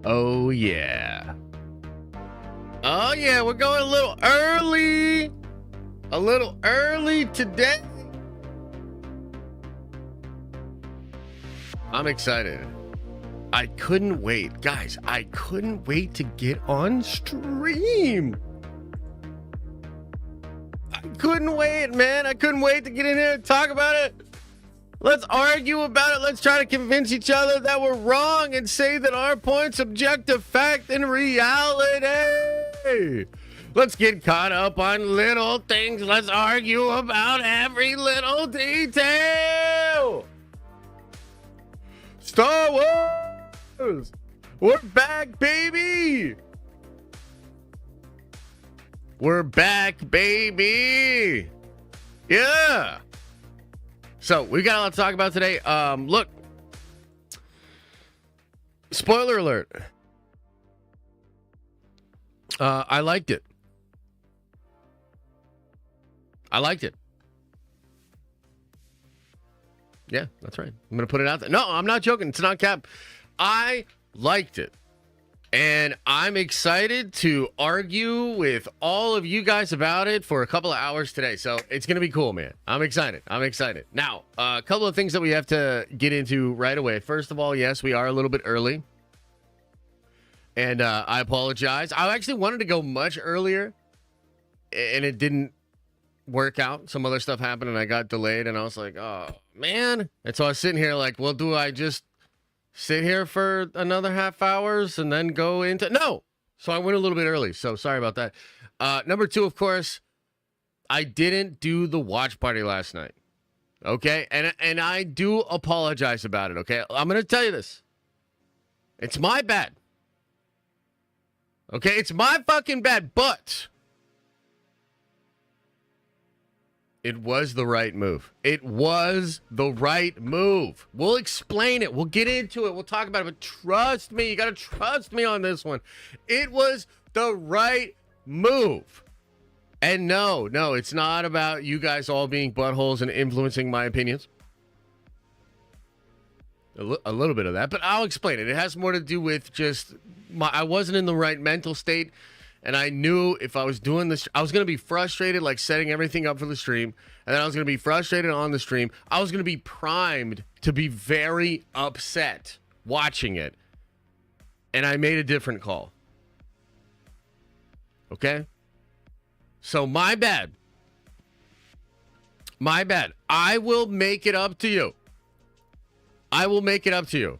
Oh, yeah. Oh, yeah, we're going a little early. A little early today. I'm excited. I couldn't wait. Guys, I couldn't wait to get on stream. I couldn't wait, man. I couldn't wait to get in here and talk about it. Let's argue about it. Let's try to convince each other that we're wrong and say that our point's objective fact and reality. Let's get caught up on little things. Let's argue about every little detail. Star Wars! We're back, baby! We're back, baby! Yeah! So, we got a lot to talk about today. Look. Spoiler alert. I liked it. I liked it. Yeah, that's right. I'm going to put it out there. No, I'm not joking. It's not cap. I liked it. And I'm excited to argue with all of you guys about it for a couple of hours today. So it's going to be cool, man. I'm excited. I'm excited. Now, a couple of things that we have to get into right away. First of all, yes, we are a little bit early. And I apologize. I actually wanted to go much earlier. And it didn't work out. Some other stuff happened and I got delayed. And I was like, oh, man. And so I was sitting here like, well, do I just sit here for another half hours and then go into... No! So I went a little bit early. So sorry about that. Number two, of course, I didn't do the watch party last night. Okay? And I do apologize about it, okay? I'm going to tell you this. It's my bad. Okay? It's my fucking bad, but... it was the right move. It was the right move. We'll explain it. We'll get into it. We'll talk about it. But trust me. You got to trust me on this one. It was the right move. And no, it's not about you guys all being buttholes and influencing my opinions. A little bit of that. But I'll explain it. It has more to do with just I wasn't in the right mental state. And I knew if I was doing this, I was going to be frustrated, like setting everything up for the stream. And then I was going to be frustrated on the stream. I was going to be primed to be very upset watching it. And I made a different call. Okay? So my bad. My bad. I will make it up to you. I will make it up to you.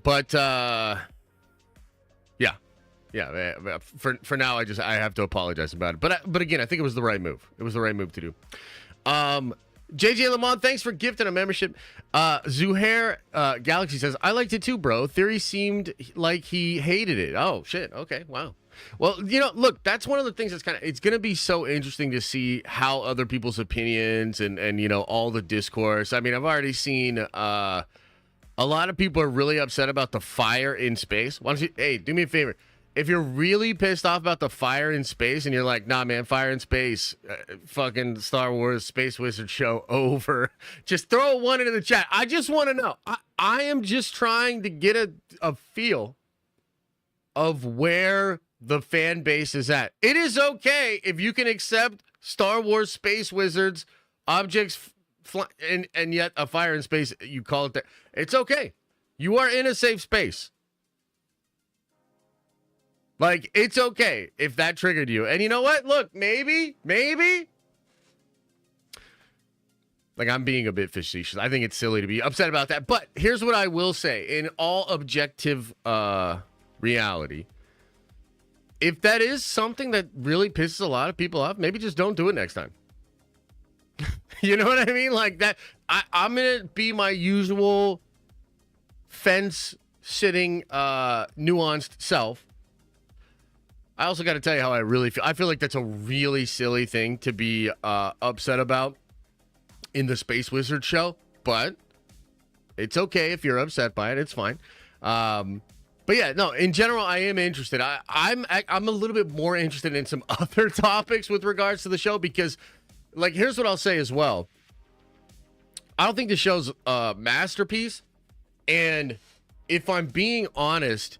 But, yeah, for now, I have to apologize about it. But again, I think it was the right move. It was the right move to do. JJ Lamont, thanks for gifting a membership. Zuhair Galaxy says, I liked it too, bro. Theory seemed like he hated it. Oh, shit. Okay, wow. Well, look, that's one of the things that's it's going to be so interesting to see how other people's opinions and all the discourse. I mean, I've already seen a lot of people are really upset about the fire in space. Why don't you, hey, do me a favor. If you're really pissed off about the fire in space and you're like, nah, man, fire in space, fucking Star Wars Space Wizard show over, just throw one into the chat. I just want to know. I am just trying to get a feel of where the fan base is at. It is okay if you can accept Star Wars Space Wizards, objects, and yet a fire in space, you call it that. It's okay. You are in a safe space. Like, it's okay if that triggered you. And you know what? Look, maybe. Like, I'm being a bit facetious. I think it's silly to be upset about that. But here's what I will say. In all objective reality, if that is something that really pisses a lot of people off, maybe just don't do it next time. You know what I mean? Like that. I'm going to be my usual fence-sitting, nuanced self. I also got to tell you how I really feel. I feel like that's a really silly thing to be upset about in the Space Wizard show, but it's okay if you're upset by it. It's fine. But yeah, no, in general, I am interested. I'm a little bit more interested in some other topics with regards to the show because like, here's what I'll say as well. I don't think the show's a masterpiece. And if I'm being honest,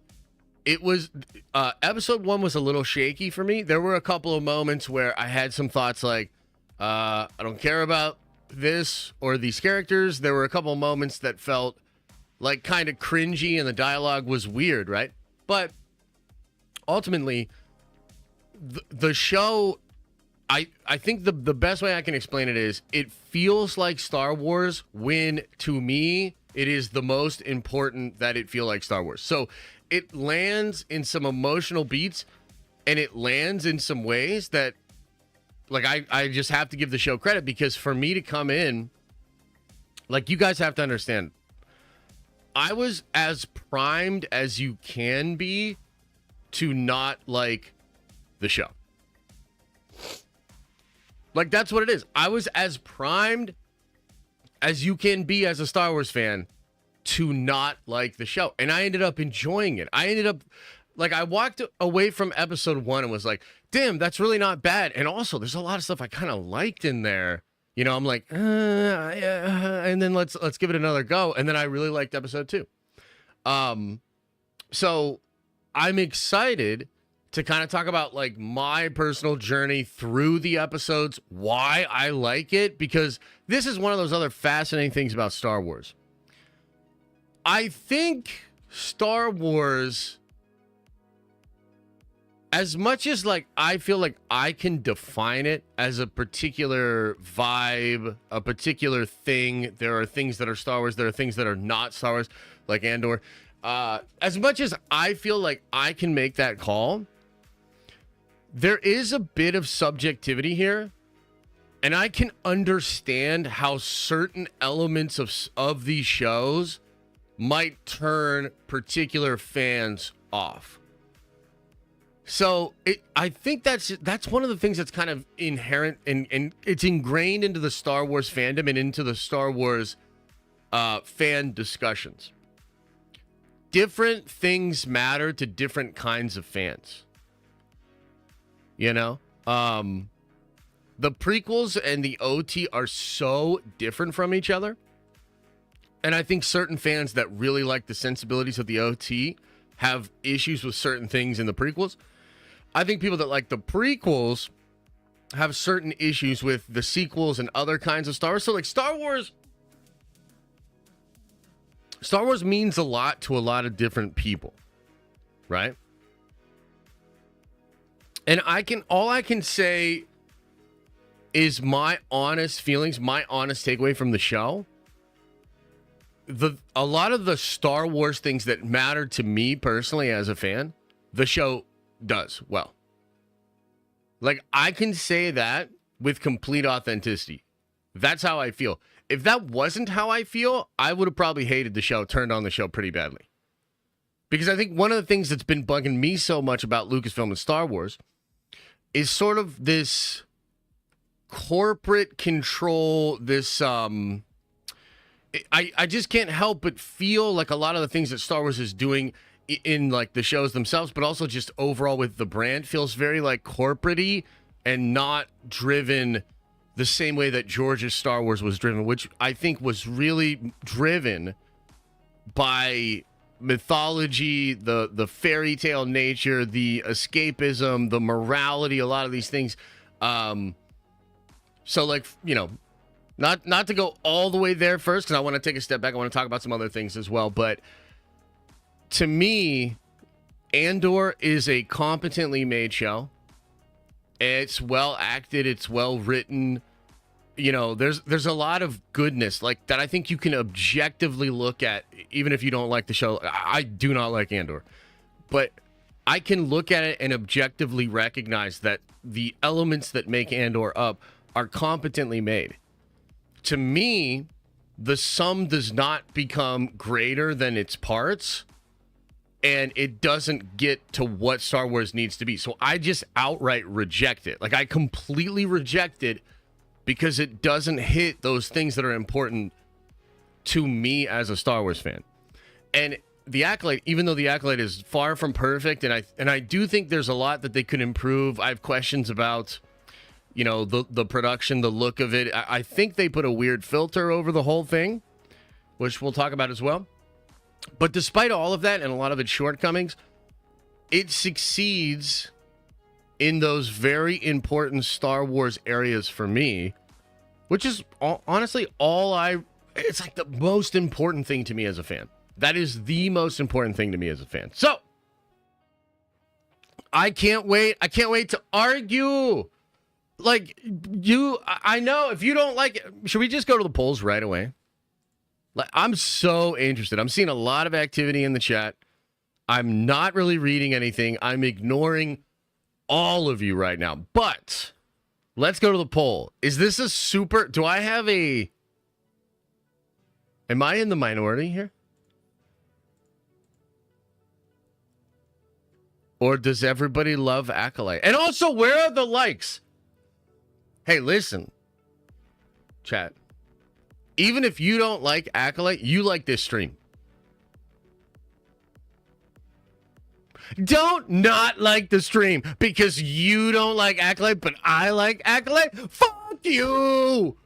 it was episode 1 was a little shaky for me. There were a couple of moments where I had some thoughts like, I don't care about this or these characters. There were a couple of moments that felt like kind of cringy and the dialogue was weird, right? But ultimately, the show, I think the best way I can explain it is it feels like Star Wars when, to me, it is the most important that it feel like Star Wars. So it lands in some emotional beats, and it lands in some ways that, like, I just have to give the show credit, because for me to come in, like, you guys have to understand, I was as primed as you can be to not like the show. Like, that's what it is. I was as primed as you can be as a Star Wars fan to not like the show. And I ended up enjoying it. I ended up, like, I walked away from episode 1 and was like, damn, that's really not bad. And also, there's a lot of stuff I kind of liked in there. You know, I'm like, yeah, and then let's give it another go. And then I really liked episode 2. So I'm excited to kind of talk about, like, my personal journey through the episodes, why I like it, because this is one of those other fascinating things about Star Wars. I think Star Wars, as much as, like, I feel like I can define it as a particular vibe, a particular thing, there are things that are Star Wars, there are things that are not Star Wars, like Andor. As much as I feel like I can make that call, there is a bit of subjectivity here, and I can understand how certain elements of these shows might turn particular fans off. So I think that's one of the things that's kind of inherent and it's ingrained into the Star Wars fandom and into the Star Wars fan discussions. Different things matter to different kinds of fans. You know, the prequels and the OT are so different from each other. And I think certain fans that really like the sensibilities of the OT have issues with certain things in the prequels. I think people that like the prequels have certain issues with the sequels and other kinds of Star Wars. So, like, Star Wars means a lot to a lot of different people, right? And all I can say is my honest feelings, my honest takeaway from the show. A lot of the Star Wars things that matter to me personally as a fan, the show does well. Like, I can say that with complete authenticity. That's how I feel. If that wasn't how I feel, I would have probably hated the show, turned on the show pretty badly. Because I think one of the things that's been bugging me so much about Lucasfilm and Star Wars is sort of this corporate control, this, I just can't help but feel like a lot of the things that Star Wars is doing in, like, the shows themselves, but also just overall with the brand, feels very, like, corporate-y and not driven the same way that George's Star Wars was driven, which I think was really driven by mythology, the fairy tale nature, the escapism, the morality, a lot of these things. So, like, you know, not to go all the way there first, because I want to take a step back. I want to talk about some other things as well. But to me, Andor is a competently made show. It's well acted. It's well written. You know, there's a lot of goodness, like, that I think you can objectively look at, even if you don't like the show. I do not like Andor, but I can look at it and objectively recognize that the elements that make Andor up are competently made. To me, the sum does not become greater than its parts, and it doesn't get to what Star Wars needs to be. So I just outright reject it. Like, I completely reject it because it doesn't hit those things that are important to me as a Star Wars fan. And the Acolyte, even though the Acolyte is far from perfect, and I do think there's a lot that they could improve. I have questions about, You know, the production, the look of it. I think they put a weird filter over the whole thing, which we'll talk about as well. But despite all of that and a lot of its shortcomings, it succeeds in those very important Star Wars areas for me, which is honestly it's like the most important thing to me as a fan. That is the most important thing to me as a fan. So, I can't wait. I can't wait to argue. Like, I know if you don't like it, should we just go to the polls right away? Like, I'm so interested. I'm seeing a lot of activity in the chat. I'm not really reading anything. I'm ignoring all of you right now. But let's go to the poll. Is this a super... Do I have a... Am I in the minority here? Or does everybody love Acolyte? And also, where are the likes? Hey, listen. Chat. Even if you don't like Acolyte, you like this stream. Don't not like the stream because you don't like Acolyte, but I like Acolyte. Fuck you!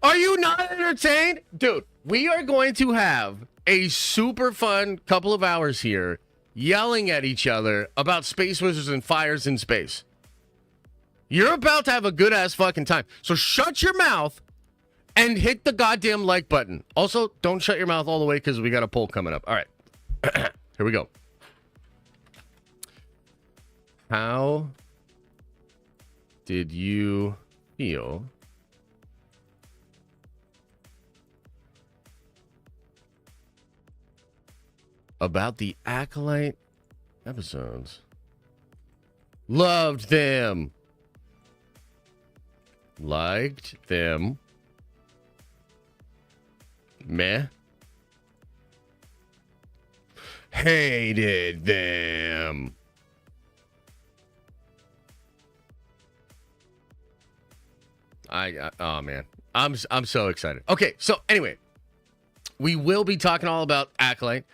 Are you not entertained? Dude, we are going to have a super fun couple of hours here yelling at each other about space wizards and fires in space. You're about to have a good-ass fucking time. So shut your mouth and hit the goddamn like button. Also, don't shut your mouth all the way because we got a poll coming up. All right. Here we go. How did you feel about the Acolyte episodes? Loved them. Liked them. Meh. Hated them. Oh man, I'm so excited. Okay, so anyway, we will be talking all about Acolyte.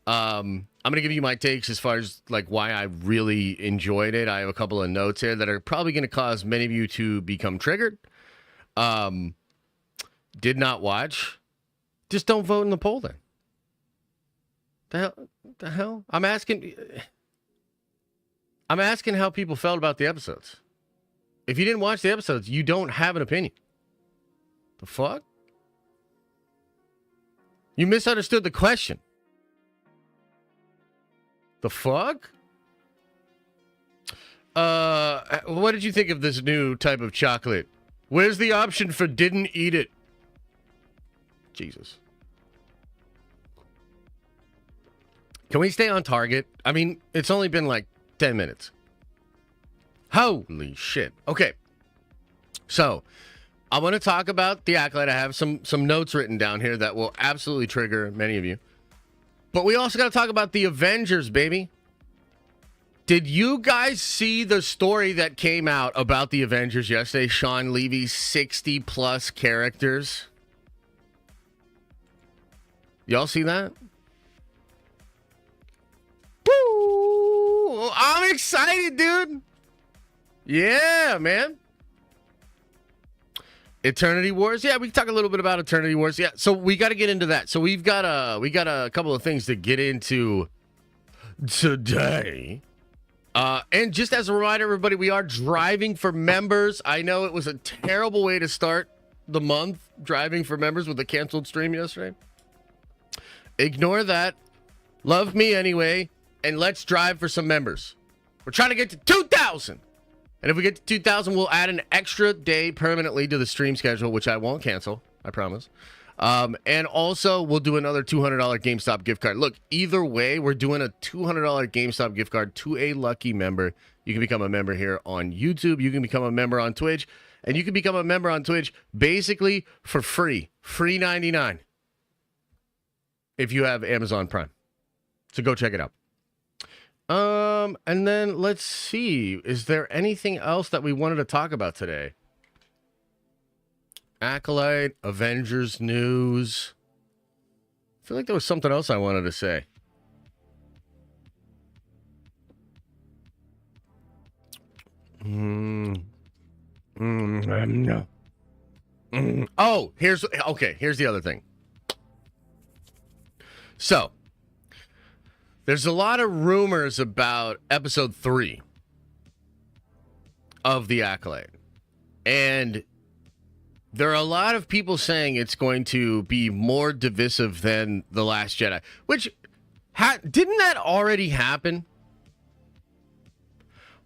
I'm gonna give you my takes as far as like why I really enjoyed it. I have a couple of notes here that are probably gonna cause many of you to become triggered. Did not watch. Just don't vote in the poll then. The hell? I'm asking how people felt about the episodes. If you didn't watch the episodes, you don't have an opinion. The fuck? You misunderstood the question. The fuck? What did you think of this new type of chocolate? Where's the option for didn't eat it? Jesus. Can we stay on target? I mean, it's only been like 10 minutes. Holy shit. Okay. So, I want to talk about the Acolyte. I have some notes written down here that will absolutely trigger many of you. But we also got to talk about the Avengers, baby. Did you guys see the story that came out about the Avengers yesterday? Sean Levy's 60 plus characters. Y'all see that? Woo! I'm excited, dude. Yeah, man. Eternity Wars. Yeah, we can talk a little bit about Eternity Wars. Yeah, so we got to get into that. So we got a couple of things to get into today. And just as a reminder, everybody, we are driving for members. I know it was a terrible way to start the month, driving for members with a canceled stream yesterday. Ignore that. Love me anyway, and let's drive for some members. We're trying to get to 2,000. And if we get to 2,000, we'll add an extra day permanently to the stream schedule, which I won't cancel, I promise. And also, we'll do another $200 GameStop gift card. Look, either way, we're doing a $200 GameStop gift card to a lucky member. You can become a member here on YouTube. You can become a member on Twitch. And you can become a member on Twitch basically for free. Free 99 if you have Amazon Prime. So go check it out. And then let's see. Is there anything else that we wanted to talk about today? Acolyte, Avengers news. I feel like there was something else I wanted to say. No. Oh, here's the other thing. So, there's a lot of rumors about episode 3 of The Acolyte. And there are a lot of people saying it's going to be more divisive than The Last Jedi. Which, didn't that already happen?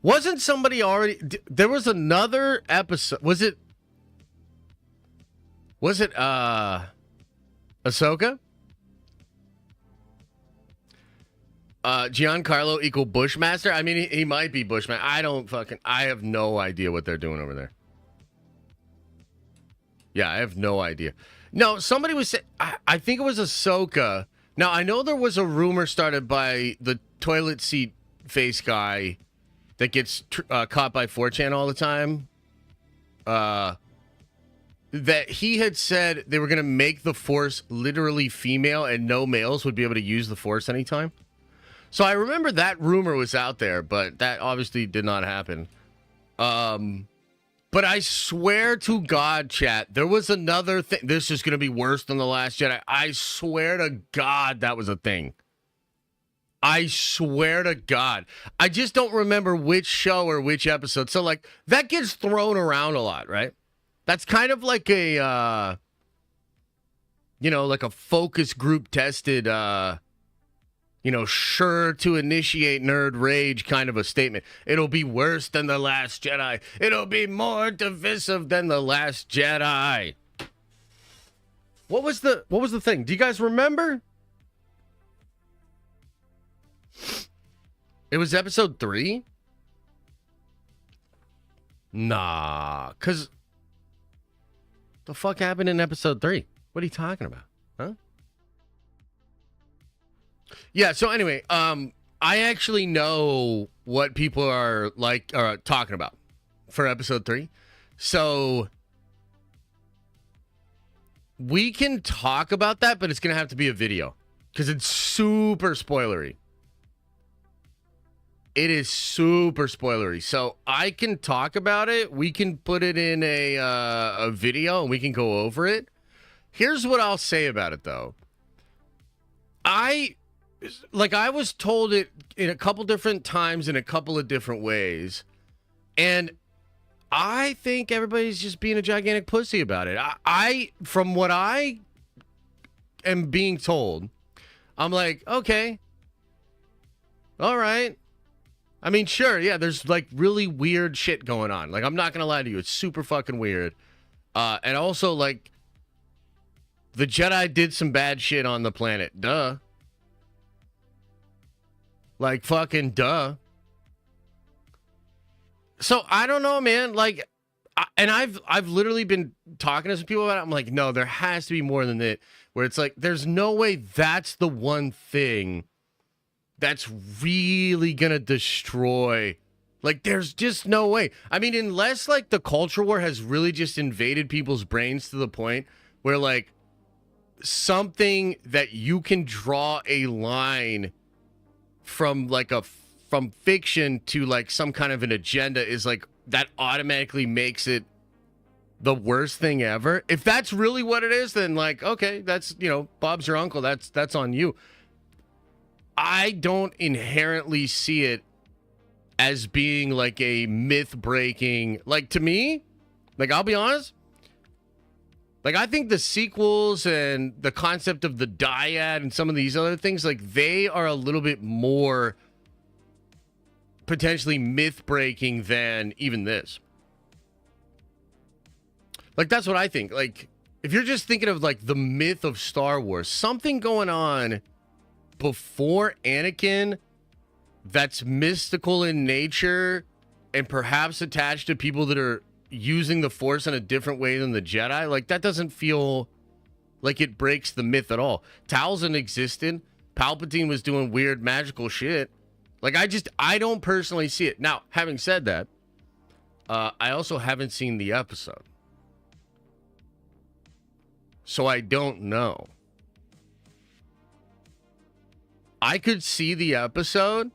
Wasn't somebody already... There was another episode... Was it Ahsoka? Giancarlo equal Bushmaster? I mean, he might be Bushmaster. I have no idea what they're doing over there. Yeah, I have no idea. No, somebody was saying, I think it was Ahsoka. Now, I know there was a rumor started by the toilet seat face guy that gets caught by 4chan all the time. That he had said they were going to make the Force literally female and no males would be able to use the Force anytime. So I remember that rumor was out there, but that obviously did not happen. But I swear to God, chat, there was another thing. This is going to be worse than The Last Jedi. I swear to God that was a thing. I swear to God. I just don't remember which show or which episode. So, like, that gets thrown around a lot, right? That's kind of like a, like a focus group tested, sure to initiate nerd rage kind of a statement. It'll be worse than The Last Jedi. It'll be more divisive than The Last Jedi. What was the thing? Do you guys remember? It was episode 3? Nah, because the fuck happened in episode 3? What are you talking about? Huh? Yeah, so anyway, I actually know what people are talking about for episode 3. So we can talk about that, but it's going to have to be a video because it's super spoilery. It is super spoilery. So I can talk about it. We can put it in a video and we can go over it. Here's what I'll say about it, though. I was told it in a couple different times in a couple of different ways. And I think everybody's just being a gigantic pussy about it. From what I am being told, I'm like, okay. All right. I mean, sure, yeah, there's, like, really weird shit going on. Like, I'm not going to lie to you. It's super fucking weird. And also, like, the Jedi did some bad shit on the planet. Duh. Like, fucking duh. So, I don't know, man. Like, I've literally been talking to some people about it. I'm like, no, there has to be more than that. Where it's like, there's no way that's the one thing that's really gonna destroy. Like, there's just no way. I mean, unless, like, the culture war has really just invaded people's brains to the point where, like, something that you can draw a line from, like, from fiction to, like, some kind of an agenda is, like, that automatically makes it the worst thing ever. If that's really what it is, then, like, okay, that's, Bob's your uncle. That's on you. I don't inherently see it as being like a myth breaking, like, to me, like, I'll be honest, like, I think the sequels and the concept of the dyad and some of these other things, like, they are a little bit more potentially myth breaking than even this. Like, that's what I think. Like, if you're just thinking of, like, the myth of Star Wars, something going on before Anakin that's mystical in nature and perhaps attached to people that are using the Force in a different way than the Jedi, like, that doesn't feel like it breaks the myth at all. Talzin existed. Palpatine was doing weird magical shit. Like, I don't personally see it. Now, having said that, I also haven't seen the episode. So I don't know. I could see the episode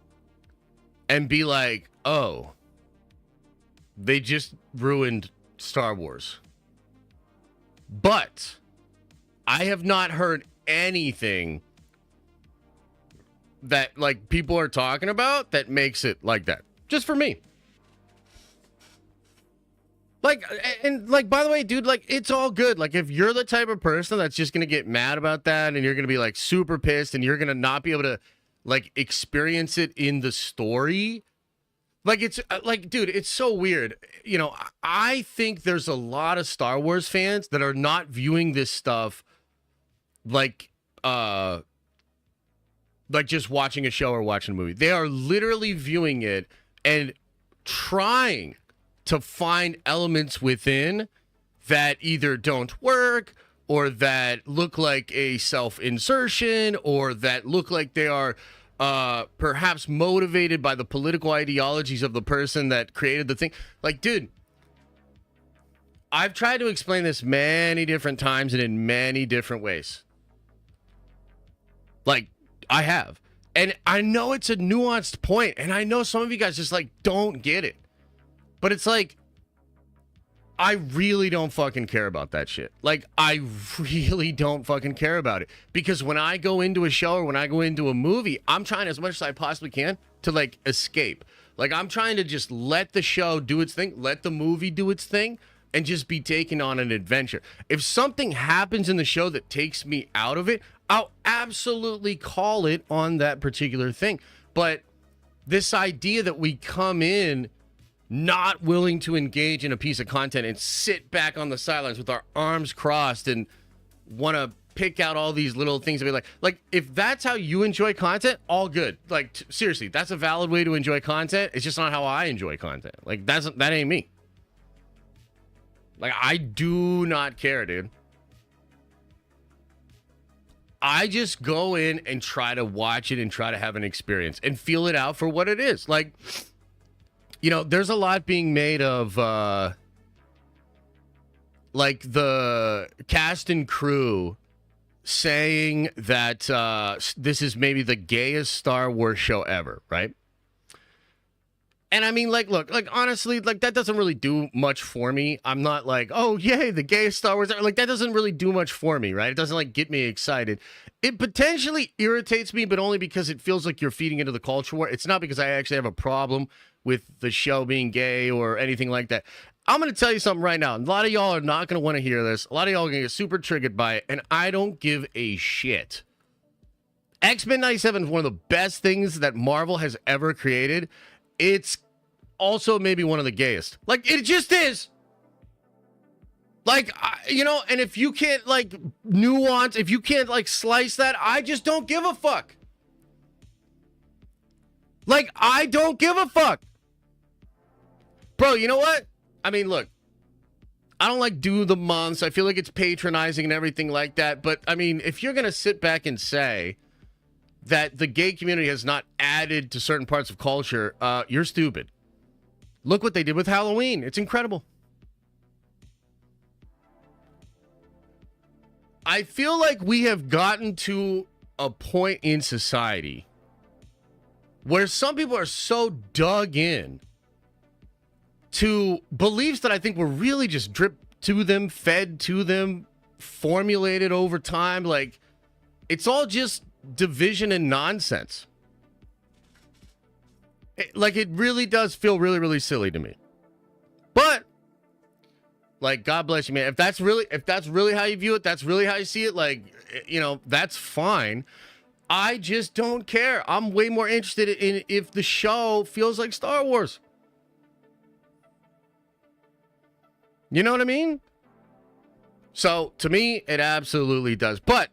and be like, oh, they just ruined Star Wars. But I have not heard anything that like people are talking about that makes it like that. Just for me. Like, and like, by the way, dude, like, it's all good. Like, if you're the type of person that's just going to get mad about that and you're going to be like super pissed and you're going to not be able to like experience it in the story, like, it's like, dude, it's so weird. You know, I think there's a lot of Star Wars fans that are not viewing this stuff like just watching a show or watching a movie. They are literally viewing it and trying to find elements within that either don't work or that look like a self-insertion or that look like they are perhaps motivated by the political ideologies of the person that created the thing. Like, dude, I've tried to explain this many different times and in many different ways. Like, I have. And I know it's a nuanced point, and I know some of you guys just, like, don't get it. But it's like, I really don't fucking care about that shit. Like, I really don't fucking care about it. Because when I go into a show or when I go into a movie, I'm trying as much as I possibly can to, like, escape. Like, I'm trying to just let the show do its thing, let the movie do its thing, and just be taken on an adventure. If something happens in the show that takes me out of it, I'll absolutely call it on that particular thing. But this idea that we come in not willing to engage in a piece of content and sit back on the sidelines with our arms crossed and want to pick out all these little things and be like, if that's how you enjoy content, all good. Like, seriously, that's a valid way to enjoy content. It's just not how I enjoy content. Like, that ain't me. Like, I do not care, dude. I just go in and try to watch it and try to have an experience and feel it out for what it is. Like, you know, there's a lot being made of, like, the cast and crew saying that this is maybe the gayest Star Wars show ever, right? And I mean, like, look, like, honestly, like, that doesn't really do much for me. I'm not like, oh, yay, the gayest Star Wars ever. Like, that doesn't really do much for me, right? It doesn't, like, get me excited. It potentially irritates me, but only because it feels like you're feeding into the culture war. It's not because I actually have a problem with the show being gay or anything like that. I'm going to tell you something right now. A lot of y'all are not going to want to hear this. A lot of y'all are going to get super triggered by it, and I don't give a shit. X-Men 97 is one of the best things that Marvel has ever created. It's also maybe one of the gayest. Like, it just is. Like, you know, and if you can't, like, nuance, if you can't, like, slice that, I just don't give a fuck. Like, I don't give a fuck. Bro, you know what? I mean, look, I don't like do the months. I feel like it's patronizing and everything like that. But, I mean, if you're going to sit back and say that the gay community has not added to certain parts of culture, you're stupid. Look what they did with Halloween. It's incredible. I feel like we have gotten to a point in society where some people are so dug in to beliefs that I think were really just dripped to them, fed to them, formulated over time. Like, it's all just division and nonsense. It really does feel really, really silly to me. But, like, God bless you, man. If that's really how you view it, that's really how you see it, like, you know, that's fine. I just don't care. I'm way more interested in if the show feels like Star Wars. You know what I mean? So, to me, it absolutely does. But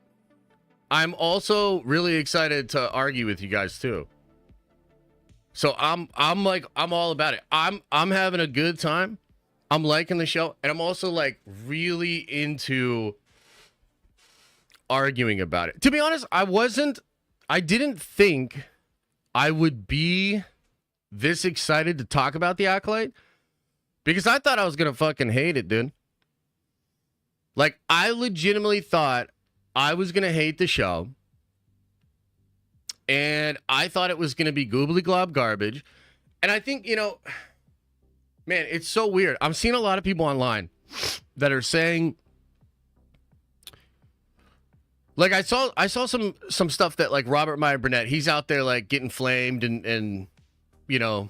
I'm also really excited to argue with you guys, too. So I'm all about it. I'm having a good time. I'm liking the show, and I'm also like really into arguing about it. To be honest, I didn't think I would be this excited to talk about the Acolyte because I thought I was going to fucking hate it, dude. Like, I legitimately thought I was going to hate the show. And I thought it was going to be goobly glob garbage. And I think, you know, Man, it's so weird. I'm seeing a lot of people online that are saying, like, I saw some stuff that, like, Robert Meyer Burnett, he's out there, like, getting flamed and you know,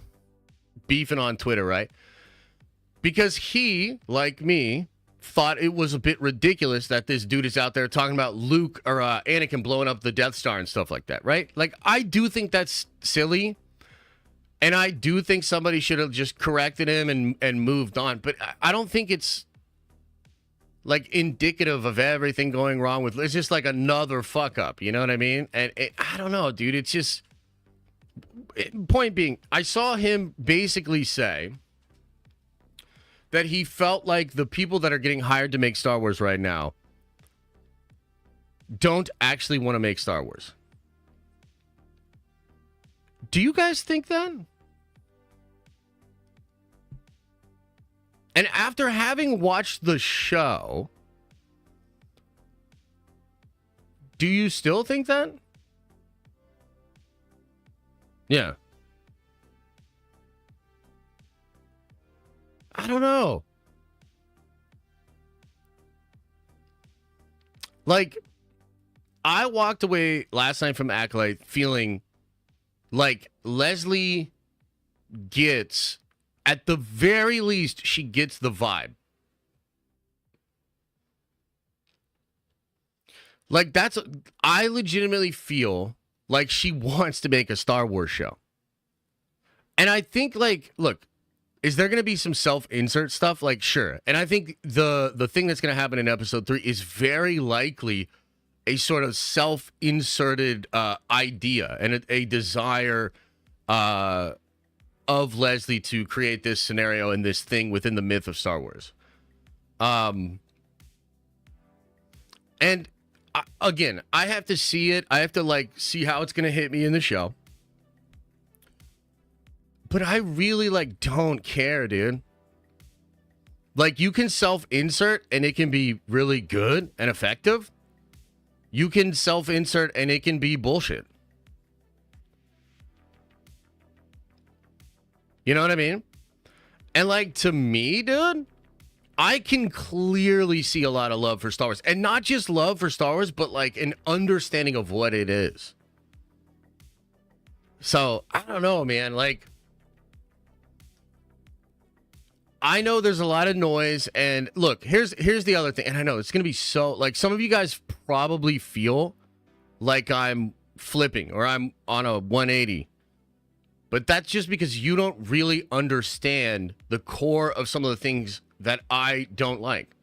beefing on Twitter, right? Because he, like me, thought it was a bit ridiculous that this dude is out there talking about Luke or Anakin blowing up the Death Star and stuff like that, right? Like, I do think that's silly. And I do think somebody should have just corrected him and moved on. But I don't think it's, like, indicative of everything going wrong with... It's just, like, another fuck-up. You know what I mean? And I don't know, dude. It's just... Point being, I saw him basically say that he felt like the people that are getting hired to make Star Wars right now don't actually want to make Star Wars. Do you guys think that? And after having watched the show, do you still think that? Yeah. I don't know. Like, I walked away last night from Acolyte feeling like Leslie gets, at the very least, she gets the vibe. Like, I legitimately feel like she wants to make a Star Wars show. And I think, like, look, is there going to be some self-insert stuff? Like, sure. And I think the thing that's going to happen in episode 3 is very likely a sort of self-inserted idea and a desire of Leslie to create this scenario and this thing within the myth of Star Wars. And again, I have to see it. I have to, like, see how it's going to hit me in the show. But I really, like, don't care, dude. Like, you can self-insert and it can be really good and effective. You can self-insert and it can be bullshit. You know what I mean? And, like, to me, dude, I can clearly see a lot of love for Star Wars. And not just love for Star Wars, but, like, an understanding of what it is. So, I don't know, man. Like, I know there's a lot of noise, and look, here's the other thing, and I know it's going to be so, like, some of you guys probably feel like I'm flipping or I'm on a 180, but that's just because you don't really understand the core of some of the things that I don't like.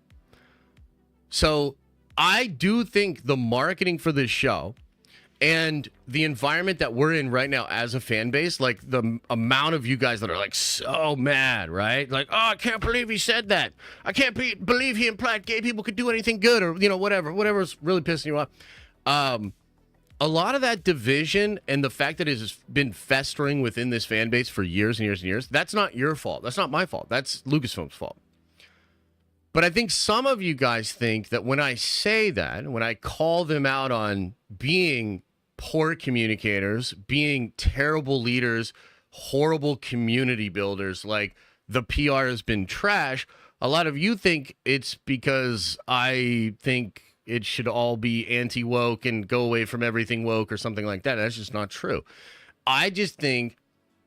So I do think the marketing for this show and the environment that we're in right now as a fan base, like the amount of you guys that are, like, so mad, right? Like, oh, I can't believe he said that. I can't believe he implied gay people could do anything good, or, you know, whatever's really pissing you off. A lot of that division and the fact that it has been festering within this fan base for years and years and years, that's not your fault. That's not my fault. That's Lucasfilm's fault. But I think some of you guys think that when I say that, when I call them out on being poor communicators, being terrible leaders, horrible community builders, like the PR has been trash, a lot of you think it's because I think it should all be anti-woke and go away from everything woke or something like that. That's just not true. I just think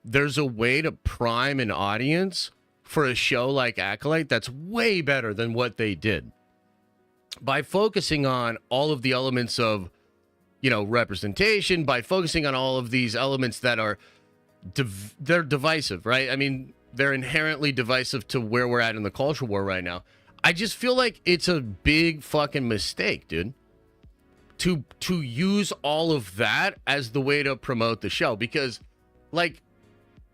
there's a way to prime an audience for a show like Acolyte that's way better than what they did. By focusing on all of the elements of, you know, representation, by focusing on all of these elements that are, they're divisive, right? I mean, they're inherently divisive to where we're at in the culture war right now. I just feel like it's a big fucking mistake, dude, to use all of that as the way to promote the show, because, like,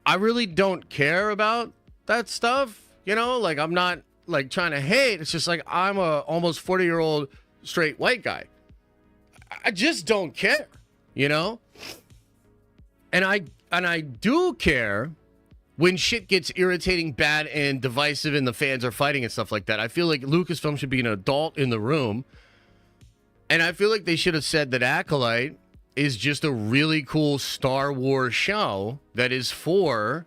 I really don't care about that stuff, you know? Like, I'm not, like, trying to hate. It's just like, I'm a almost 40-year-old straight white guy. I just don't care, you know? And I do care when shit gets irritating, bad, and divisive and the fans are fighting and stuff like that. I feel like Lucasfilm should be an adult in the room. And I feel like they should have said that Acolyte is just a really cool Star Wars show that is for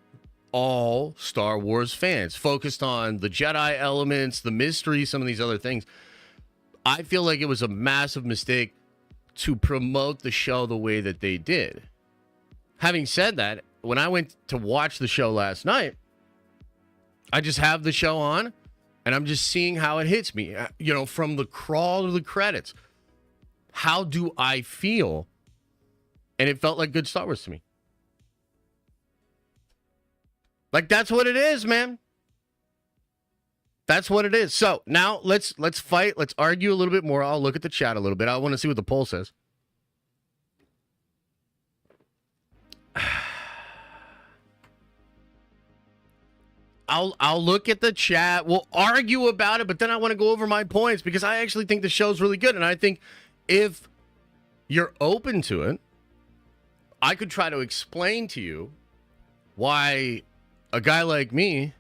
all Star Wars fans, focused on the Jedi elements, the mystery, some of these other things. I feel like it was a massive mistake to promote the show the way that they did. Having said that, when I went to watch the show last night, I just have the show on, and I'm just seeing how it hits me, from the crawl to the credits. How do I feel? And it felt like good Star Wars to me. Like, that's what it is, man. That's what it is. So now let's fight. Let's argue a little bit more. I'll look at the chat a little bit. I want to see what the poll says. I'll look at the chat. We'll argue about it, but then I want to go over my points because I actually think the show's really good. And I think if you're open to it, I could try to explain to you why a guy like me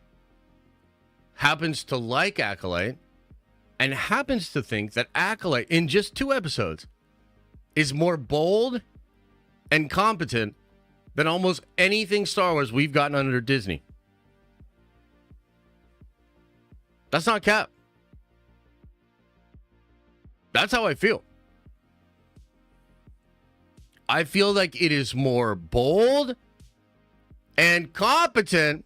happens to like Acolyte and happens to think that Acolyte, in just 2 episodes, is more bold and competent than almost anything Star Wars we've gotten under Disney. That's not cap. That's how I feel. I feel like it is more bold and competent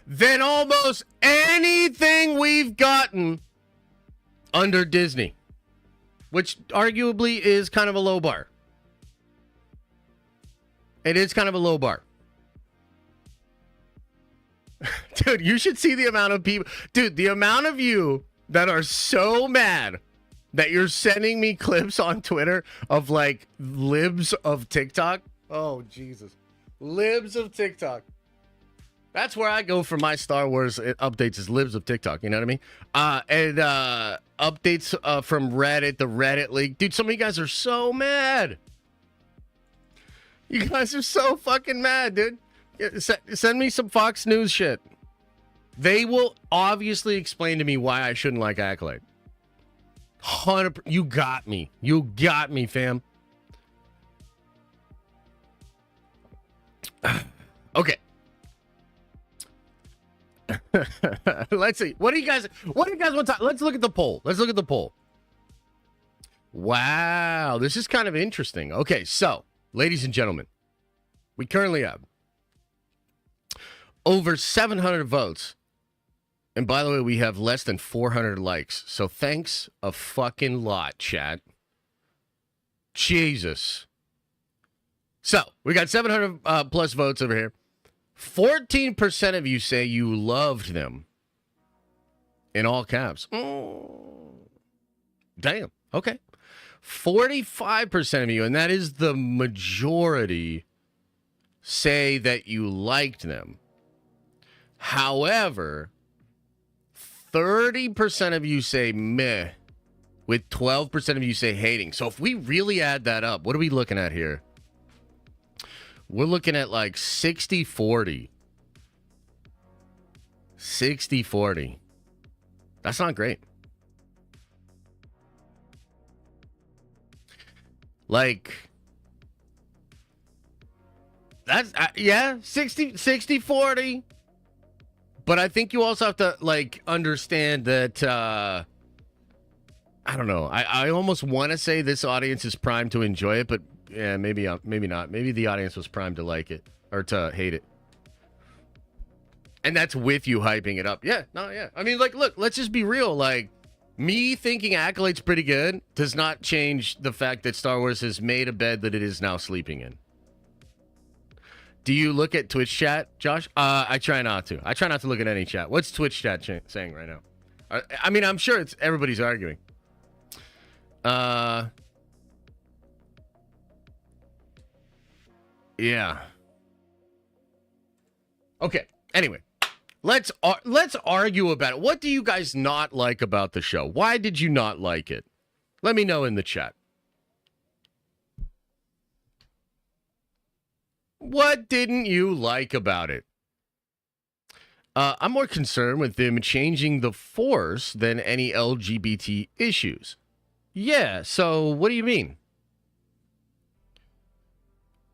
than almost anything we've gotten under Disney, which arguably is kind of a low bar. It is kind of a low bar. Dude, you should see the amount of people. Dude, the amount of you that are so mad that you're sending me clips on Twitter of like libs of TikTok. Oh, Jesus. Libs of TikTok. That's where I go for my Star Wars updates, is libs of TikTok. You know what I mean? And updates from Reddit, the Reddit leak. Dude, some of you guys are so mad. You guys are so fucking mad, dude. Send me some Fox News shit. They will obviously explain to me why I shouldn't like Acolyte. 100%. You got me. You got me, fam. Okay. Let's see. What do you guys want to Let's look at the poll. Wow, this is kind of interesting. Okay, so, ladies and gentlemen, we currently have over 700 votes. And by the way, we have less than 400 likes. So thanks a fucking lot, chat. Jesus. So, we got 700 plus votes over here. 14% of you say you loved them. In all caps. Damn. Okay. 45% of you, and that is the majority, say that you liked them. However, 30% of you say meh, with 12% of you say hating. So if we really add that up, what are we looking at here? We're looking at like 60-40. 60-40. That's not great. Like, that's, 60-40. But I think you also have to, like, understand that, I don't know. I almost want to say this audience is primed to enjoy it, but yeah, maybe not. Maybe the audience was primed to like it or to hate it. And that's with you hyping it up. Yeah, no, yeah. I mean, like, look, let's just be real. Like, me thinking Acolyte's pretty good does not change the fact that Star Wars has made a bed that it is now sleeping in. Do you look at Twitch chat, Josh? I try not to. I try not to look at any chat. What's Twitch chat saying right now? I mean, I'm sure everybody's arguing. Yeah. Okay. Anyway, let's argue about it. What do you guys not like about the show? Why did you not like it? Let me know in the chat. What didn't you like about it? I'm more concerned with them changing the Force than any LGBT issues. Yeah, so what do you mean?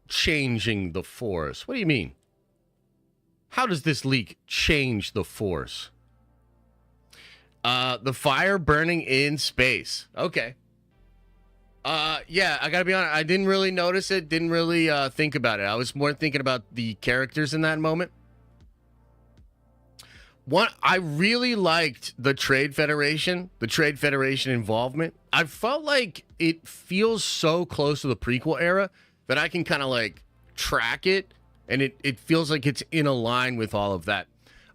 Changing the Force. What do you mean? How does this leak change the Force? The fire burning in space. Okay. Yeah, I gotta be honest. I didn't really notice it. Didn't really think about it. I was more thinking about the characters in that moment. I really liked the Trade Federation involvement. I felt like it feels so close to the prequel era that I can kind of like track it, and it feels like it's in a line with all of that.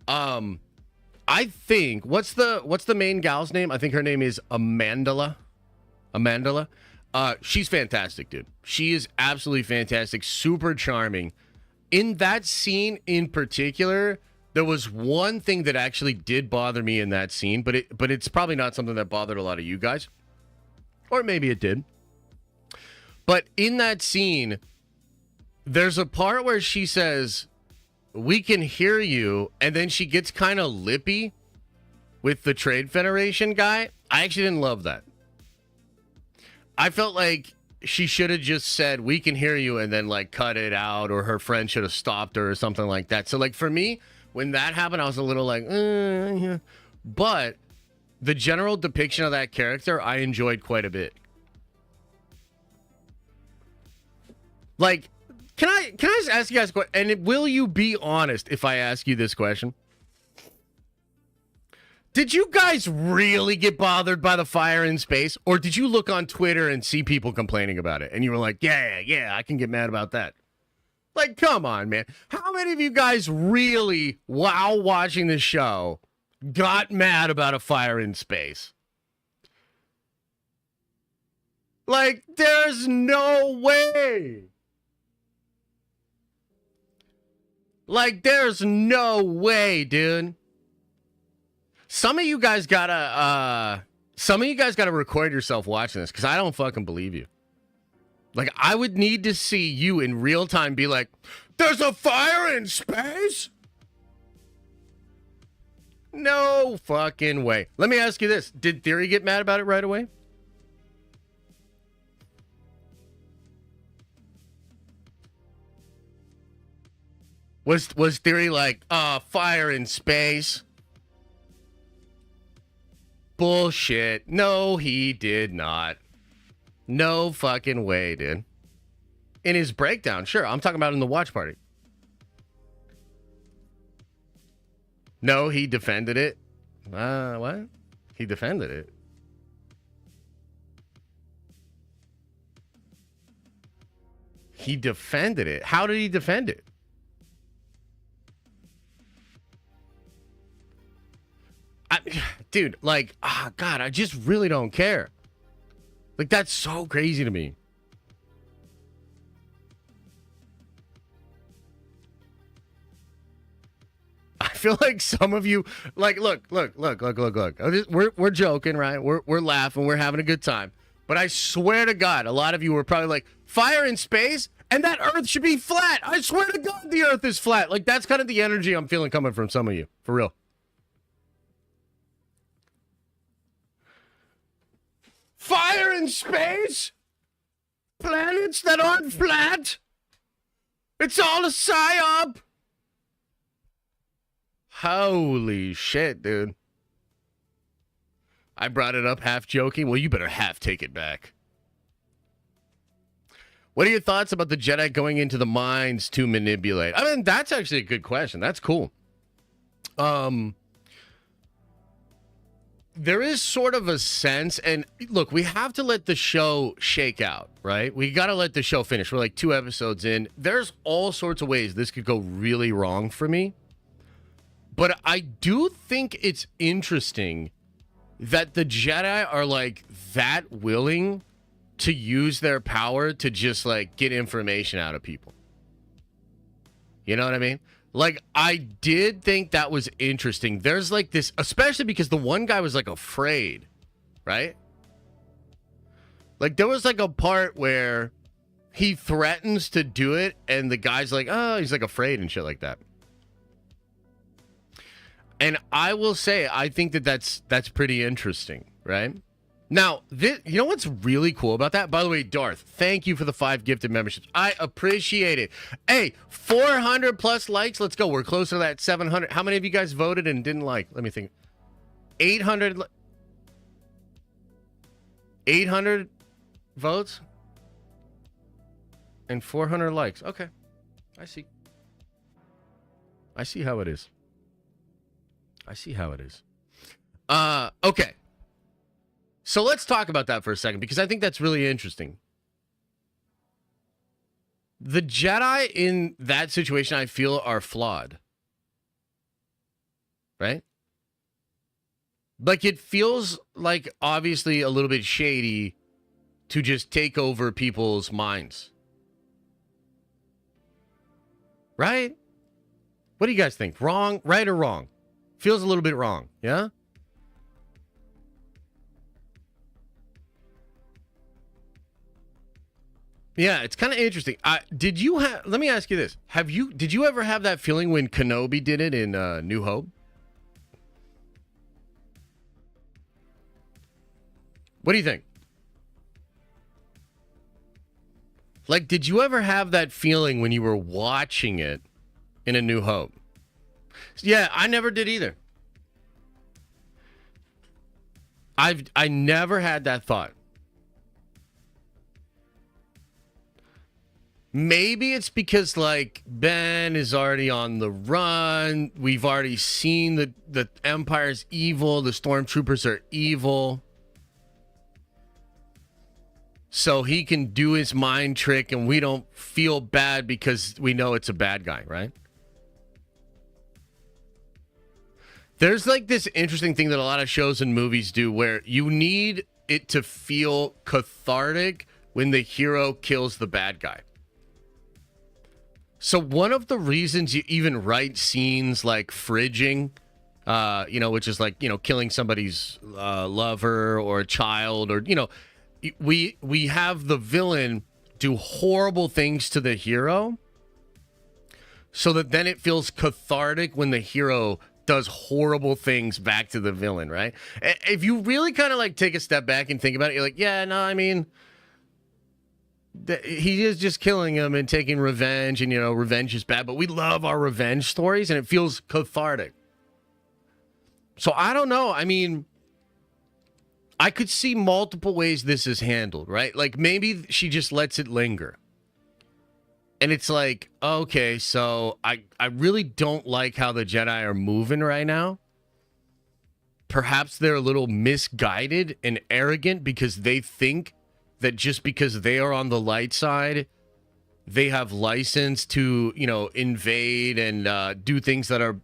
I think what's the main gal's name? I think her name is Amandala. She's fantastic, dude. She is absolutely fantastic, super charming. In that scene in particular, there was one thing that actually did bother me in that scene, but it's probably not something that bothered a lot of you guys. Or maybe it did. But in that scene, there's a part where she says, "We can hear you," and then she gets kind of lippy with the Trade Federation guy. I actually didn't love that. I felt like she should have just said, "We can hear you," and then like cut it out, or her friend should have stopped her or something like that. So like for me, when that happened, I was a little like, yeah. But the general depiction of that character, I enjoyed quite a bit. Like, can I just ask you guys a question? And will you be honest if I ask you this question? Did you guys really get bothered by the fire in space? Or did you look on Twitter and see people complaining about it? And you were like, yeah, I can get mad about that. Like, come on, man. How many of you guys really, while watching the show, got mad about a fire in space? Like, there's no way. Like, there's no way, dude. Some of you guys gotta record yourself watching this, because I don't fucking believe you. Like, I would need to see you in real time be like, "There's a fire in space?" No fucking way. Let me ask you this. Did Theory get mad about it right away? Was Theory like, fire in space? Bullshit. No, he did not. No fucking way, dude. In his breakdown, sure. I'm talking about in the watch party. No, he defended it. What? He defended it. He defended it. How did he defend it? Dude, like, God, I just really don't care. Like, that's so crazy to me. I feel like some of you, like, look. We're joking, right? We're laughing. We're having a good time. But I swear to God, a lot of you were probably like, fire in space? And that Earth should be flat. I swear to God, the Earth is flat. Like, that's kind of the energy I'm feeling coming from some of you. For real. Fire in space? Planets that aren't flat? It's all a psyop. Holy shit, dude. I brought it up half joking. Well, you better half take it back. What are your thoughts about the Jedi going into the mines to manipulate? I mean, that's actually a good question. That's cool. There is sort of a sense, and look, we have to let the show shake out, right? We got to let the show finish. We're like 2 episodes in. There's all sorts of ways this could go really wrong for me. But I do think it's interesting that the Jedi are like that willing to use their power to just like get information out of people. You know what I mean? Like, I did think that was interesting. There's like this, especially because the one guy was like afraid, right? Like, there was like a part where he threatens to do it, and the guy's like, oh, he's like afraid and shit like that. And I will say, I think that that's pretty interesting, right? Now, you know what's really cool about that? By the way, Darth, thank you for the 5 gifted memberships. I appreciate it. Hey, 400 plus likes. Let's go. We're closer to that 700. How many of you guys voted and didn't like? Let me think. 800 votes and 400 likes. Okay. I see how it is. Okay. So let's talk about that for a second, because I think that's really interesting. The Jedi in that situation, I feel, are flawed. Right? Like, it feels like, obviously, a little bit shady to just take over people's minds. Right? What do you guys think? Wrong? Right or wrong? Feels a little bit wrong. Yeah? Yeah, it's kind of interesting. Let me ask you this. Did you ever have that feeling when Kenobi did it in New Hope? What do you think? Like, did you ever have that feeling when you were watching it in A New Hope? Yeah, I never did either. I never had that thought. Maybe it's because, like, Ben is already on the run. We've already seen the Empire's evil. The Stormtroopers are evil. So he can do his mind trick and we don't feel bad because we know it's a bad guy, right? There's like this interesting thing that a lot of shows and movies do where you need it to feel cathartic when the hero kills the bad guy. So one of the reasons you even write scenes like fridging, which is like, killing somebody's lover or a child, or, we have the villain do horrible things to the hero so that then it feels cathartic when the hero does horrible things back to the villain, right? If you really kind of like take a step back and think about it, you're like, yeah, no, I mean, he is just killing him and taking revenge, and, revenge is bad, but we love our revenge stories and it feels cathartic. So I don't know. I mean, I could see multiple ways this is handled, right? Like, maybe she just lets it linger. And it's like, okay, so I really don't like how the Jedi are moving right now. Perhaps they're a little misguided and arrogant because they think that just because they are on the light side, they have license to, invade and do things that are,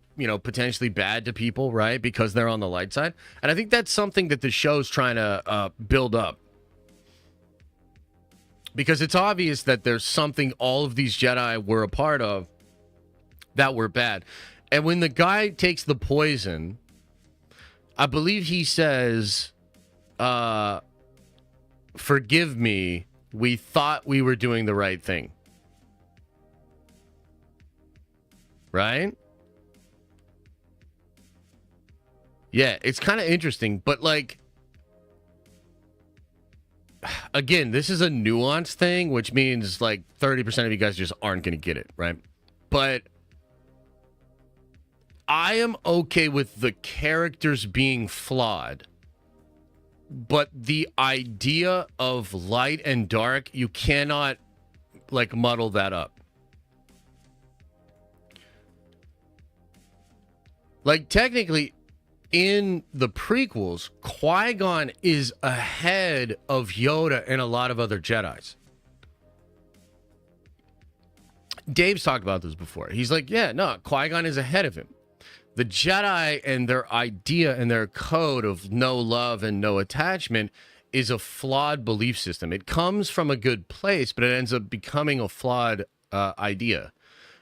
potentially bad to people, right? Because they're on the light side. And I think that's something that the show's trying to build up. Because it's obvious that there's something all of these Jedi were a part of that were bad. And when the guy takes the poison, I believe he says, forgive me, we thought we were doing the right thing. Right? Yeah, it's kind of interesting, but like, again, this is a nuanced thing, which means like 30% of you guys just aren't going to get it, right? But I am okay with the characters being flawed, but the idea of light and dark, you cannot like muddle that up. Like, technically, in the prequels, Qui-Gon is ahead of Yoda and a lot of other Jedis. Dave's talked about this before. He's like, yeah, no, Qui-Gon is ahead of him. The Jedi and their idea and their code of no love and no attachment is a flawed belief system. It comes from a good place, but it ends up becoming a flawed idea.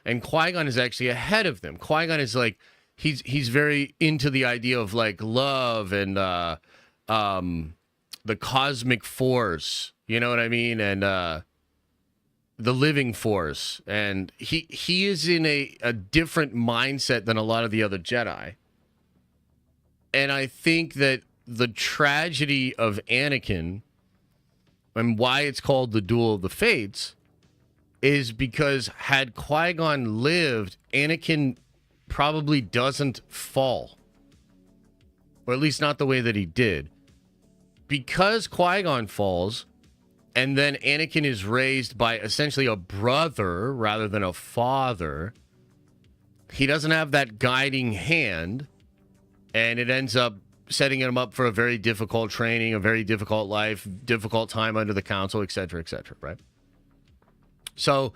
And Qui-Gon is actually ahead of them. Qui-Gon is like, he's very into the idea of like love and the cosmic force, you know what I mean? And the living force. And he is in a different mindset than a lot of the other Jedi. And I think that the tragedy of Anakin and why it's called the Duel of the Fates is because had Qui-Gon lived, Anakin probably doesn't fall. Or at least not the way that he did. Because Qui-Gon falls, and then Anakin is raised by essentially a brother rather than a father, he doesn't have that guiding hand, and it ends up setting him up for a very difficult training, a very difficult life, difficult time under the council, etc., right? So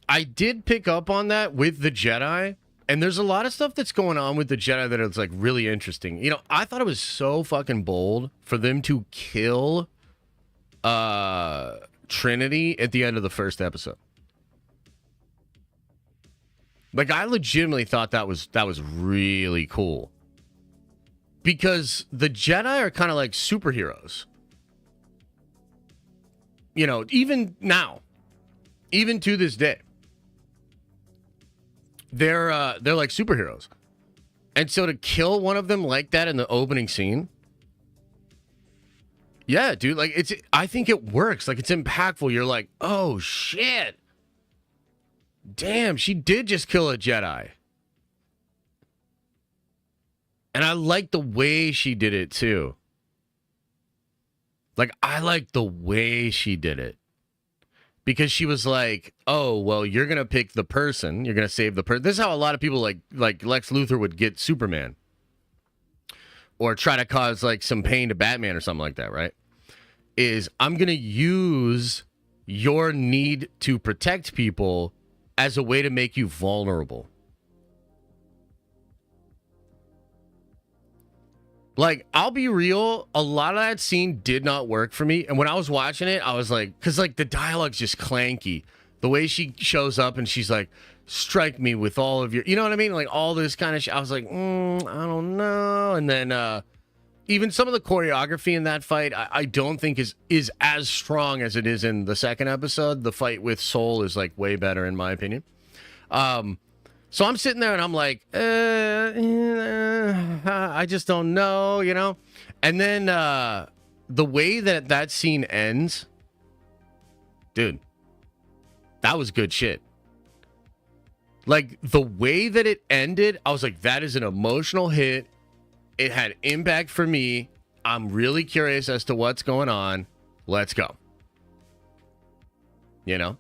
I did pick up on that with the Jedi, and there's a lot of stuff that's going on with the Jedi that is like really interesting. You know, I thought it was so fucking bold for them to kill Trinity at the end of the first episode. Like, I legitimately thought that was really cool. Because the Jedi are kind of like superheroes. You know, even now, even to this day, they're like superheroes. And so to kill one of them like that in the opening scene, yeah, dude, like I think it works. Like, it's impactful. You're like, oh shit. Damn, she did just kill a Jedi. And I like the way she did it, too. Like, I like the way she did it. Because she was like, oh, well, you're going to pick the person. You're going to save the person. This is how a lot of people like Lex Luthor would get Superman. Or try to cause, like, some pain to Batman or something like that, right? Is I'm going to use your need to protect people as a way to make you vulnerable. Like, I'll be real, a lot of that scene did not work for me. And when I was watching it, I was like, because, like, the dialogue's just clanky. The way she shows up and she's like, strike me with all of your, you know what I mean? Like, all this kind of shit. I was like, I don't know. And then even some of the choreography in that fight, I don't think is as strong as it is in the second episode. The fight with Soul is, like, way better, in my opinion. So I'm sitting there and I'm like, I just don't know, you know? And then the way that scene ends, dude, that was good shit. Like, the way that it ended, I was like, that is an emotional hit. It had impact for me. I'm really curious as to what's going on. Let's go. You know?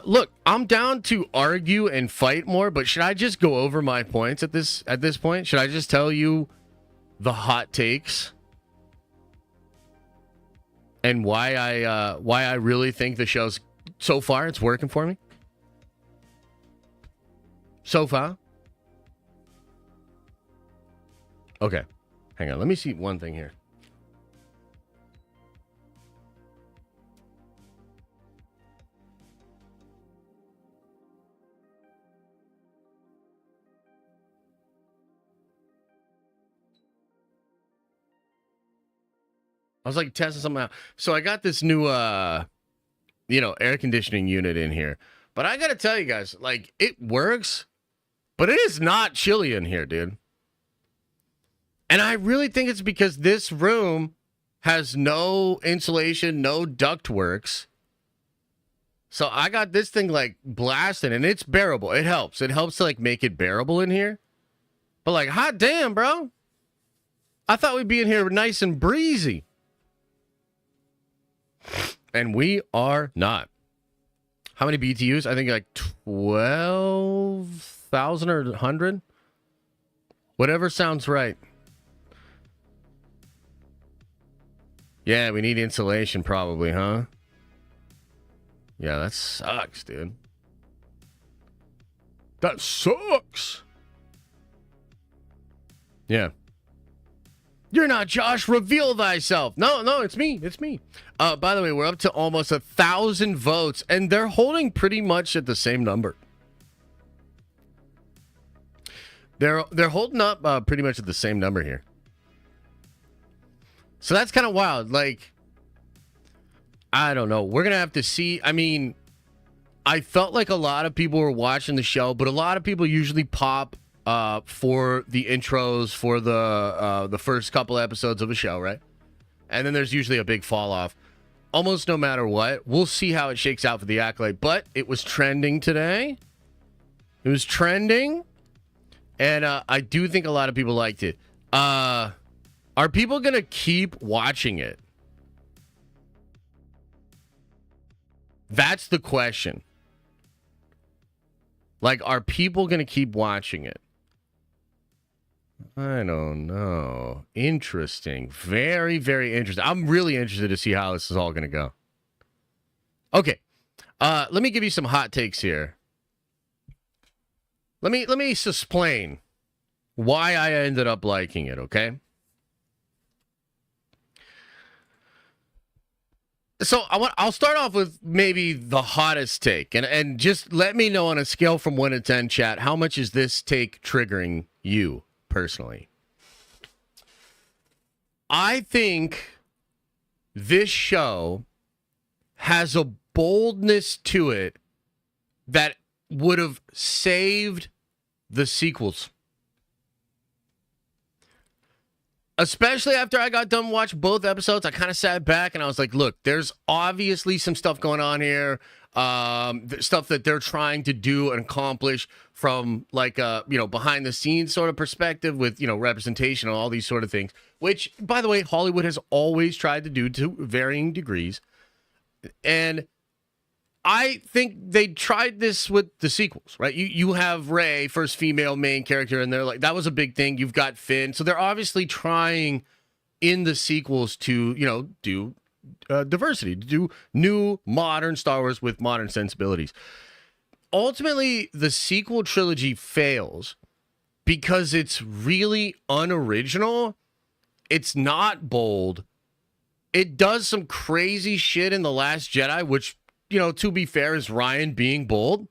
Look, I'm down to argue and fight more, but should I just go over my points at this point? Should I just tell you the hot takes and why I really think the show's so far it's working for me? So far? Okay. Hang on, let me see one thing here. I was like testing something out. So I got this new, air conditioning unit in here. But I got to tell you guys, like, it works, but it is not chilly in here, dude. And I really think it's because this room has no insulation, no ductworks. So I got this thing, like, blasting, and it's bearable. It helps. It helps to, like, make it bearable in here. But, like, hot damn, bro. I thought we'd be in here nice and breezy. And we are not. How many BTUs? I think like 12,000 or 100. Whatever sounds right. Yeah, we need insulation probably, huh? Yeah, that sucks, dude. That sucks. Yeah. You're not Josh. Reveal thyself. No, it's me. It's me. By the way, we're up to almost 1,000 votes, and they're holding pretty much at the same number. They're holding up pretty much at the same number here. So that's kind of wild. Like, I don't know. We're gonna have to see. I mean, I felt like a lot of people were watching the show, but a lot of people usually pop for the intros for the first couple episodes of a show, right? And then there's usually a big fall off almost no matter what. We'll see how it shakes out for the Acolyte, but it was trending today. It was trending, and I do think a lot of people liked it. Are people going to keep watching it? That's the question. Like, are people going to keep watching it? I don't know. Interesting. Very, very interesting. I'm really interested to see how this is all going to go. Okay. Let me give you some hot takes here. Let me explain why I ended up liking it, okay? So I'll start off with maybe the hottest take, and just let me know on a scale from 1 to 10, chat, how much is this take triggering you personally? I think this show has a boldness to it that would have saved the sequels. Especially after I got done watching both episodes, I kind of sat back and I was like, look, there's obviously some stuff going on here. Stuff that they're trying to do and accomplish from like a, behind the scenes sort of perspective with, representation and all these sort of things, which, by the way, Hollywood has always tried to do to varying degrees. And I think they tried this with the sequels, right? You have Rey, first female main character, and they're like, that was a big thing. You've got Finn. So they're obviously trying in the sequels to, do diversity, to do new modern Star Wars with modern sensibilities. Ultimately, the sequel trilogy fails because it's really unoriginal. It's not bold. It does some crazy shit in The Last Jedi, which, to be fair, is Ryan being bold.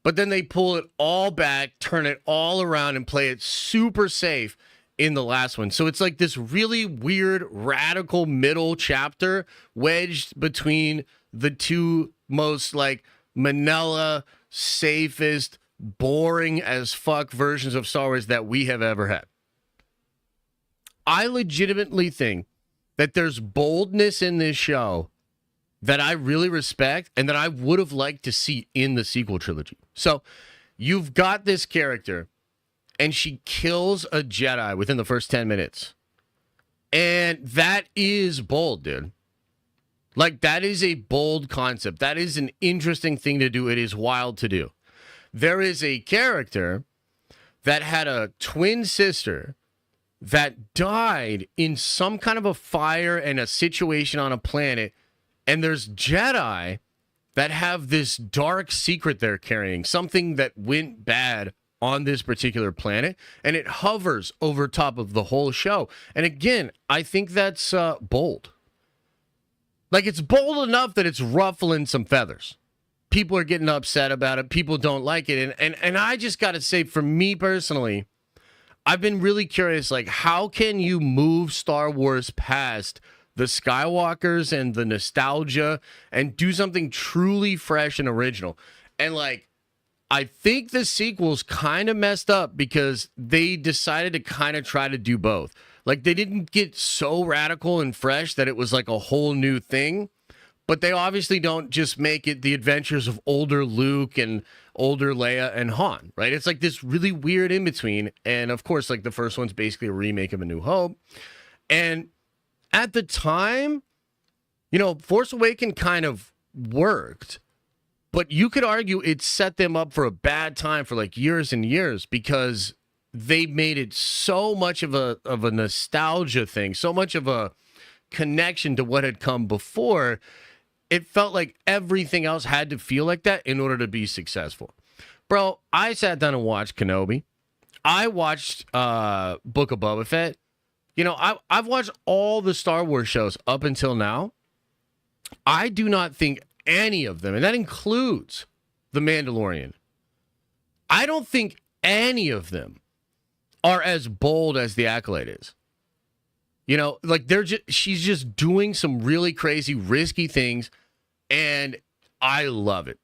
But then they pull it all back, turn it all around, and play it super safe in the last one. So it's like this really weird, radical middle chapter wedged between the two most like Manila, safest, boring as fuck versions of Star Wars that we have ever had. I legitimately think that there's boldness in this show that I really respect and that I would have liked to see in the sequel trilogy. So you've got this character and she kills a Jedi within the first 10 minutes. And that is bold, dude. Like, that is a bold concept. That is an interesting thing to do. It is wild to do. There is a character that had a twin sister that died in some kind of a fire and a situation on a planet. And there's Jedi that have this dark secret they're carrying, something that went bad on this particular planet, and it hovers over top of the whole show. And again, I think that's bold. Like, it's bold enough that it's ruffling some feathers. People are getting upset about it. People don't like it. And I just got to say, for me personally, I've been really curious, like, how can you move Star Wars past the Skywalkers and the nostalgia and do something truly fresh and original? And, like, I think the sequels kind of messed up because they decided to kind of try to do both. Like, they didn't get so radical and fresh that it was like a whole new thing, but they obviously don't just make it the adventures of older Luke and older Leia and Han, right? It's like this really weird in between. And of course, like, the first one's basically a remake of A New Hope. And at the time, Force Awakens kind of worked. But you could argue it set them up for a bad time for like years and years because they made it so much of a nostalgia thing, so much of a connection to what had come before. It felt like everything else had to feel like that in order to be successful. Bro, I sat down and watched Kenobi. I watched Book of Boba Fett. I've watched all the Star Wars shows up until now. I do not think any of them, and that includes The Mandalorian, I don't think any of them are as bold as the Acolyte is. Like, she's just doing some really crazy, risky things, and I love it.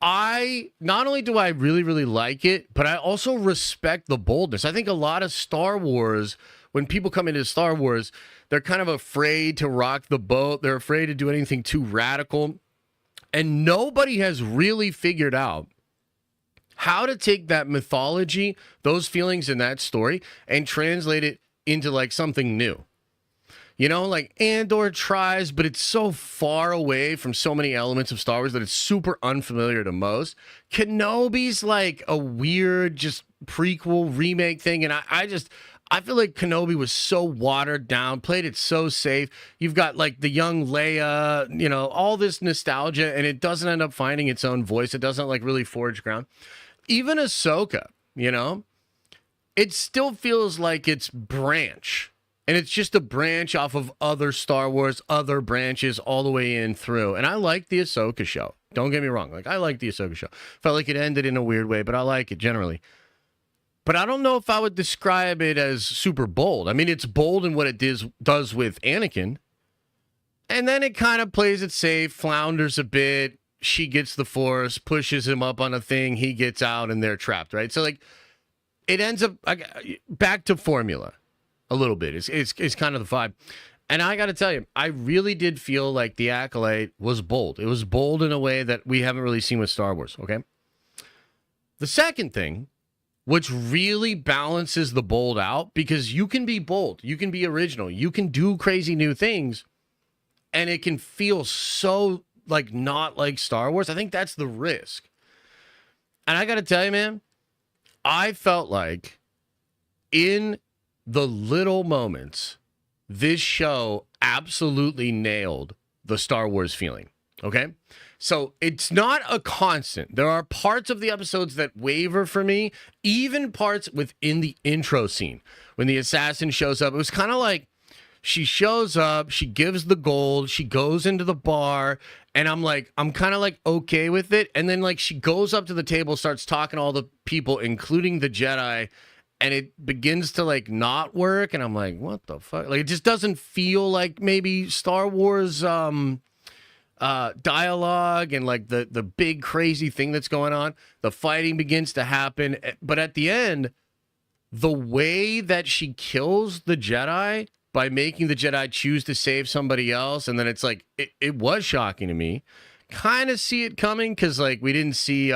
I not only do I really, really like it, but I also respect the boldness. I think a lot of Star Wars, when people come into Star Wars, they're kind of afraid to rock the boat. They're afraid to do anything too radical. And nobody has really figured out how to take that mythology, those feelings in that story, and translate it into like something new. You know, like Andor tries, but it's so far away from so many elements of Star Wars that it's super unfamiliar to most. Kenobi's like a weird, just prequel remake thing. And I feel like Kenobi was so watered down, played it so safe. You've got like the young Leia, you know, all this nostalgia, and it doesn't end up finding its own voice. It doesn't like really forge ground. Even Ahsoka, you know, it still feels like it's branch. And it's just a branch off of other Star Wars, other branches all the way in through. And I like the Ahsoka show. Don't get me wrong. Like, I like the Ahsoka show. Felt like it ended in a weird way, but I like it generally. But I don't know if I would describe it as super bold. I mean, it's bold in what it does with Anakin. And then it kind of plays it safe, flounders a bit. She gets the Force, pushes him up on a thing. He gets out and they're trapped, right? So, like, it ends up back to formula. A little bit. It's kind of the vibe. And I got to tell you, I really did feel like the Acolyte was bold. It was bold in a way that we haven't really seen with Star Wars, okay? The second thing, which really balances the bold out, because you can be bold, you can be original, you can do crazy new things, and it can feel so, like, not like Star Wars. I think that's the risk. And I got to tell you, man, I felt like in the little moments, this show absolutely nailed the Star Wars feeling, okay? So it's not a constant. There are parts of the episodes that waver for me, even parts within the intro scene. When the assassin shows up, it was kind of like she shows up, she gives the gold, she goes into the bar, and I'm kind of like okay with it. And then like she goes up to the table, starts talking to all the people, including the Jedi, and it begins to like not work, and I'm like, what the fuck? Like, it just doesn't feel like maybe Star Wars dialogue and like the big crazy thing that's going on. The fighting begins to happen, but at the end, the way that she kills the Jedi by making the Jedi choose to save somebody else, and then it's like it was shocking to me. Kind of see it coming because like we didn't see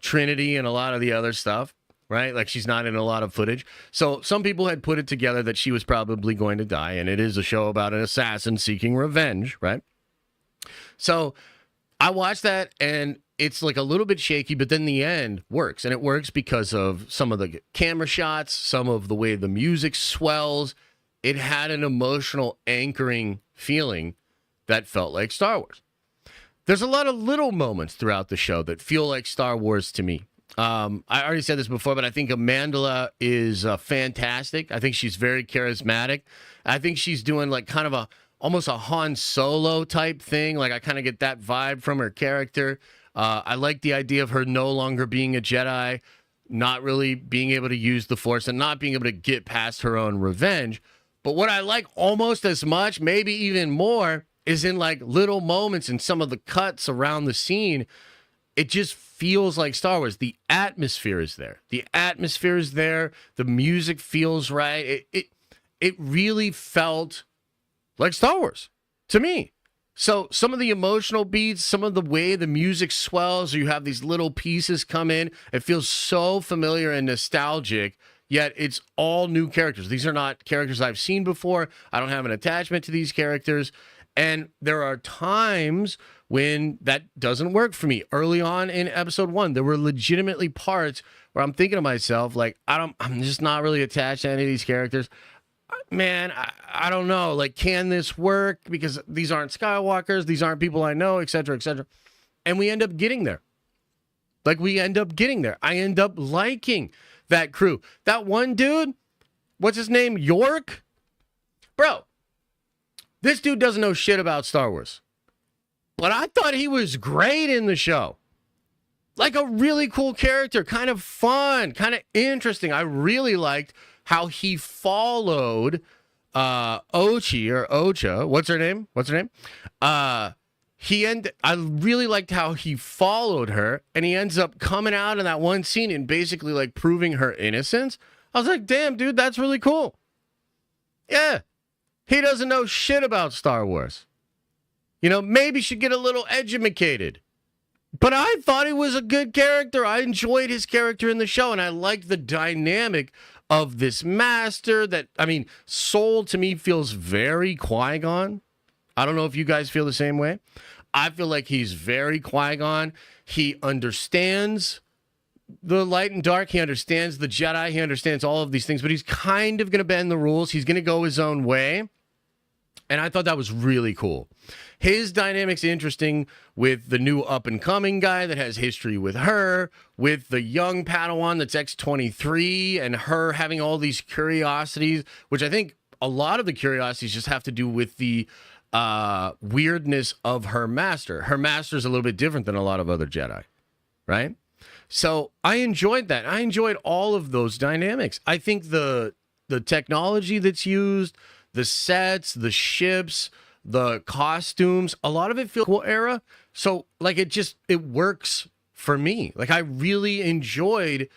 Trinity and a lot of the other stuff. Right? Like she's not in a lot of footage. So some people had put it together that she was probably going to die, and it is a show about an assassin seeking revenge, right? So I watched that, and it's like a little bit shaky, but then the end works. And it works because of some of the camera shots, some of the way the music swells. It had an emotional anchoring feeling that felt like Star Wars. There's a lot of little moments throughout the show that feel like Star Wars to me. I already said this before, but I think Amandla is fantastic. I think she's very charismatic. I think she's doing like kind of almost a Han Solo type thing. Like I kind of get that vibe from her character. I like the idea of her no longer being a Jedi, not really being able to use the Force, and not being able to get past her own revenge. But what I like almost as much, maybe even more, is in like little moments in some of the cuts around the scene. It just feels like Star Wars. The atmosphere is there. The atmosphere is there. The music feels right. It really felt like Star Wars to me. So some of the emotional beats, some of the way the music swells, or you have these little pieces come in, it feels so familiar and nostalgic, yet it's all new characters. These are not characters I've seen before. I don't have an attachment to these characters. And there are times when that doesn't work for me. Early on in episode 1, there were legitimately parts where I'm thinking to myself, like, I'm just not really attached to any of these characters. Man, I don't know. Like, can this work? Because these aren't Skywalkers. These aren't people I know, et cetera, et cetera. And we end up getting there. I end up liking that crew. That one dude, what's his name? York? Bro. This dude doesn't know shit about Star Wars. But I thought he was great in the show. Like a really cool character, kind of fun, kind of interesting. I really liked how he followed Ochi or Ocha. What's her name? I really liked how he followed her, and he ends up coming out in that one scene and basically like proving her innocence. I was like, damn, dude, that's really cool. Yeah. He doesn't know shit about Star Wars. You know, maybe should get a little educated. But I thought he was a good character. I enjoyed his character in the show, and I liked the dynamic of this master that, I mean, Soul to me feels very Qui-Gon. I don't know if you guys feel the same way. I feel like he's very Qui-Gon. He understands the light and dark. He understands the Jedi. He understands all of these things, but he's kind of going to bend the rules. He's going to go his own way. And I thought that was really cool. His dynamic's interesting with the new up-and-coming guy that has history with her, with the young Padawan that's X-23, and her having all these curiosities, which I think a lot of the curiosities just have to do with the weirdness of her master. Her master's a little bit different than a lot of other Jedi, right? So I enjoyed that. I enjoyed all of those dynamics. I think the technology that's used, the sets, the ships, the costumes, a lot of it feels cool era. So like it works for me. Like I really enjoyed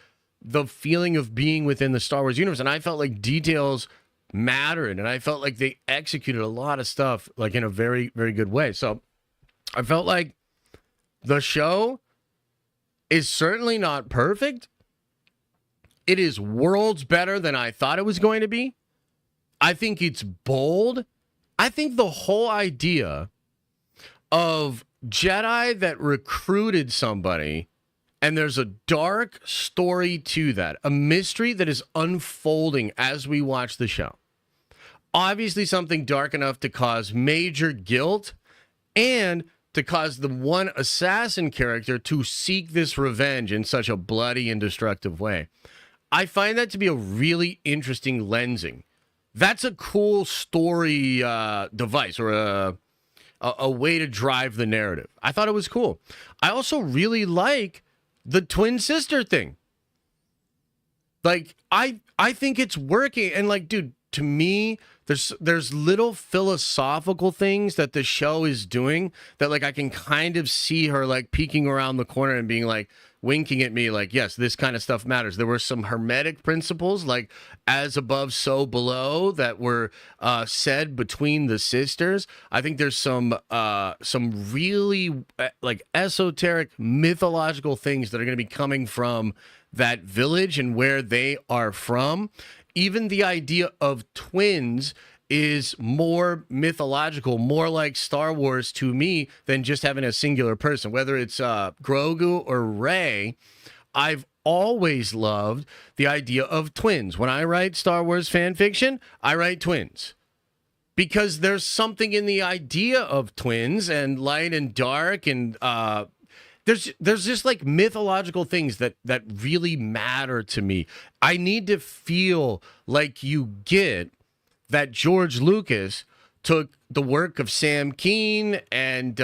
the feeling of being within the Star Wars universe, and I felt like details mattered, and I felt like they executed a lot of stuff like in a very, very good way. So I felt like the show is certainly not perfect. It is worlds better than I thought it was going to be. I think it's bold. I think the whole idea of Jedi that recruited somebody, and there's a dark story to that, a mystery that is unfolding as we watch the show. Obviously something dark enough to cause major guilt and to cause the one assassin character to seek this revenge in such a bloody and destructive way. I find that to be a really interesting lensing. That's a cool story device or a way to drive the narrative. I thought it was cool. I also really like the twin sister thing. Like, I think it's working. And like, dude, to me, there's little philosophical things that the show is doing that like I can kind of see her like peeking around the corner and being like winking at me like, yes, this kind of stuff matters. There were some hermetic principles like as above, so below that were said between the sisters. I think there's some really like esoteric mythological things that are going to be coming from that village and where they are from. Even the idea of twins is more mythological, more like Star Wars to me than just having a singular person. Whether it's Grogu or Rey, I've always loved the idea of twins. When I write Star Wars fan fiction, I write twins. Because there's something in the idea of twins and light and dark and there's just like mythological things that really matter to me. I need to feel like you get that George Lucas took the work of Sam Keane and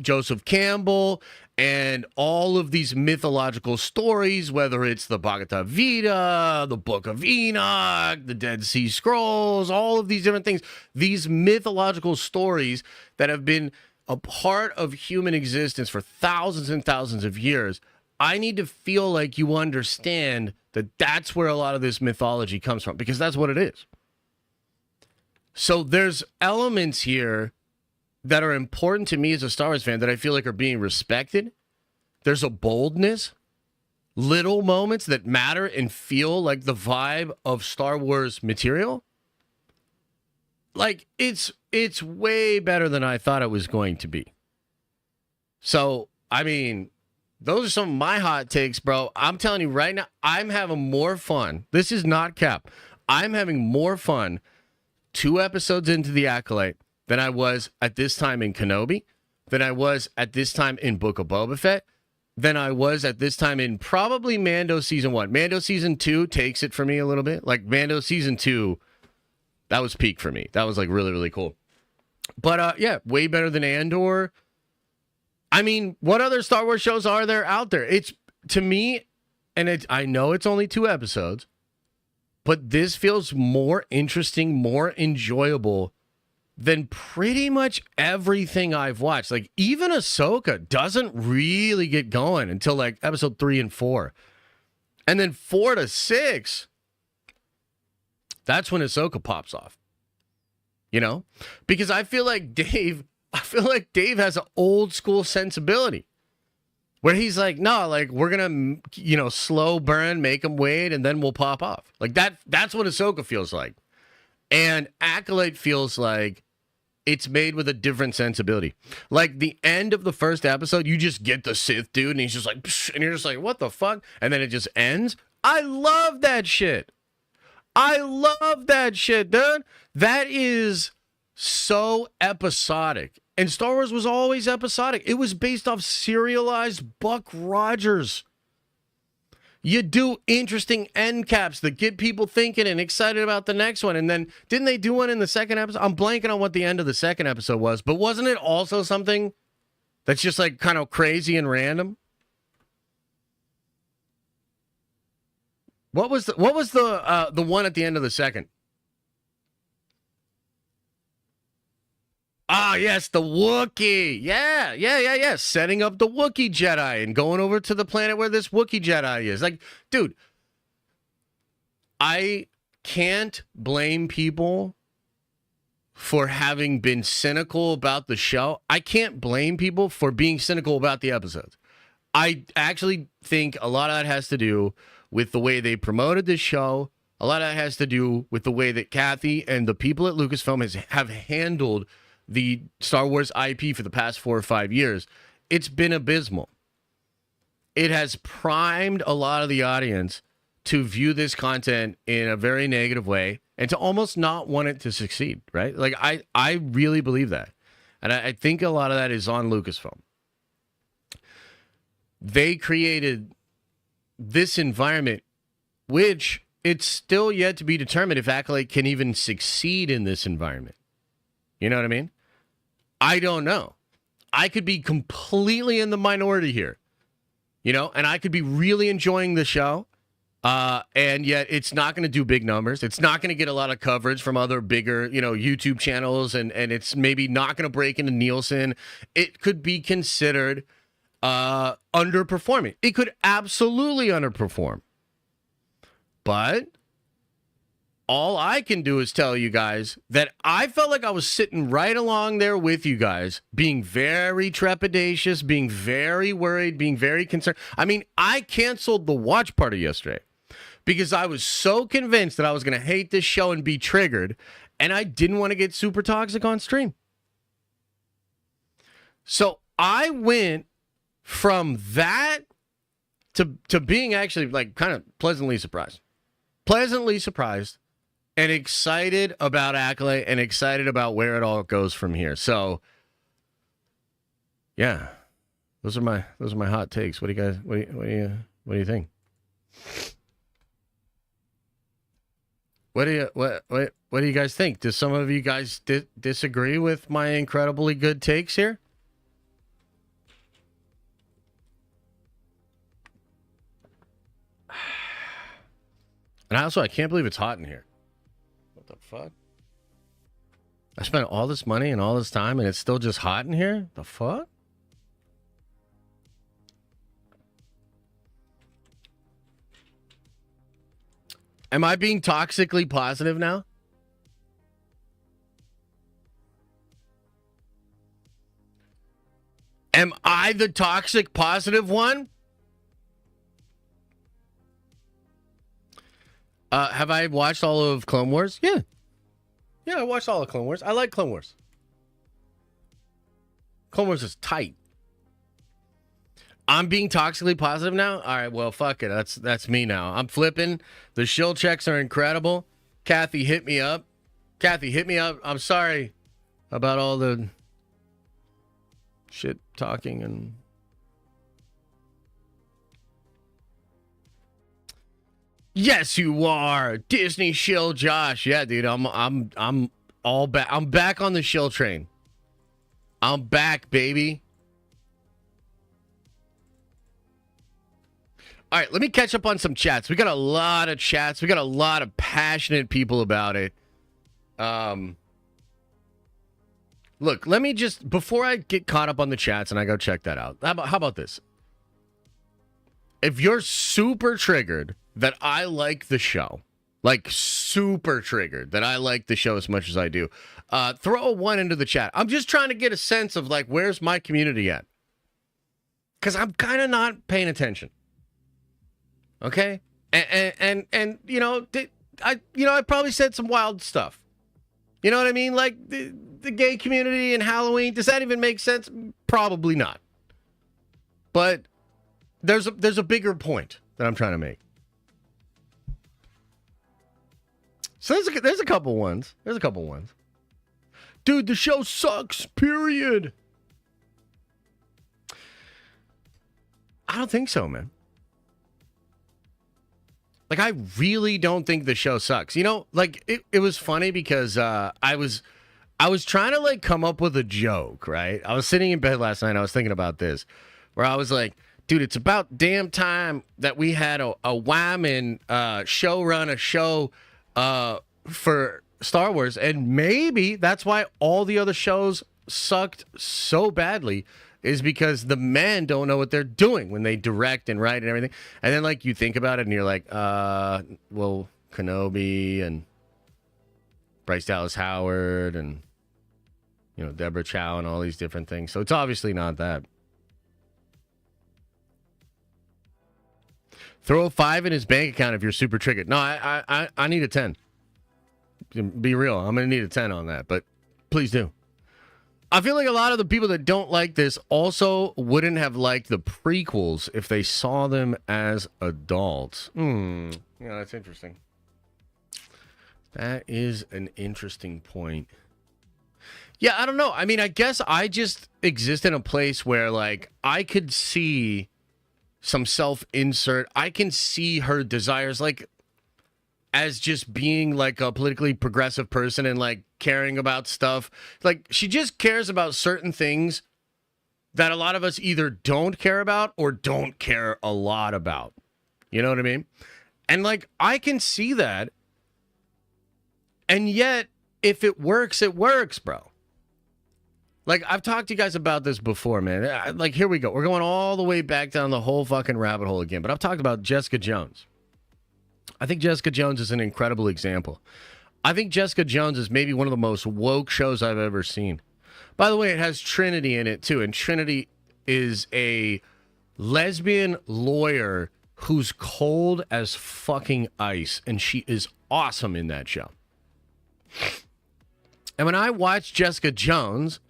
Joseph Campbell and all of these mythological stories, whether it's the Bhagavad Gita, the Book of Enoch, the Dead Sea Scrolls, all of these different things, these mythological stories that have been a part of human existence for thousands and thousands of years. I need to feel like you understand that that's where a lot of this mythology comes from, because that's what it is. So there's elements here that are important to me as a Star Wars fan that I feel like are being respected. There's a boldness, little moments that matter and feel like the vibe of Star Wars material. Like, it's way better than I thought it was going to be. So, I mean, those are some of my hot takes, bro. I'm telling you right now, I'm having more fun. This is not cap. I'm having more fun 2 episodes into The Acolyte than I was at this time in Kenobi, than I was at this time in Book of Boba Fett, than I was at this time in probably Mando Season 1. Mando Season 2 takes it for me a little bit. Like, Mando Season 2... that was peak for me. That was like really, really cool. But yeah, way better than Andor. I mean, what other Star Wars shows are there out there? It's, to me, and I know it's only 2 episodes, but this feels more interesting, more enjoyable than pretty much everything I've watched. Like, even Ahsoka doesn't really get going until like episode 3 and 4. And then 4 to 6, that's when Ahsoka pops off. You know? Because I feel like Dave has an old school sensibility. Where he's like, no, like, we're going to, slow burn, make him wait, and then we'll pop off. Like, that's what Ahsoka feels like. And Acolyte feels like it's made with a different sensibility. Like, the end of the first episode, you just get the Sith dude, and he's just like, psh, and you're just like, what the fuck? And then it just ends. I love that shit. I love that shit, dude. That is so episodic. And Star Wars was always episodic. It was based off serialized Buck Rogers. You do interesting end caps that get people thinking and excited about the next one. And then, didn't they do one in the second episode? I'm blanking on what the end of the second episode was, but wasn't it also something that's just like kind of crazy and random? What was the one at the end of the second? Ah, yes, the Wookiee. Yeah. Setting up the Wookiee Jedi and going over to the planet where this Wookiee Jedi is. Like, dude, I can't blame people for having been cynical about the show. I can't blame people for being cynical about the episodes. I actually think a lot of that has to do with the way they promoted this show. A lot of that has to do with the way that Kathy and the people at Lucasfilm have handled the Star Wars IP for the past 4 or 5 years. It's been abysmal. It has primed a lot of the audience to view this content in a very negative way and to almost not want it to succeed, right? Like, I really believe that. And I think a lot of that is on Lucasfilm. They created this environment, which it's still yet to be determined if Acolyte can even succeed in this environment. You know what I mean? I don't know. I could be completely in the minority here, and I could be really enjoying the show, and yet it's not going to do big numbers. It's not going to get a lot of coverage from other bigger, YouTube channels, and it's maybe not going to break into Nielsen. It could be considered underperforming. It could absolutely underperform. But all I can do is tell you guys that I felt like I was sitting right along there with you guys, being very trepidatious, being very worried, being very concerned. I mean, I canceled the watch party yesterday because I was so convinced that I was going to hate this show and be triggered, and I didn't want to get super toxic on stream. So I went from that to being actually like kind of pleasantly surprised and excited about Acolyte and excited about where it all goes from here. So yeah, those are my hot takes. What do you think? What do you guys think? Do some of you guys disagree with my incredibly good takes here? And also, I can't believe it's hot in here. What the fuck? I spent all this money and all this time, and it's still just hot in here? The fuck? Am I being toxically positive now? Am I the toxic positive one? Have I watched all of Clone Wars? Yeah. Yeah, I watched all of Clone Wars. I like Clone Wars. Clone Wars is tight. I'm being toxically positive now? All right, well, fuck it. That's me now. I'm flipping. The shield checks are incredible. Kathy, hit me up. I'm sorry about all the shit talking and... Yes, you are. Disney shill Josh. Yeah, dude, I'm all back. I'm back on the shill train. I'm back, baby. All right, let me catch up on some chats. We got a lot of chats. We got a lot of passionate people about it. Look, let me just, before I get caught up on the chats and I go check that out, how about this? If you're super triggered that I like the show, like super triggered that I like the show as much as I do, throw a 1 into the chat. I'm just trying to get a sense of like, where's my community at? Because I'm kind of not paying attention. Okay? And you know, I probably said some wild stuff. You know what I mean? Like the gay community and Halloween. Does that even make sense? Probably not. But there's a bigger point that I'm trying to make. So there's a couple ones. There's a couple ones. Dude, the show sucks. Period. I don't think so, man. Like, I really don't think the show sucks. You know, like, it was funny because I was trying to, like, come up with a joke, right? I was sitting in bed last night and I was thinking about this, where I was like, dude, it's about damn time that we had a Wyman show run a show for Star Wars, and maybe that's why all the other shows sucked so badly, is because the men don't know what they're doing when they direct and write and everything. And then, like, you think about it and you're like, well, Kenobi and Bryce Dallas Howard and, you know, Deborah Chow and all these different things. So it's obviously not that. Throw a 5 in his bank account if you're super triggered. No, I need a 10. Be real. I'm going to need a 10 on that, but please do. I feel like a lot of the people that don't like this also wouldn't have liked the prequels if they saw them as adults. Yeah, that's interesting. That is an interesting point. Yeah, I don't know. I mean, I guess I just exist in a place where, like, I could see some self-insert. I can see her desires, like, as just being, like, a politically progressive person and, like, caring about stuff. Like, she just cares about certain things that a lot of us either don't care about or don't care a lot about. You know what I mean? And, like, I can see that. And yet, if it works, bro. Like, I've talked to you guys about this before, man. Like, here we go. We're going all the way back down the whole fucking rabbit hole again. But I've talked about Jessica Jones. I think Jessica Jones is an incredible example. I think Jessica Jones is maybe one of the most woke shows I've ever seen. By the way, it has Trinity in it, too. And Trinity is a lesbian lawyer who's cold as fucking ice. And she is awesome in that show. And when I watch Jessica Jones,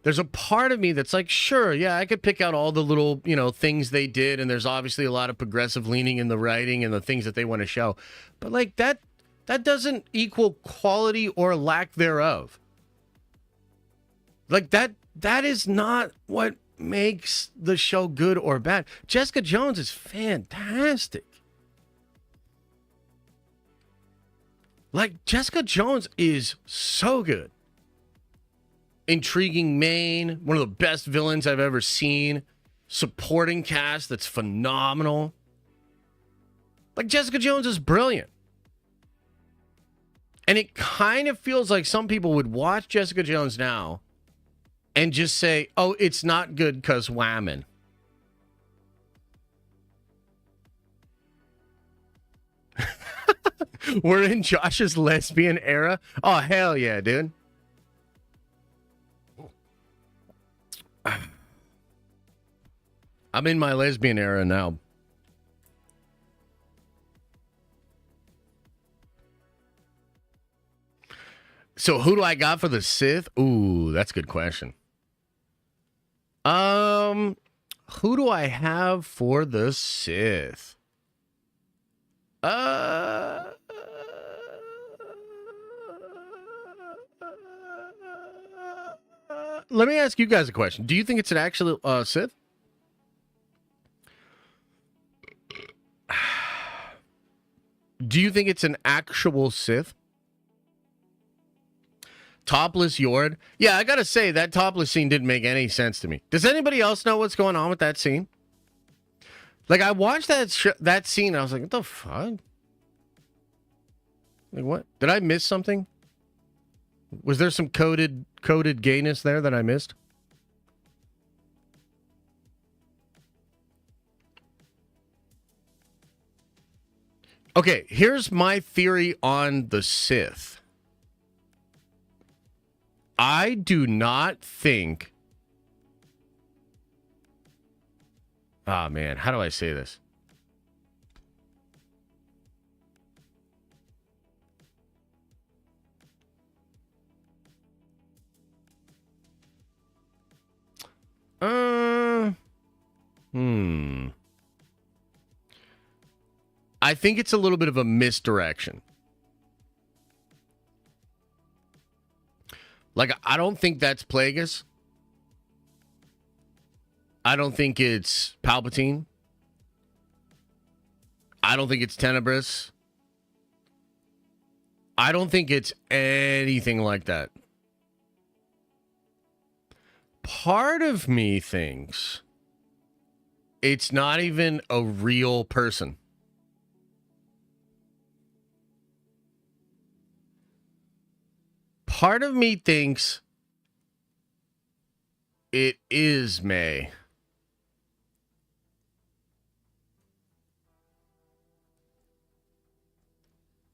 there's a part of me that's like, sure, yeah, I could pick out all the little, you know, things they did. And there's obviously a lot of progressive leaning in the writing and the things that they want to show. But, like, that doesn't equal quality or lack thereof. Like, that is not what makes the show good or bad. Jessica Jones is fantastic. Like, Jessica Jones is so good. Intriguing main, one of the best villains I've ever seen. Supporting cast that's phenomenal. Like, Jessica Jones is brilliant. And it kind of feels like some people would watch Jessica Jones now and just say, oh, it's not good because women. We're in Josh's lesbian era? Oh, hell yeah, dude. I'm in my lesbian era now. So who do I got for the Sith? Ooh, that's a good question. Who do I have for the Sith? Let me ask you guys a question. Do you think it's an actual Sith? Do you think it's an actual Sith? Topless Yord? Yeah, I gotta say, that topless scene didn't make any sense to me. Does anybody else know what's going on with that scene? Like, I watched that scene, and I was like, what the fuck? Like, what? Did I miss something? Was there some coded gayness there that I missed? Okay, here's my theory on the Sith. I do not think... Ah, man, how do I say this? I think it's a little bit of a misdirection. Like, I don't think that's Plagueis. I don't think it's Palpatine. I don't think it's Tenebris. I don't think it's anything like that. Part of me thinks it's not even a real person. Part of me thinks it is May.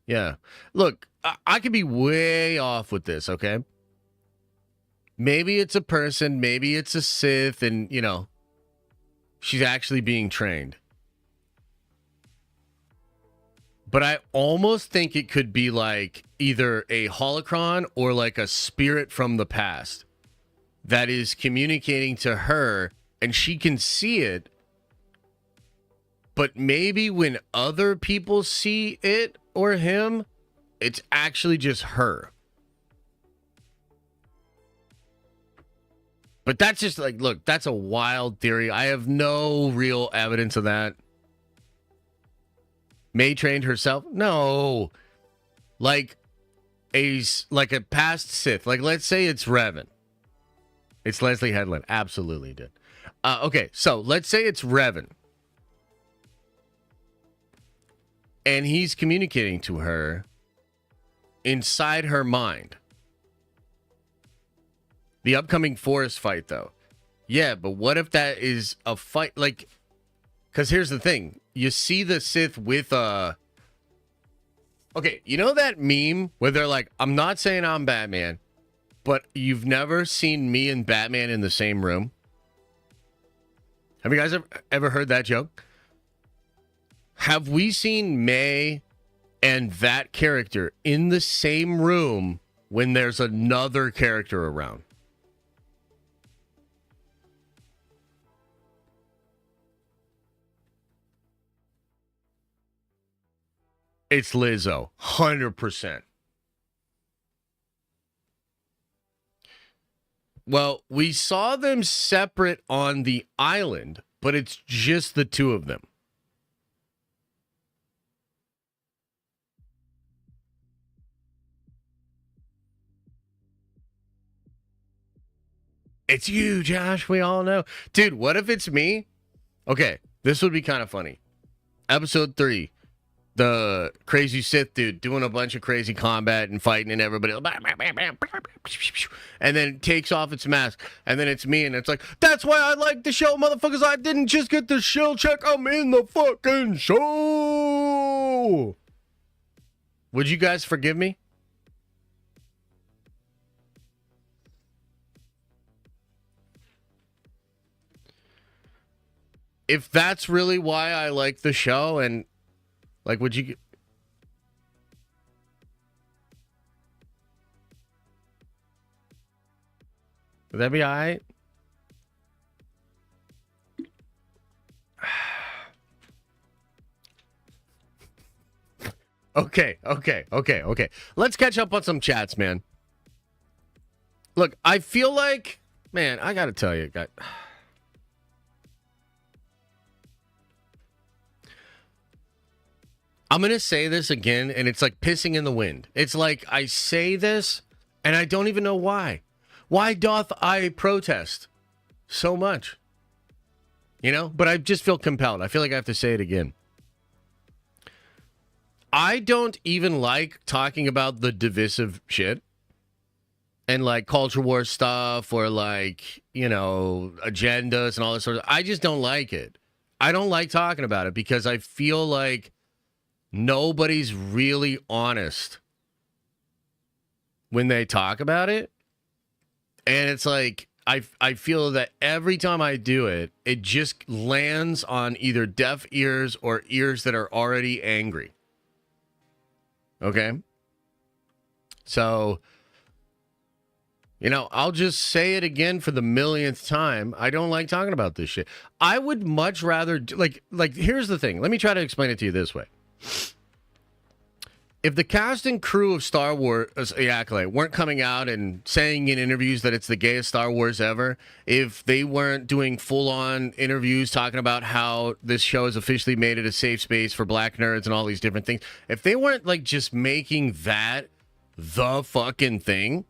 Yeah. Look, I could be way off with this, okay? Maybe it's a person, maybe it's a Sith, and, you know, she's actually being trained. But I almost think it could be like either a holocron or like a spirit from the past that is communicating to her, and she can see it. But maybe when other people see it or him, it's actually just her. But that's just like, look, that's a wild theory. I have no real evidence of that. May trained herself? No. Like a past Sith. Like, let's say it's Revan. It's Leslie Headland. Absolutely did. Okay, so let's say it's Revan. And he's communicating to her inside her mind. The upcoming forest fight, though. Yeah, but what if that is a fight? Like, because here's the thing. You see the Sith with a... Okay, you know that meme where they're like, I'm not saying I'm Batman, but you've never seen me and Batman in the same room? Have you guys ever heard that joke? Have we seen May and that character in the same room when there's another character around? It's Lizzo, 100%. Well, we saw them separate on the island, but it's just the two of them. It's you, Josh. We all know. Dude, what if it's me? Okay, this would be kind of funny. Episode 3. The crazy Sith dude doing a bunch of crazy combat and fighting and everybody. And then takes off its mask. And then it's me and it's like, that's why I like the show, motherfuckers. I didn't just get the shield check. I'm in the fucking show. Would you guys forgive me? If that's really why I like the show, and like, would you... Would that be all right? Okay. Let's catch up on some chats, man. Look, I feel like... Man, I gotta tell you, guys... I'm going to say this again, and it's like pissing in the wind. It's like I say this, and I don't even know why. Why doth I protest so much? You know? But I just feel compelled. I feel like I have to say it again. I don't even like talking about the divisive shit. and like culture war stuff or like, agendas and all this sort of, I just don't like it. I don't like talking about it because I feel like nobody's really honest when they talk about it. And it's like, I feel that every time I do it, it just lands on either deaf ears or ears that are already angry. Okay? So, I'll just say it again for the millionth time. I don't like talking about this shit. I would much rather, here's the thing. Let me try to explain it to you this way. If the cast and crew of Star Wars, the Acolyte, weren't coming out and saying in interviews that it's the gayest Star Wars ever, if they weren't doing full-on interviews talking about how this show has officially made it a safe space for black nerds and all these different things, if they weren't, just making that the fucking thing,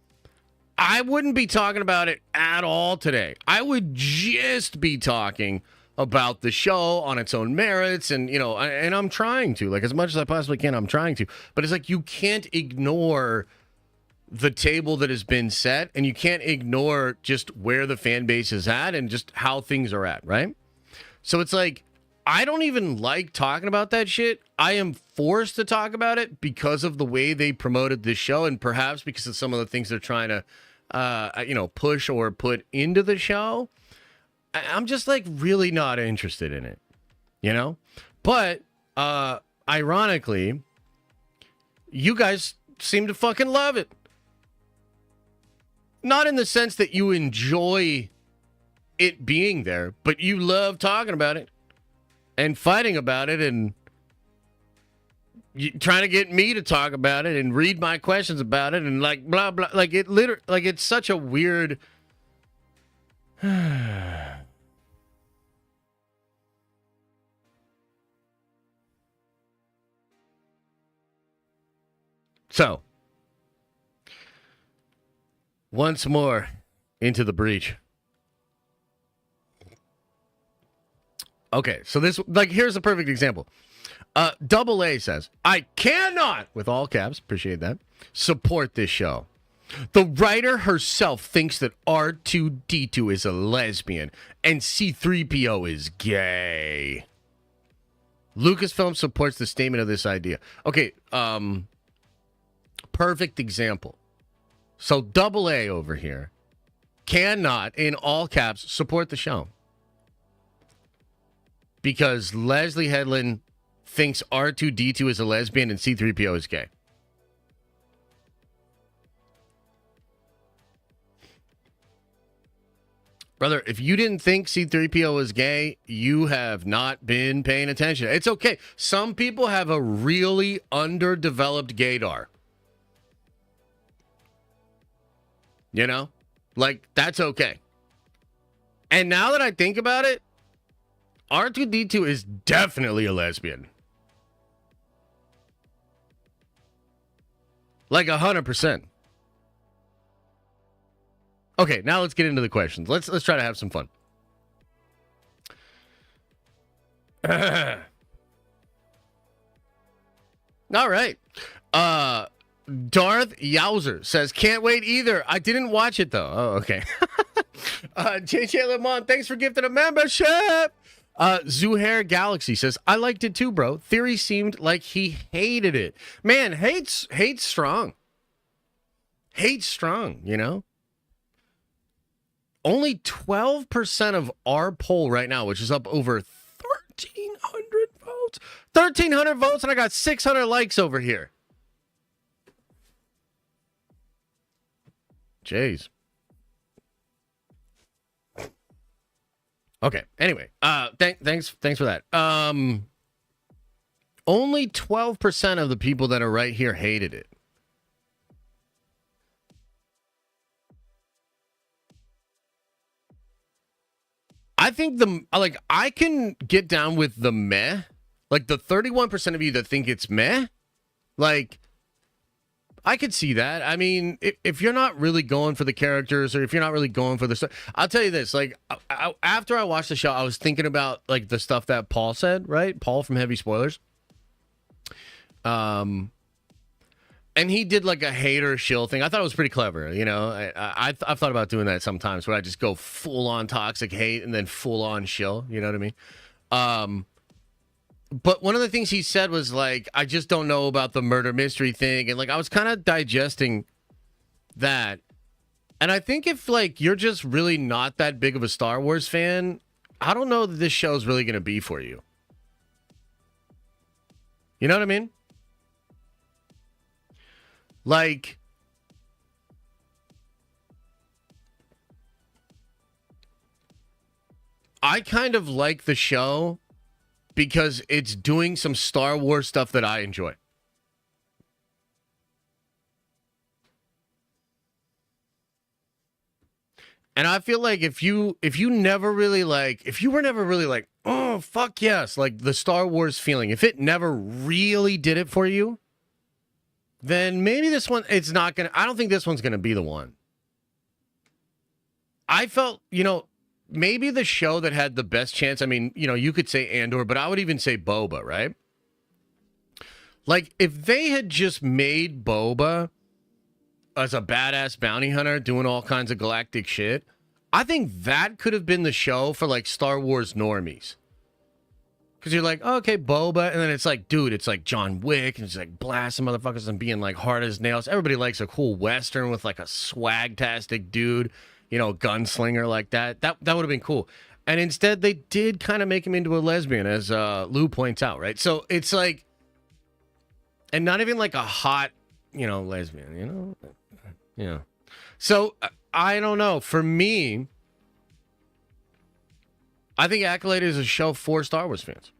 I wouldn't be talking about it at all today. I would just be talking about the show on its own merits, and and I'm trying to, as much as I possibly can, I'm trying to, but it's you can't ignore the table that has been set, and you can't ignore just where the fan base is at and just how things are at, right? So it's I don't even like talking about that shit. I am forced to talk about it because of the way they promoted this show, and perhaps because of some of the things they're trying to push or put into the show. I'm just really not interested in it, But ironically, you guys seem to fucking love it. Not in the sense that you enjoy it being there, but you love talking about it and fighting about it and trying to get me to talk about it and read my questions about it and blah blah. It's such a weird. So, once more into the breach. Okay, so this, here's a perfect example. Double A says, I cannot, with all caps, appreciate that, support this show. The writer herself thinks that R2-D2 is a lesbian and C-3PO is gay. Lucasfilm supports the statement of this idea. Okay, perfect example. So Double A over here cannot, in all caps, support the show. Because Leslie Headland thinks R2-D2 is a lesbian and C-3PO is gay. Brother, if you didn't think C-3PO was gay, you have not been paying attention. It's okay. Some people have a really underdeveloped gaydar. That's okay. And now that I think about it, R2-D2 is definitely a lesbian. 100%. Okay, now let's get into the questions. Let's try to have some fun. All right. Darth Yowzer says, can't wait either. I didn't watch it, though. Oh, okay. JJ Lamont, thanks for gifting a membership. Zuhair Galaxy says, I liked it too, bro. Theory seemed like he hated it. Man, hate's strong. Hate's strong, Only 12% of our poll right now, which is up over 1,300 votes. 1,300 votes, and I got 600 likes over here. Jeez. Okay. Anyway, thanks for that. Only 12% of the people that are right here hated it. I think I can get down with the meh. The 31% of you that think it's meh, I could see that. I mean, if you're not really going for the characters or if you're not really going for the stuff, I'll tell you this, after I watched the show, I was thinking about the stuff that Paul said, right? Paul from Heavy Spoilers. And And he did like a hater shill thing. I thought it was pretty clever. You know, I've thought about doing that sometimes, where I just go full on toxic hate and then full on shill. You know what I mean? But one of the things he said was like, I just don't know about the murder mystery thing, and like I was kind of digesting that. And I think if like you're just really not that big of a Star Wars fan, I don't know that this show is really going to be for you. You know what I mean? Like, I kind of like the show because it's doing some Star Wars stuff that I enjoy. And I feel like if you were never really like, oh fuck yes, like the Star Wars feeling, if it never really did it for you, then maybe this one, I don't think this one's gonna be the one. I felt, maybe the show that had the best chance, I mean, you could say Andor, but I would even say Boba, right? Like, if they had just made Boba as a badass bounty hunter doing all kinds of galactic shit, I think that could have been the show for, like, Star Wars normies. Because you're like, oh, okay, Boba, and then it's like, dude, it's like John Wick, and it's like blasting motherfuckers and being, like, hard as nails. Everybody likes a cool Western with, like, a swag-tastic dude, gunslinger like that. That would have been cool. And instead, they did kind of make him into a lesbian, as Lou points out, right? So it's like, and not even like a hot, lesbian, So I don't know. For me, I think Acolyte is a show for Star Wars fans.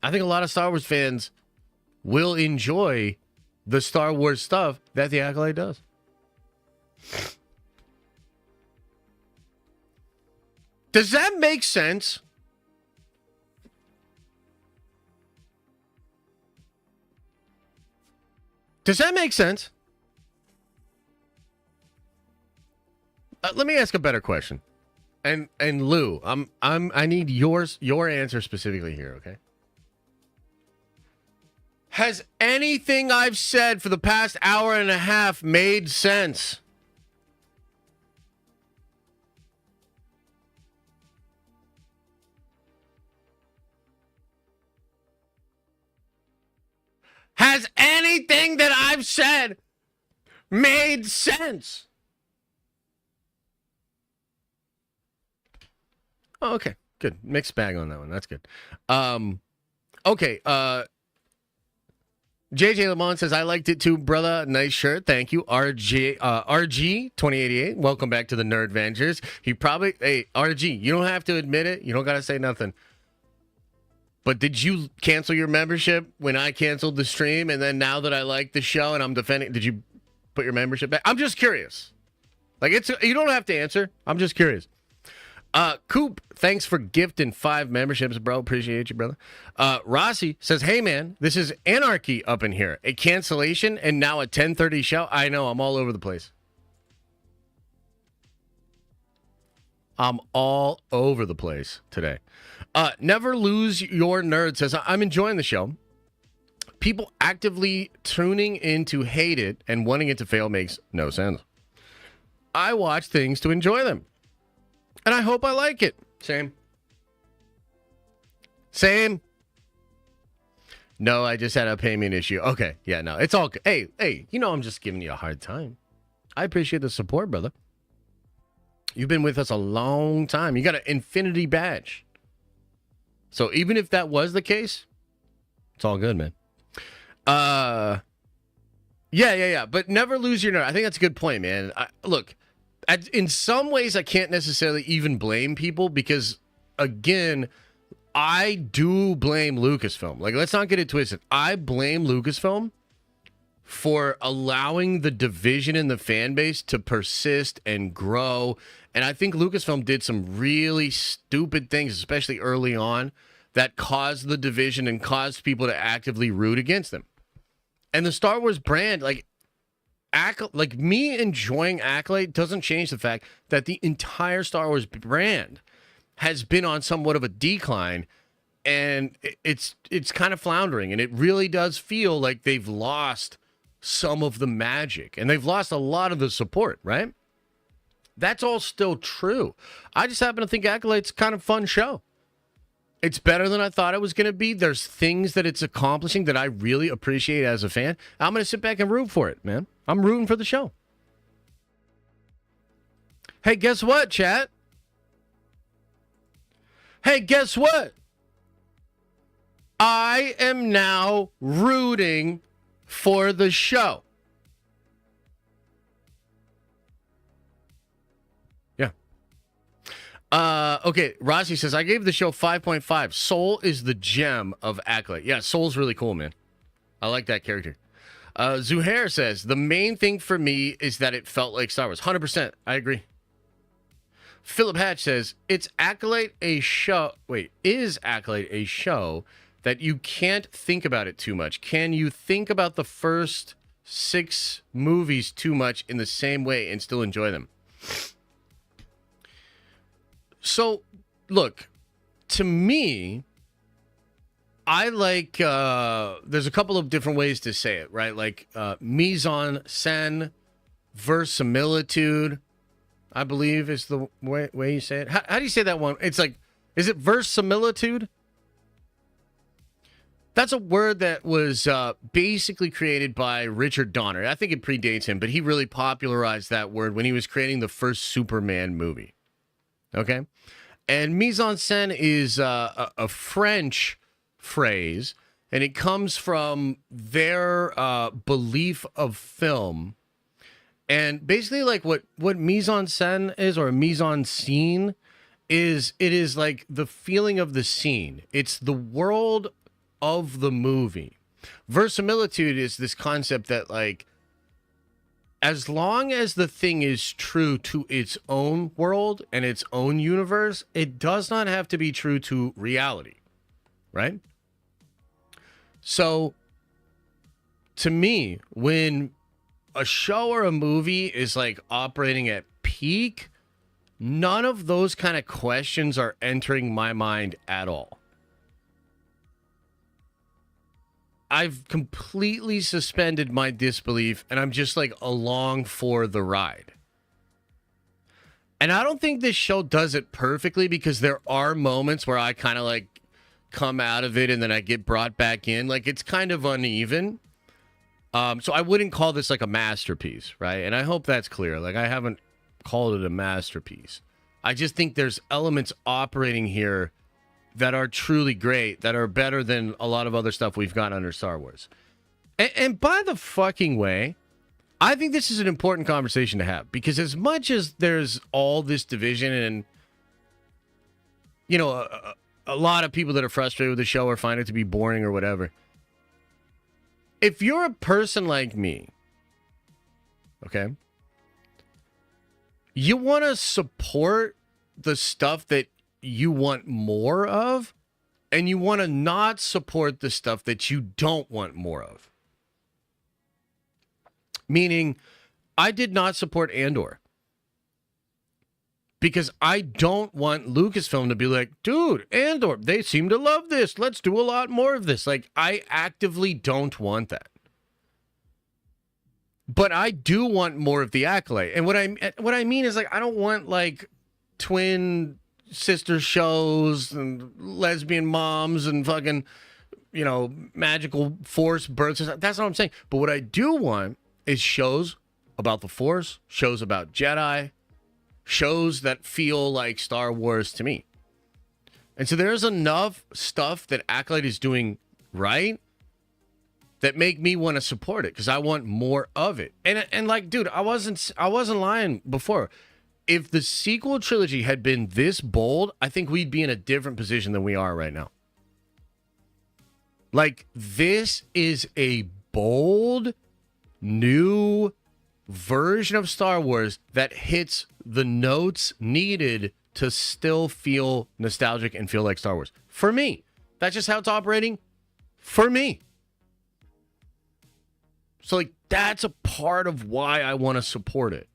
I think a lot of Star Wars fans will enjoy the Star Wars stuff that the Acolyte does. Does that make sense? Does that make sense? Let me ask a better question. And Lou, I need your answer specifically here, okay? Has anything I've said for the past hour and a half made sense? Has anything that I've said made sense? Oh, okay. Good. Mixed bag on that one. That's good. Okay. JJ Lamont says, I liked it too, brother. Nice shirt. Thank you. RG 2088. Welcome back to the Nerd Avengers. Hey, RG, you don't have to admit it. You don't got to say nothing. But did you cancel your membership when I canceled the stream? And then now that I like the show and I'm defending, did you put your membership back? I'm just curious. Like, you don't have to answer. I'm just curious. Coop, thanks for gifting 5 memberships, bro. Appreciate you, brother. Rossi says, hey, man, this is anarchy up in here. A cancellation and now a 10:30 show. I know, I'm all over the place. I'm all over the place today. Never Lose Your Nerd says, I'm enjoying the show. People actively tuning in to hate it and wanting it to fail makes no sense. I watch things to enjoy them. And I hope I like it. Same. No, I just had a payment issue. Okay. Yeah, no, it's all good. Hey, I'm just giving you a hard time. I appreciate the support, brother. You've been with us a long time. You got an infinity badge. So even if that was the case, it's all good, man. Yeah. But never lose your nerve. I think that's a good point, man. Look, in some ways, I can't necessarily even blame people because, again, I do blame Lucasfilm. Like, let's not get it twisted. I blame Lucasfilm for allowing the division in the fan base to persist and grow. And I think Lucasfilm did some really stupid things, especially early on, that caused the division and caused people to actively root against them. And the Star Wars brand, like me enjoying Acolyte doesn't change the fact that the entire Star Wars brand has been on somewhat of a decline, and it's kind of floundering, and it really does feel like they've lost some of the magic, and they've lost a lot of the support, right? That's all still true. I just happen to think Acolyte's kind of fun show. It's better than I thought it was going to be. There's things that it's accomplishing that I really appreciate as a fan. I'm going to sit back and root for it, man. I'm rooting for the show. Hey, guess what, chat? Hey, guess what? I am now rooting for the show. Okay, Rossi says, I gave the show 5.5. Soul is the gem of Acolyte. Yeah, Soul's really cool, man. I like that character. Zuhair says, the main thing for me is that it felt like Star Wars. 100%. I agree. Philip Hatch says, is Acolyte a show that you can't think about it too much? Can you think about the first 6 movies too much in the same way and still enjoy them? So, look, to me, I like, there's a couple of different ways to say it, right? Like mise en scène, verisimilitude, I believe is the way you say it. How do you say that one? It's like, is it verisimilitude? That's a word that was basically created by Richard Donner. I think it predates him, but he really popularized that word when he was creating the first Superman movie. Okay? And mise en scène is a French phrase, and it comes from their belief of film. And basically, like, what mise en scène is, or mise en scene, is it is like the feeling of the scene. It's the world of the movie. Verisimilitude is this concept that, like, as long as the thing is true to its own world and its own universe, it does not have to be true to reality, right? So, to me, when a show or a movie is like operating at peak, none of those kind of questions are entering my mind at all. I've completely suspended my disbelief, and I'm just like along for the ride. And I don't think this show does it perfectly, because there are moments where I kind of like come out of it and then I get brought back in. Like, it's kind of uneven. So I wouldn't call this like a masterpiece, right? And I hope that's clear. Like, I haven't called it a masterpiece. I just think there's elements operating here that are truly great, that are better than a lot of other stuff we've got under Star Wars. And by the fucking way, I think this is an important conversation to have, because as much as there's all this division and, you know, a lot of people that are frustrated with the show or find it to be boring or whatever, if you're a person like me, okay, you want to support the stuff that you want more of, and you want to not support the stuff that you don't want more of. Meaning, I did not support Andor because I don't want Lucasfilm to be like, dude, Andor, they seem to love this. Let's do a lot more of this. Like, I actively don't want that. But I do want more of the Acolyte. And what I mean is, like, I don't want like twin sister shows and lesbian moms and fucking, you know, magical force births. That's what I'm saying. But what I do want is shows about the Force, shows about Jedi, shows that feel like Star Wars to me. And so there's enough stuff that Acolyte is doing right that make me want to support it, because I want more of it. And like, dude, I wasn't lying before. If the sequel trilogy had been this bold, I think we'd be in a different position than we are right now. Like, this is a bold, new version of Star Wars that hits the notes needed to still feel nostalgic and feel like Star Wars. For me. That's just how it's operating for me. So, like, that's a part of why I want to support it.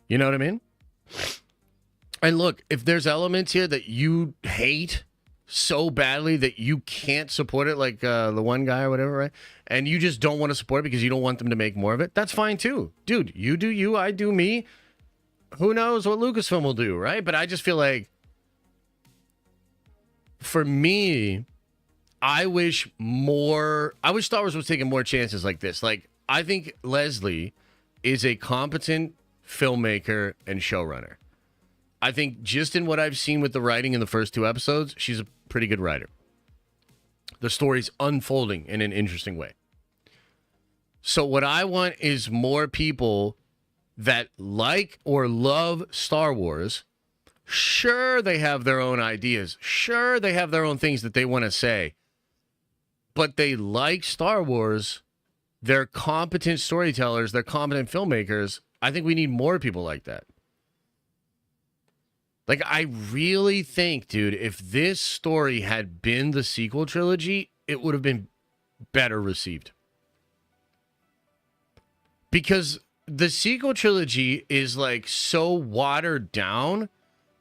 You know what I mean? And look, if there's elements here that you hate so badly that you can't support it, like the one guy or whatever, right? And you just don't want to support it because you don't want them to make more of it, that's fine too. Dude, you do you, I do me. Who knows what Lucasfilm will do, right? But I just feel like, for me, I wish Star Wars was taking more chances like this. Like, I think Leslie is a competent filmmaker and showrunner. I think just in what I've seen with the writing in the first 2 episodes, she's a pretty good writer. The story's unfolding in an interesting way. So what I want is more people that like or love Star Wars. Sure, they have their own ideas. Sure, they have their own things that they want to say. But they like Star Wars. They're competent storytellers. They're competent filmmakers. I think we need more people like that. Like, I really think, dude, if this story had been the sequel trilogy, it would have been better received. Because the sequel trilogy is, like, so watered down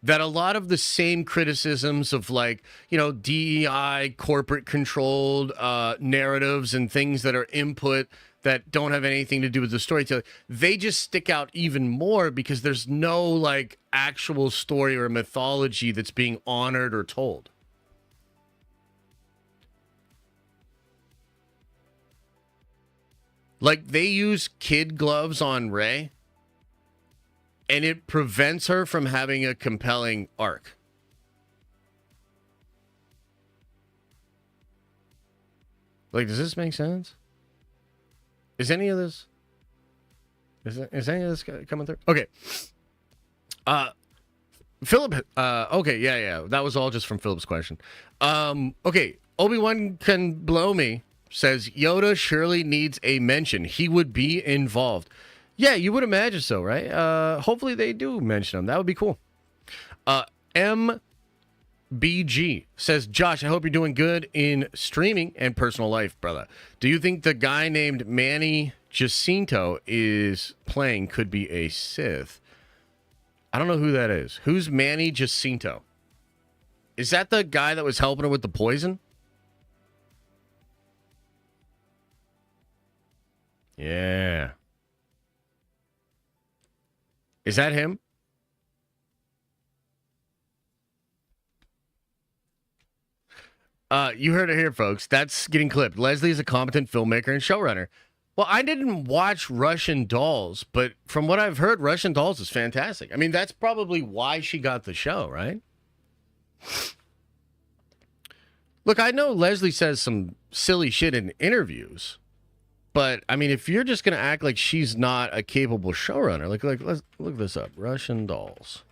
that a lot of the same criticisms of, like, you know, DEI, corporate-controlled narratives and things that are input that don't have anything to do with the storytelling, they just stick out even more because there's no, like, actual story or mythology that's being honored or told. Like, they use kid gloves on Rey, and it prevents her from having a compelling arc. Like, does this make sense? Is any of this? Is any of this coming through? Okay. Philip. Okay. Yeah. That was all just from Philip's question. Okay. Obi-Wan can blow me. Says Yoda surely needs a mention. He would be involved. Yeah, you would imagine so, right? Hopefully they do mention him. That would be cool. MBG says, Josh, I hope you're doing good in streaming and personal life, brother. Do you think the guy named Manny Jacinto is playing could be a Sith? I don't know who that is. Who's Manny Jacinto? Is that the guy that was helping her with the poison? Yeah. Is that him? You heard it here, folks. That's getting clipped. Leslie is a competent filmmaker and showrunner. Well, I didn't watch Russian Dolls, but from what I've heard, Russian Dolls is fantastic. I mean, that's probably why she got the show, right? Look, I know Leslie says some silly shit in interviews, but I mean, if you're just gonna act like she's not a capable showrunner, like let's look this up. Russian Dolls.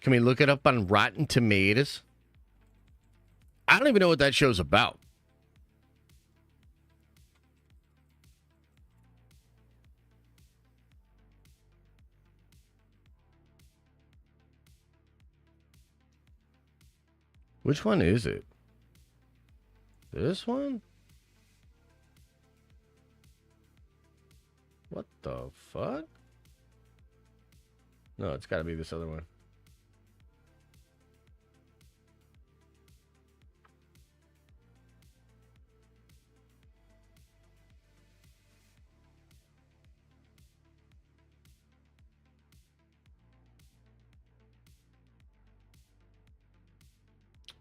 Can we look it up on Rotten Tomatoes? I don't even know what that show's about. Which one is it? This one? What the fuck? No, it's got to be this other one.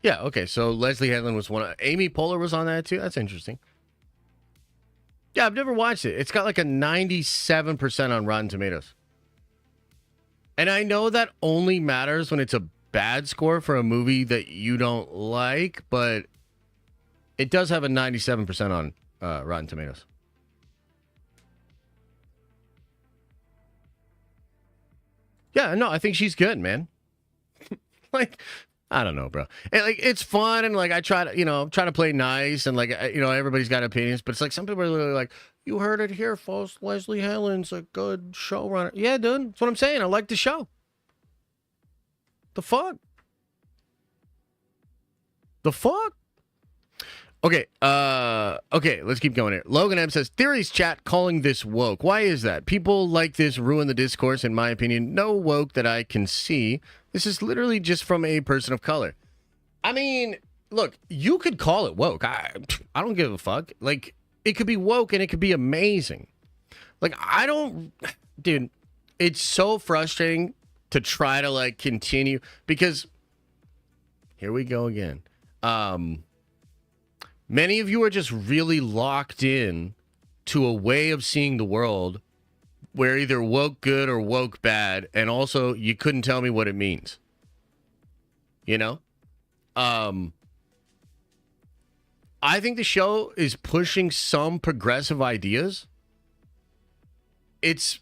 Yeah, okay, so Leslie Headland was one. Amy Poehler was on that too. That's interesting. Yeah, I've never watched it. It's got like a 97% on Rotten Tomatoes. And I know that only matters when it's a bad score for a movie that you don't like, but it does have a 97% on Rotten Tomatoes. Yeah, no, I think she's good, man. Like, I don't know, bro. And, like, it's fun, and like I try to play nice, and like everybody's got opinions, but it's like some people are literally like, "You heard it here, folks. Leslie Headland's a good showrunner." Yeah, dude, that's what I'm saying. I like the show. The fuck? Okay, let's keep going here. Logan M says, theories chat calling this woke. Why is that? People like this ruin the discourse, in my opinion. No woke that I can see. This is literally just from a person of color. I mean, look, you could call it woke. I don't give a fuck. Like, it could be woke and it could be amazing. Like, dude, it's so frustrating to try to, like, continue because here we go again. Many of you are just really locked in to a way of seeing the world where either woke good or woke bad, and also you couldn't tell me what it means. You know? I think the show is pushing some progressive ideas. It's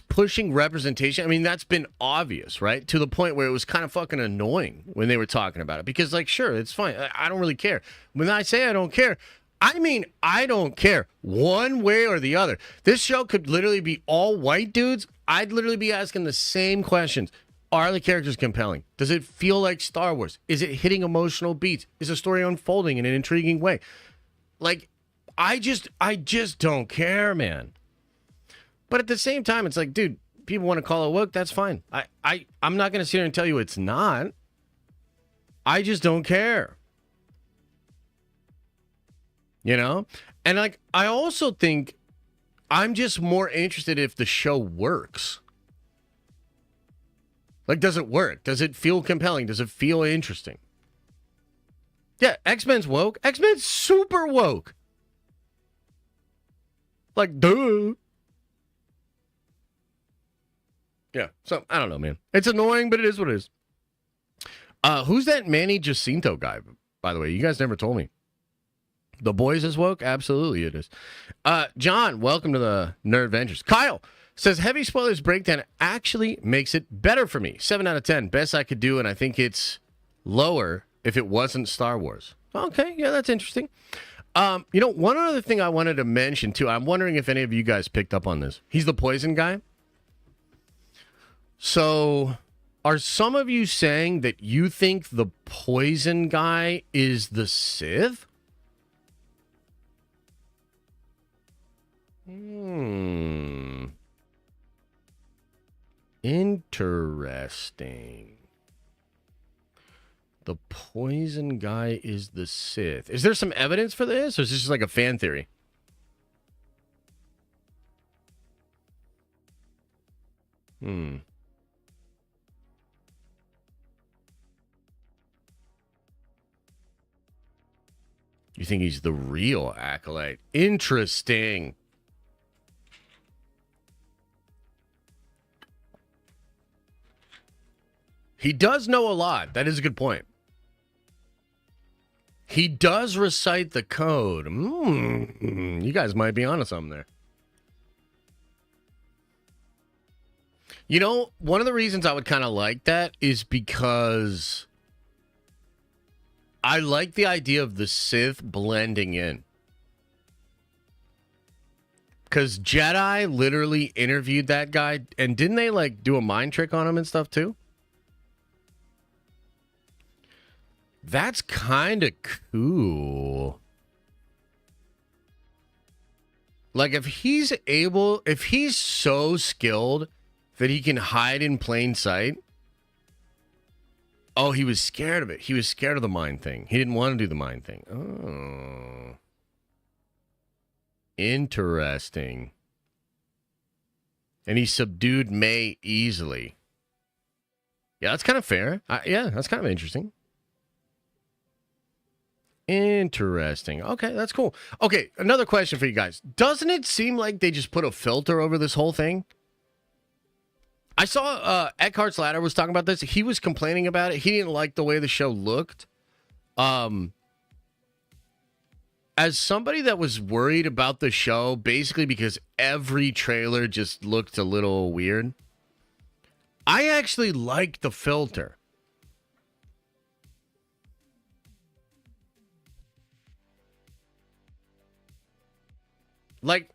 pushing representation. I mean, that's been obvious, right? To the point where it was kind of fucking annoying when they were talking about it. Because, like, sure, it's fine. I don't really care. When I say I don't care, I mean I don't care one way or the other. This show could literally be all white dudes. I'd literally be asking the same questions. Are the characters compelling? Does it feel like Star Wars? Is it hitting emotional beats? Is the story unfolding in an intriguing way? Like, I just don't care, man. But at the same time, it's like, dude, people want to call it woke. That's fine. I'm not going to sit here and tell you it's not. I just don't care. You know? And, like, I also think I'm just more interested if the show works. Like, does it work? Does it feel compelling? Does it feel interesting? Yeah, X-Men's woke. X-Men's super woke. Like, duh. Yeah, so I don't know, man. It's annoying, but it is what it is. Who's that Manny Jacinto guy, by the way? You guys never told me. The Boys is woke? Absolutely it is. John, welcome to the Nerd Avengers. Kyle says, heavy spoilers breakdown actually makes it better for me. 7 out of 10. Best I could do, and I think it's lower if it wasn't Star Wars. Okay, yeah, that's interesting. You know, one other thing I wanted to mention, too. I'm wondering if any of you guys picked up on this. He's the poison guy. So, are some of you saying that you think the poison guy is the Sith? Interesting. The poison guy is the Sith. Is there some evidence for this, or is this just like a fan theory? You think he's the real Acolyte? Interesting. He does know a lot. That is a good point. He does recite the code. You guys might be onto something there. You know, one of the reasons I would kind of like that is because I like the idea of the Sith blending in. Because Jedi literally interviewed that guy, and didn't they, like, do a mind trick on him and stuff, too? That's kind of cool. Like, if he's so skilled that he can hide in plain sight. Oh, he was scared of it. He was scared of the mind thing. He didn't want to do the mind thing. Oh. Interesting. And he subdued May easily. Yeah, that's kind of fair. Yeah, that's kind of interesting. Interesting. Okay, that's cool. Okay, another question for you guys. Doesn't it seem like they just put a filter over this whole thing? I saw Eckhart's Ladder was talking about this. He was complaining about it. He didn't like the way the show looked. As somebody that was worried about the show, basically because every trailer just looked a little weird, I actually like the filter. Like,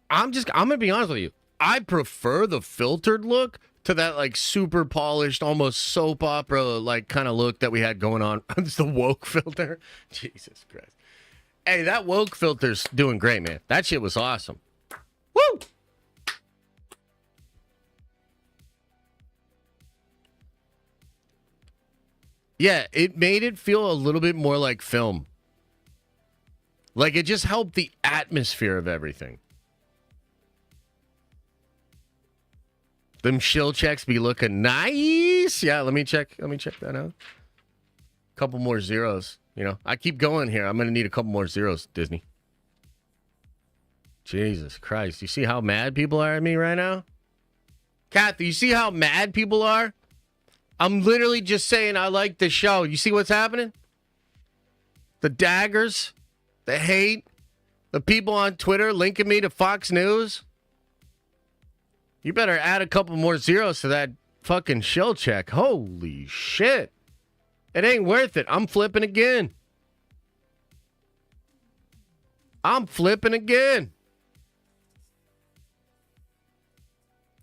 I'm going to be honest with you. I prefer the filtered look to that, like, super polished, almost soap opera, like, kind of look that we had going on. It's the woke filter. Jesus Christ. Hey, that woke filter's doing great, man. That shit was awesome. Woo! Yeah, it made it feel a little bit more like film. Like, it just helped the atmosphere of everything. Them shill checks be looking nice. Yeah, let me check that out. Couple more zeros. You know, I keep going here. I'm going to need a couple more zeros, Disney. Jesus Christ. You see how mad people are at me right now? Kathy, you see how mad people are? I'm literally just saying I like the show. You see what's happening? The daggers, the hate, the people on Twitter linking me to Fox News. You better add a couple more zeros to that fucking shill check. Holy shit. It ain't worth it. I'm flipping again.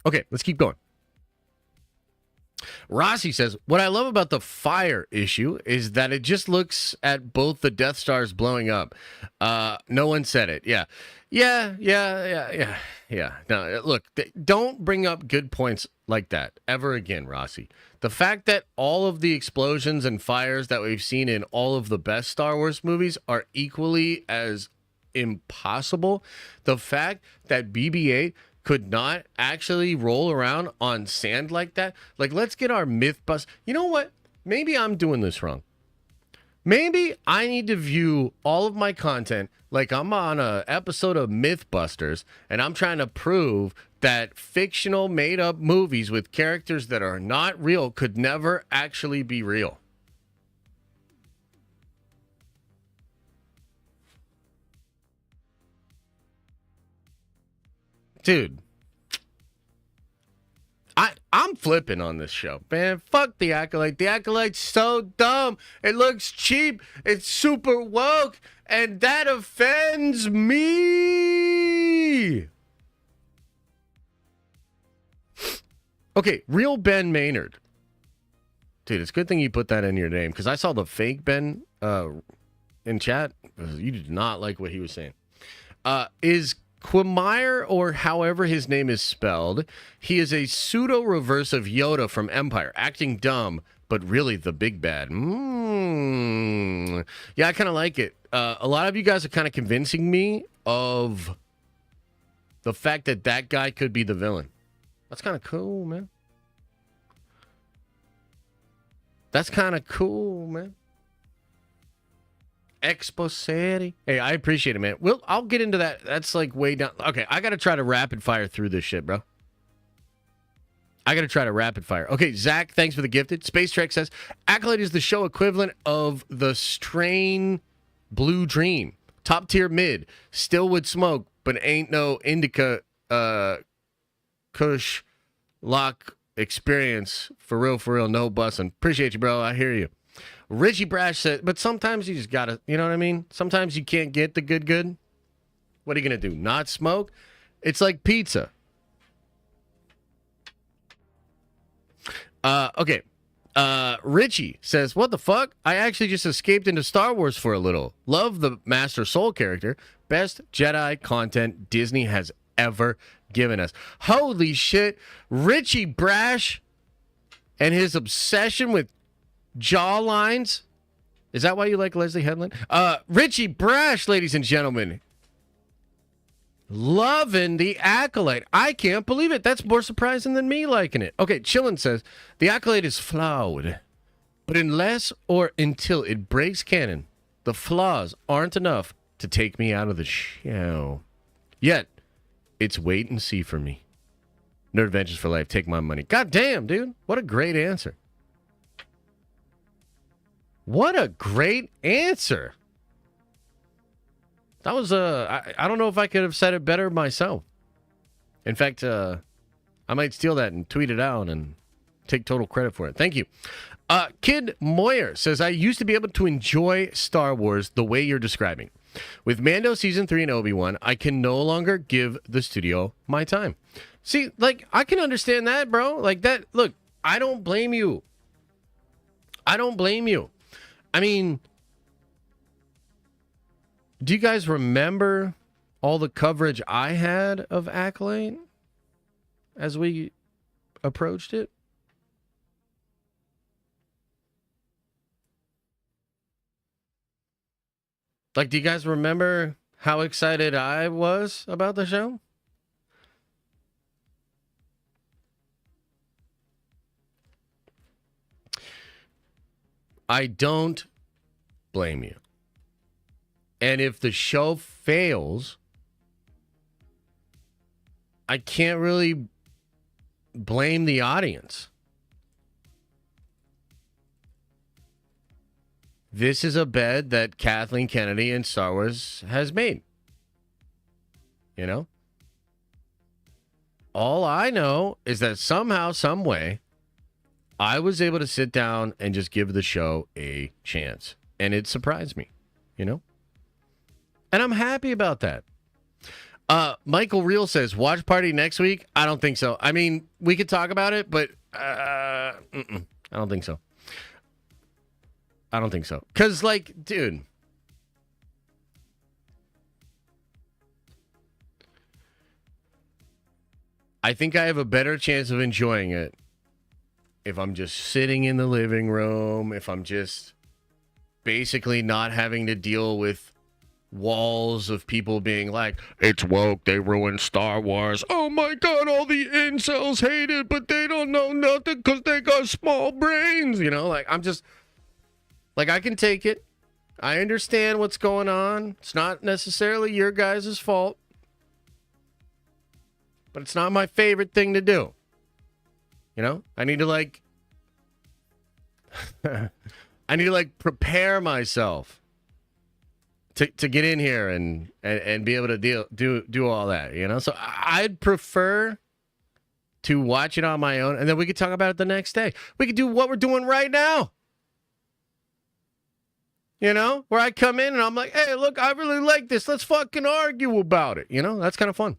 Okay, let's keep going. Rossi says, what I love about the fire issue is that it just looks at both the Death Stars blowing up. No one said it. Yeah. No, look, don't bring up good points like that ever again, Rossi. The fact that all of the explosions and fires that we've seen in all of the best Star Wars movies are equally as impossible. The fact that BB-8 could not actually roll around on sand like that. Like, let's get our myth bust. You know what? Maybe I'm doing this wrong. Maybe I need to view all of my content like I'm on a episode of Mythbusters and I'm trying to prove that fictional made-up movies with characters that are not real could never actually be real. Dude, I'm flipping on this show, man. Fuck the Acolyte. The Acolyte's so dumb. It looks cheap. It's super woke. And that offends me. Okay, real Ben Maynard. Dude, it's a good thing you put that in your name because I saw the fake Ben in chat. You did not like what he was saying. Is Quimire, or however his name is spelled, he is a pseudo reverse of Yoda from Empire, acting dumb, but really the big bad. Yeah, I kind of like it. A lot of you guys are kind of convincing me of the fact that that guy could be the villain. That's kind of cool, man. That's kind of cool, man. Exposé. Hey, I appreciate it, man. I'll get into that. That's like way down. Okay, I got to try to rapid fire through this shit, bro. I got to try to rapid fire. Okay, Zach, thanks for the gifted. Space Trek says, Acolyte is the show equivalent of the Strain Blue Dream. Top tier mid. Still would smoke, but ain't no indica Kush lock experience. For real, no bussin'. Appreciate you, bro. I hear you. Richie Brash said, but sometimes you just gotta, you know what I mean? Sometimes you can't get the good. What are you gonna do? Not smoke? It's like pizza. Okay. Richie says, what the fuck? I actually just escaped into Star Wars for a little. Love the Master Soul character. Best Jedi content Disney has ever given us. Holy shit. Richie Brash and his obsession with jawlines. Is that why you like Leslie Headland? Richie Brash, ladies and gentlemen. Loving the Acolyte. I can't believe it. That's more surprising than me liking it. Okay, Chillin says, the Acolyte is flawed. But unless or until it breaks canon, the flaws aren't enough to take me out of the show. Yet, it's wait and see for me. Nerd Adventures for life. Take my money. God damn, dude. What a great answer. What a great answer. That was, I don't know if I could have said it better myself. In fact, I might steal that and tweet it out and take total credit for it. Thank you. Kid Moyer says, I used to be able to enjoy Star Wars the way you're describing. With Mando Season 3 and Obi-Wan, I can no longer give the studio my time. See, like, I can understand that, bro. Like, that, look, I don't blame you. I mean, Do you guys remember all the coverage I had of Acolyte as we approached it? Like, do you guys remember how excited I was about the show? I don't blame you. And if the show fails, I can't really blame the audience. This is a bed that Kathleen Kennedy and Star Wars has made. You know? All I know is that somehow, some way, I was able to sit down and just give the show a chance. And it surprised me, you know? And I'm happy about that. Michael Reel says, watch party next week? I don't think so. I mean, we could talk about it, but I don't think so. I don't think so. Because, like, dude. I think I have a better chance of enjoying it if I'm just sitting in the living room, if I'm just basically not having to deal with walls of people being like, it's woke, they ruined Star Wars. Oh my God, all the incels hate it, but they don't know nothing because they got small brains. You know, like, I'm just, like, I can take it. I understand what's going on. It's not necessarily your guys' fault, but it's not my favorite thing to do. You know, I need to, like, prepare myself to get in here and be able to do all that, you know? So I'd prefer to watch it on my own, and then we could talk about it the next day. We could do what we're doing right now. You know? Where I come in and I'm like, hey, look, I really like this. Let's fucking argue about it. You know? That's kind of fun.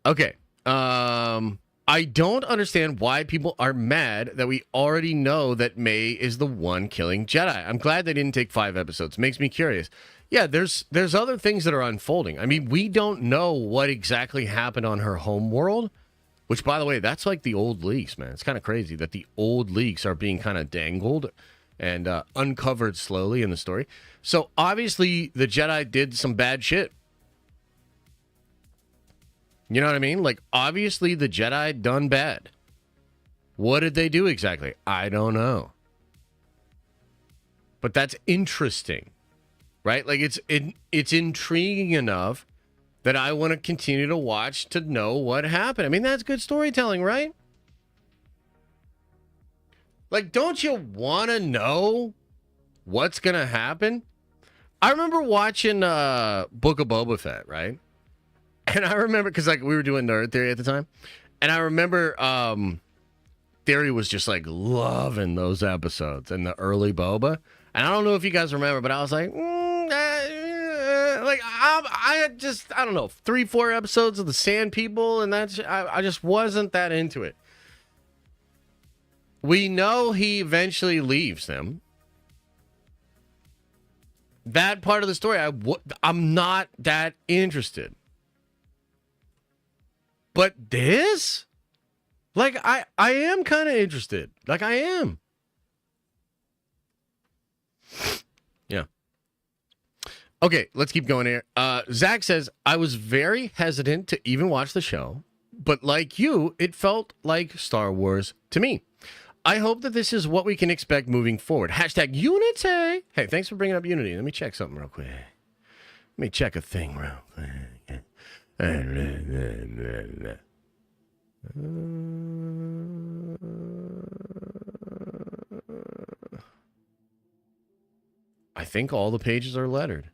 Okay. I don't understand why people are mad that we already know that May is the one killing Jedi. I'm glad they didn't take 5 episodes. Makes me curious. Yeah, there's other things that are unfolding. I mean, we don't know what exactly happened on her home world, which, by the way, that's like the old leaks, man. It's kind of crazy that the old leaks are being kind of dangled and uncovered slowly in the story. So obviously the Jedi did some bad shit. You know what I mean? Like, obviously the Jedi done bad. What did they do exactly? I don't know. But that's interesting, right? Like, it's intriguing enough that I want to continue to watch to know what happened. I mean, that's good storytelling, right? Like, don't you want to know what's going to happen? I remember watching Book of Boba Fett, right? And I remember, because, like, we were doing Nerd Theory at the time, and I remember Theory was just, like, loving those episodes and the early Boba. And I don't know if you guys remember, but I was like, I had just, I don't know, 3-4 episodes of the Sand People, and that's, I just wasn't that into it. We know he eventually leaves them. That part of the story, I'm not that interested. But this? Like, I am kind of interested. Like, I am. Yeah. Okay, let's keep going here. Zach says, I was very hesitant to even watch the show, but like you, it felt like Star Wars to me. I hope that this is what we can expect moving forward. Hashtag Unity. Hey, thanks for bringing up Unity. Let me check something real quick. Let me check a thing real quick. I think all the pages are lettered.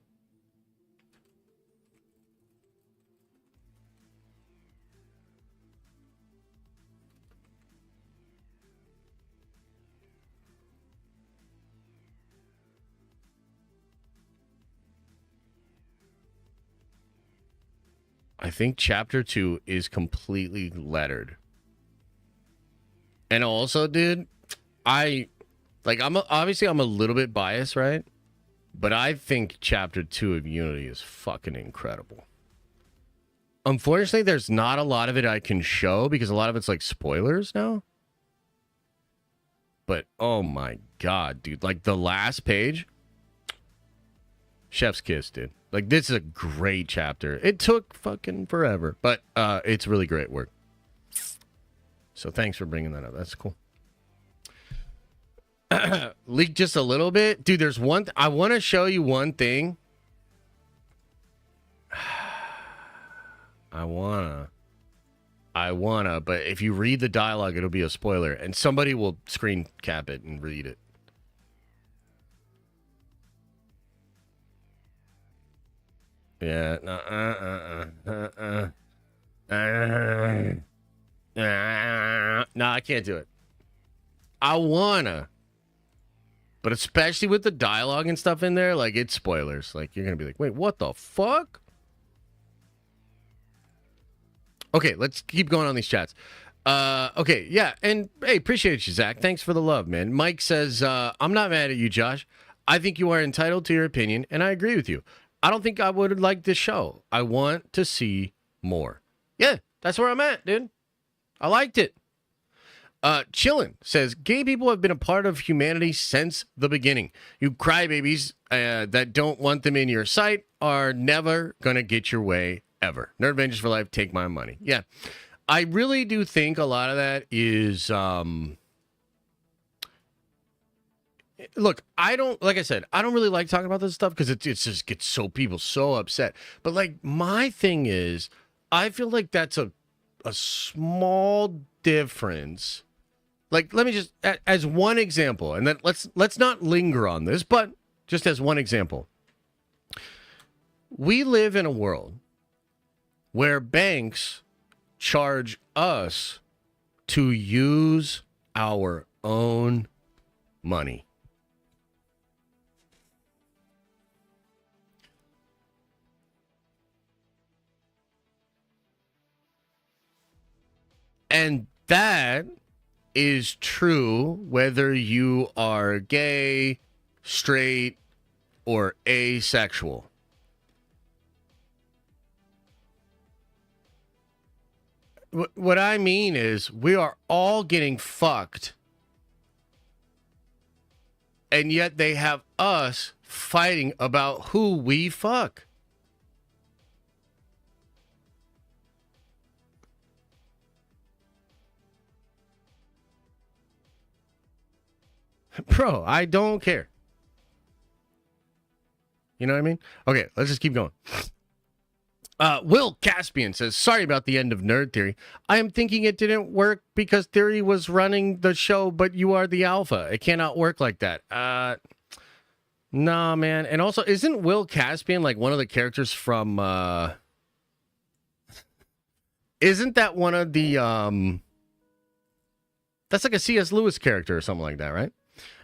I think chapter 2 is completely lettered. And also, dude, I Like, obviously I'm a little bit biased, right? But I think Chapter 2 of Unity is fucking incredible. Unfortunately, there's not a lot of it I can show because a lot of it's like spoilers now. But oh my god, dude. Like the last page, chef's kiss, dude. Like this is a great chapter. It took fucking forever, but it's really great work. So thanks for bringing that up. That's cool. Leak just a little bit. Dude, there's one... I want to show you one thing. I wanna, but if you read the dialogue, it'll be a spoiler, and somebody will screen cap it and read it. Yeah, no, I can't do it. I wanna, but especially with the dialogue and stuff in there, like it's spoilers. Like you're gonna be like, wait, what the fuck? Okay, let's keep going on these chats. Okay, yeah, and hey, appreciate you, Zach. Thanks for the love, man. Mike says, I'm not mad at you, Josh. I think you are entitled to your opinion, and I agree with you. I don't think I would like this show. I want to see more. Yeah, that's where I'm at, dude. I liked it. Chillin' says, gay people have been a part of humanity since the beginning. You crybabies that don't want them in your sight are never gonna get your way. Ever. Nerd Avengers for life, take my money. Yeah. I really do think a lot of that is look, like I said, I don't really like talking about this stuff because it just gets people so upset. But like my thing is, I feel like that's a small difference. Like, let me just as one example, and then let's not linger on this, but just as one example. We live in a world where banks charge us to use our own money. And that is true whether you are gay, straight, or asexual. What I mean is we are all getting fucked, and yet they have us fighting about who we fuck. Bro, I don't care. You know what I mean? Okay, let's just keep going. Will Caspian says, sorry about the end of Nerd Theory. I am thinking it didn't work because Theory was running the show, but you are the alpha. It cannot work like that. Nah, man. And also, isn't Will Caspian like one of the characters from, isn't that one of the, that's like a C.S. Lewis character or something like that, right?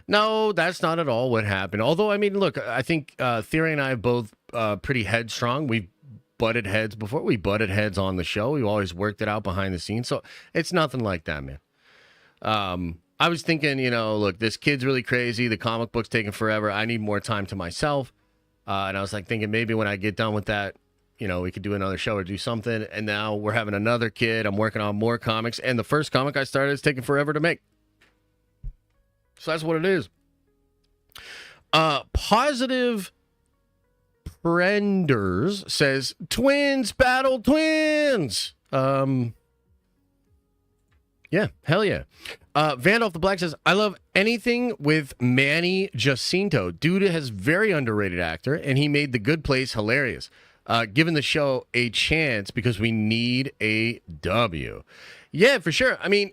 No, that's not at all what happened. Although, I mean, look, I think Theory and I are both pretty headstrong. We've butted heads before. We butted heads on the show. We always worked it out behind the scenes. So it's nothing like that, man. I was thinking, you know, look, this kid's really crazy. The comic book's taking forever. I need more time to myself. And I was like thinking maybe when I get done with that, you know, we could do another show or do something. And now we're having another kid. I'm working on more comics. And the first comic I started is taking forever to make. So that's what it is. Positive Prenders says, twins battle twins. Yeah, hell yeah. Vandolph the Black says, I love anything with Manny Jacinto. Dude is very underrated actor, and he made The Good Place hilarious. Giving the show a chance because we need a W. Yeah, for sure. I mean,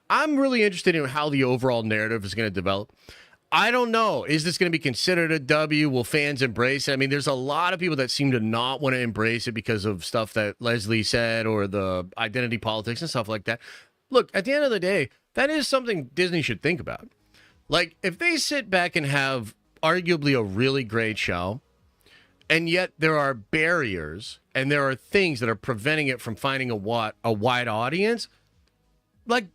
I'm really interested in how the overall narrative is going to develop. I don't know. Is this going to be considered a W? Will fans embrace it? I mean, there's a lot of people that seem to not want to embrace it because of stuff that Leslie said or the identity politics and stuff like that. Look, at the end of the day, that is something Disney should think about. Like, if they sit back and have arguably a really great show, and yet there are barriers and there are things that are preventing it from finding a wide audience, like,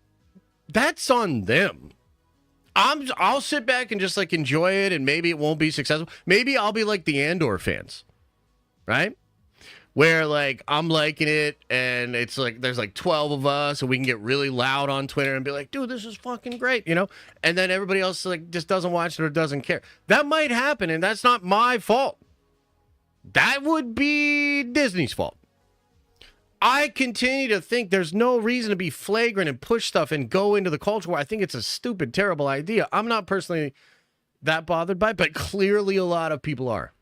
that's on them. I'll sit back and just like enjoy it, and maybe it won't be successful. Maybe I'll be like the Andor fans, right? Where like I'm liking it, and it's like there's like 12 of us, and we can get really loud on Twitter and be like, dude, this is fucking great, you know? And then everybody else like just doesn't watch it or doesn't care. That might happen, and that's not my fault. That would be Disney's fault. I continue to think there's no reason to be flagrant and push stuff and go into the culture war. I think it's a stupid, terrible idea. I'm not personally that bothered by it, but clearly a lot of people are,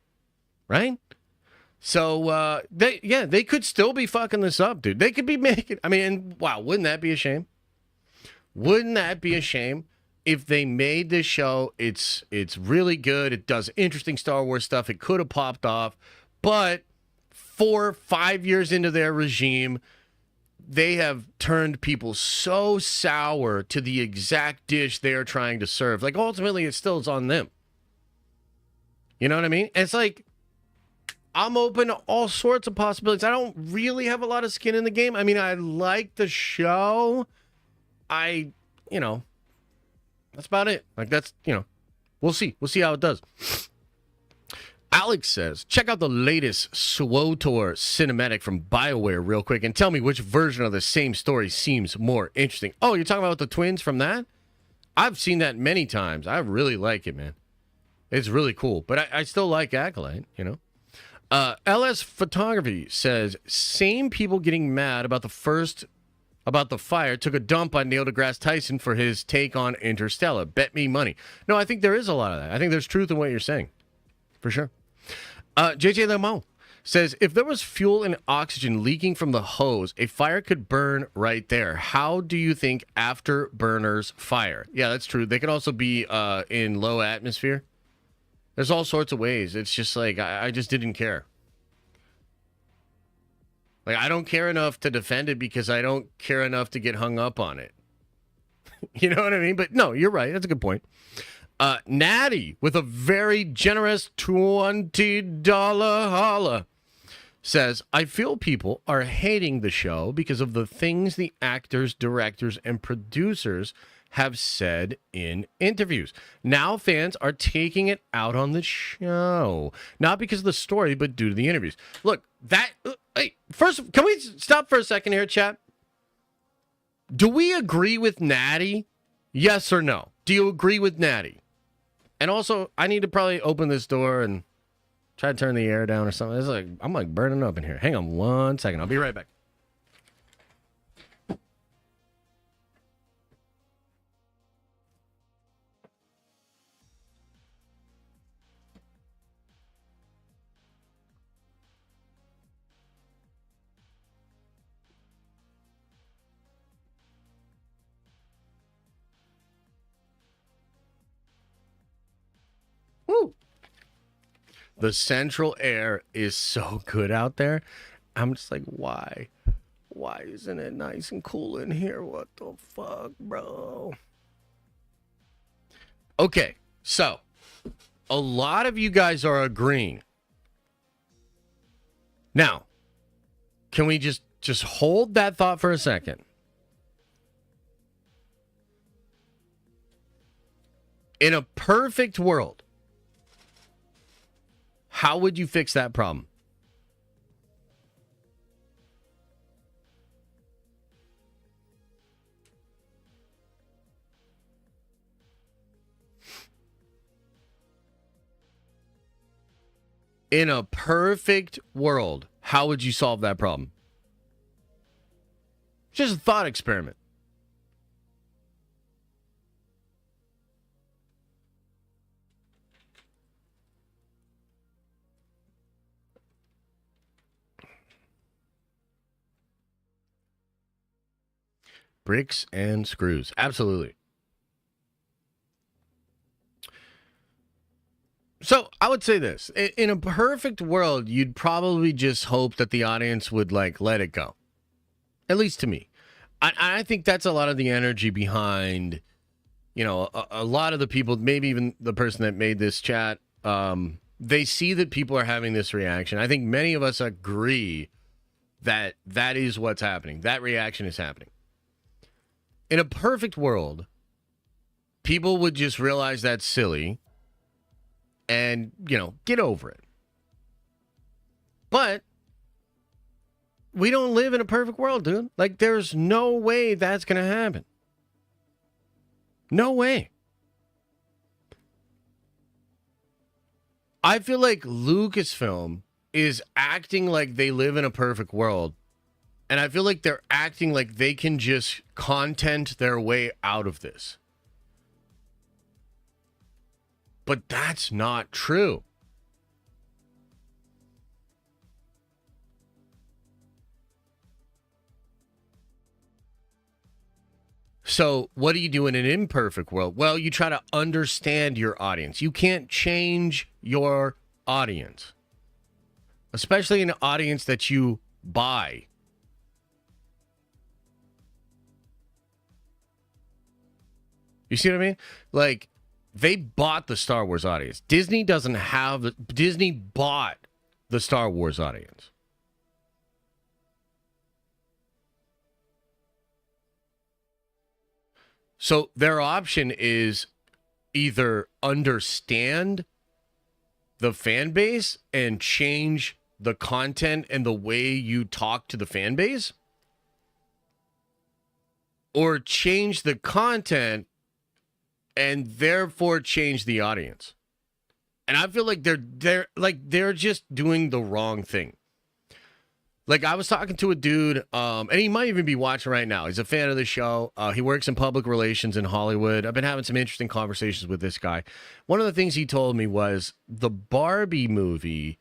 right? So they could still be fucking this up, dude. They could be making. I mean, wow, wouldn't that be a shame? Wouldn't that be a shame if they made this show? It's really good. It does interesting Star Wars stuff. It could have popped off, but 4-5 years into their regime, they have turned people so sour to the exact dish they are trying to serve. Like, ultimately, it still is on them. You know what I mean? And it's like, I'm open to all sorts of possibilities. I don't really have a lot of skin in the game. I mean, I like the show. That's about it. Like, we'll see. We'll see how it does. Alex says, check out the latest SWTOR cinematic from BioWare real quick and tell me which version of the same story seems more interesting. Oh, you're talking about the twins from that? I've seen that many times. I really like it, man. It's really cool. But I still like Acolyte, you know? LS Photography says, same people getting mad about the fire took a dump on Neil deGrasse Tyson for his take on Interstellar. Bet me money. No, I think there is a lot of that. I think there's truth in what you're saying. For sure. JJ Lemon says, if there was fuel and oxygen leaking from the hose, a fire could burn right there. How do you think afterburners fire? Yeah, that's true. They could also be in low atmosphere. There's all sorts of ways. It's just like, I just didn't care. Like, I don't care enough to defend it because I don't care enough to get hung up on it. You know what I mean? But no, you're right. That's a good point. Natty, with a very generous $20 holla, says, I feel people are hating the show because of the things the actors, directors, and producers have said in interviews. Now fans are taking it out on the show. Not because of the story, but due to the interviews. Look, hey, first, can we stop for a second here, chat? Do we agree with Natty? Yes or no? Do you agree with Natty? And also, I need to probably open this door and try to turn the air down or something. It's like, I'm like burning up in here. Hang on 1 second. I'll be right back. Woo! The central air is so good out there. I'm just like, why? Why isn't it nice and cool in here? What the fuck, bro? Okay, so a lot of you guys are agreeing. Now, can we just hold that thought for a second? In a perfect world, how would you fix that problem? In a perfect world, how would you solve that problem? Just a thought experiment. Bricks and screws. Absolutely. So I would say this. In a perfect world, you'd probably just hope that the audience would like let it go. At least to me. I think that's a lot of the energy behind, you know, a lot of the people, maybe even the person that made this chat, they see that people are having this reaction. I think many of us agree that that is what's happening. That reaction is happening. In a perfect world, people would just realize that's silly and, get over it. But we don't live in a perfect world, dude. Like, there's no way that's going to happen. No way. I feel like Lucasfilm is acting like they live in a perfect world. And I feel like they're acting like they can just content their way out of this. But that's not true. So what do you do in an imperfect world? Well, you try to understand your audience. You can't change your audience, especially an audience that you buy. You see what I mean? Like, they bought the Star Wars audience. Disney bought the Star Wars audience. So their option is either understand the fan base and change the content and the way you talk to the fan base, or change the content and therefore change the audience. And I feel like they're just doing the wrong thing. Like, I was talking to a dude, and he might even be watching right now. He's a fan of the show. He works in public relations in Hollywood. I've been having some interesting conversations with this guy. One of the things he told me was the Barbie movie,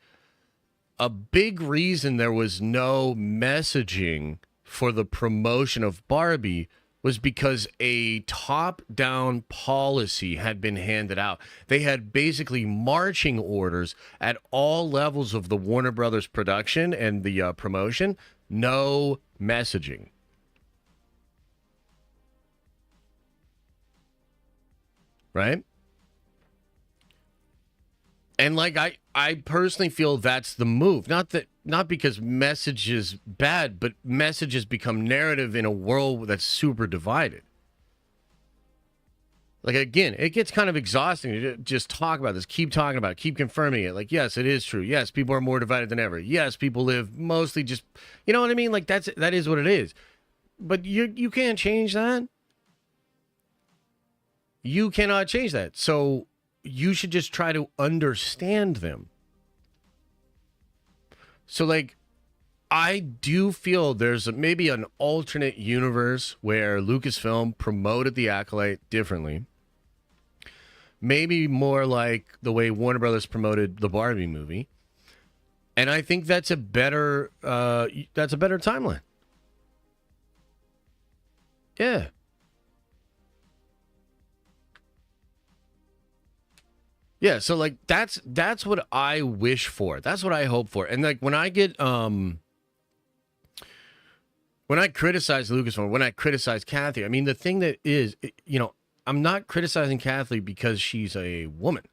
a big reason there was no messaging for the promotion of Barbie was because a top-down policy had been handed out. They had basically marching orders at all levels of the Warner Brothers production and the promotion. No messaging. Right? And like I personally feel that's the move. Not because message is bad, but messages become narrative in a world that's super divided. Like, again, it gets kind of exhausting to just talk about this, keep talking about it, keep confirming it. Like, yes, it is true. Yes, people are more divided than ever. Yes, people live mostly just, you know what I mean? Like, that is what it is. But you can't change that. You cannot change that. So you should just try to understand them. So, like, I do feel there's maybe an alternate universe where Lucasfilm promoted the Acolyte differently. Maybe more like the way Warner Brothers promoted the Barbie movie. And I think that's a better timeline. Yeah. Yeah, so like that's what I wish for. That's what I hope for. And like when I get when I criticize Lucasfilm, when I criticize Kathy, I mean the thing that is, I'm not criticizing Kathy because she's a woman.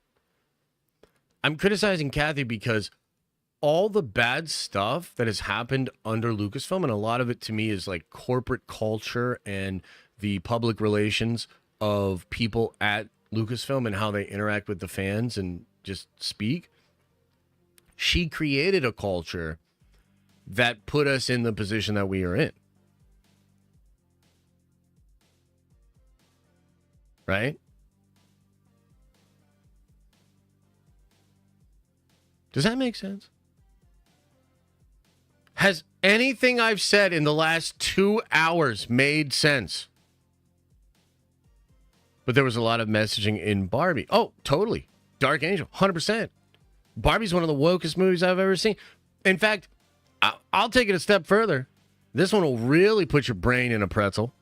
I'm criticizing Kathy because all the bad stuff that has happened under Lucasfilm, and a lot of it to me is like corporate culture and the public relations of people at Lucasfilm and how they interact with the fans and just speak. She created a culture that put us in the position that we are in. Right? Does that make sense? Has anything I've said in the last 2 hours made sense? But there was a lot of messaging in Barbie. Oh, totally. Dark Angel, 100%. Barbie's one of the wokest movies I've ever seen. In fact, I'll take it a step further. This one will really put your brain in a pretzel.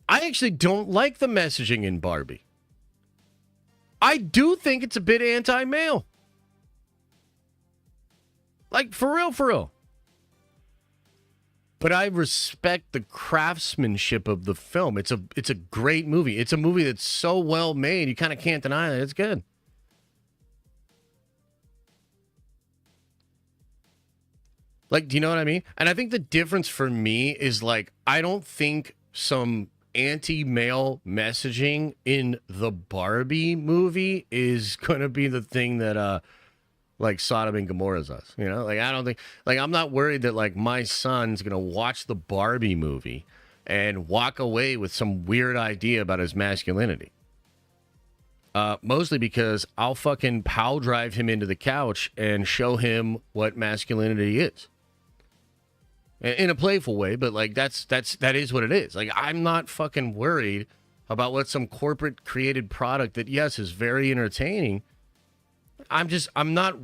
I actually don't like the messaging in Barbie. I do think it's a bit anti-male. Like, for real, for real. But I respect the craftsmanship of the film. It's a great movie. It's a movie that's so well made, you kind of can't deny that it's good. Like, do you know what I mean? And I think the difference for me is, like, I don't think some anti-male messaging in the Barbie movie is going to be the thing that like Sodom and Gomorrah's us, you know? Like I don't think like I'm not worried that like my son's going to watch the Barbie movie and walk away with some weird idea about his masculinity. Mostly because I'll fucking pow drive him into the couch and show him what masculinity is. In a playful way, but like that is what it is. Like I'm not fucking worried about what some corporate created product that yes is very entertaining. I'm not.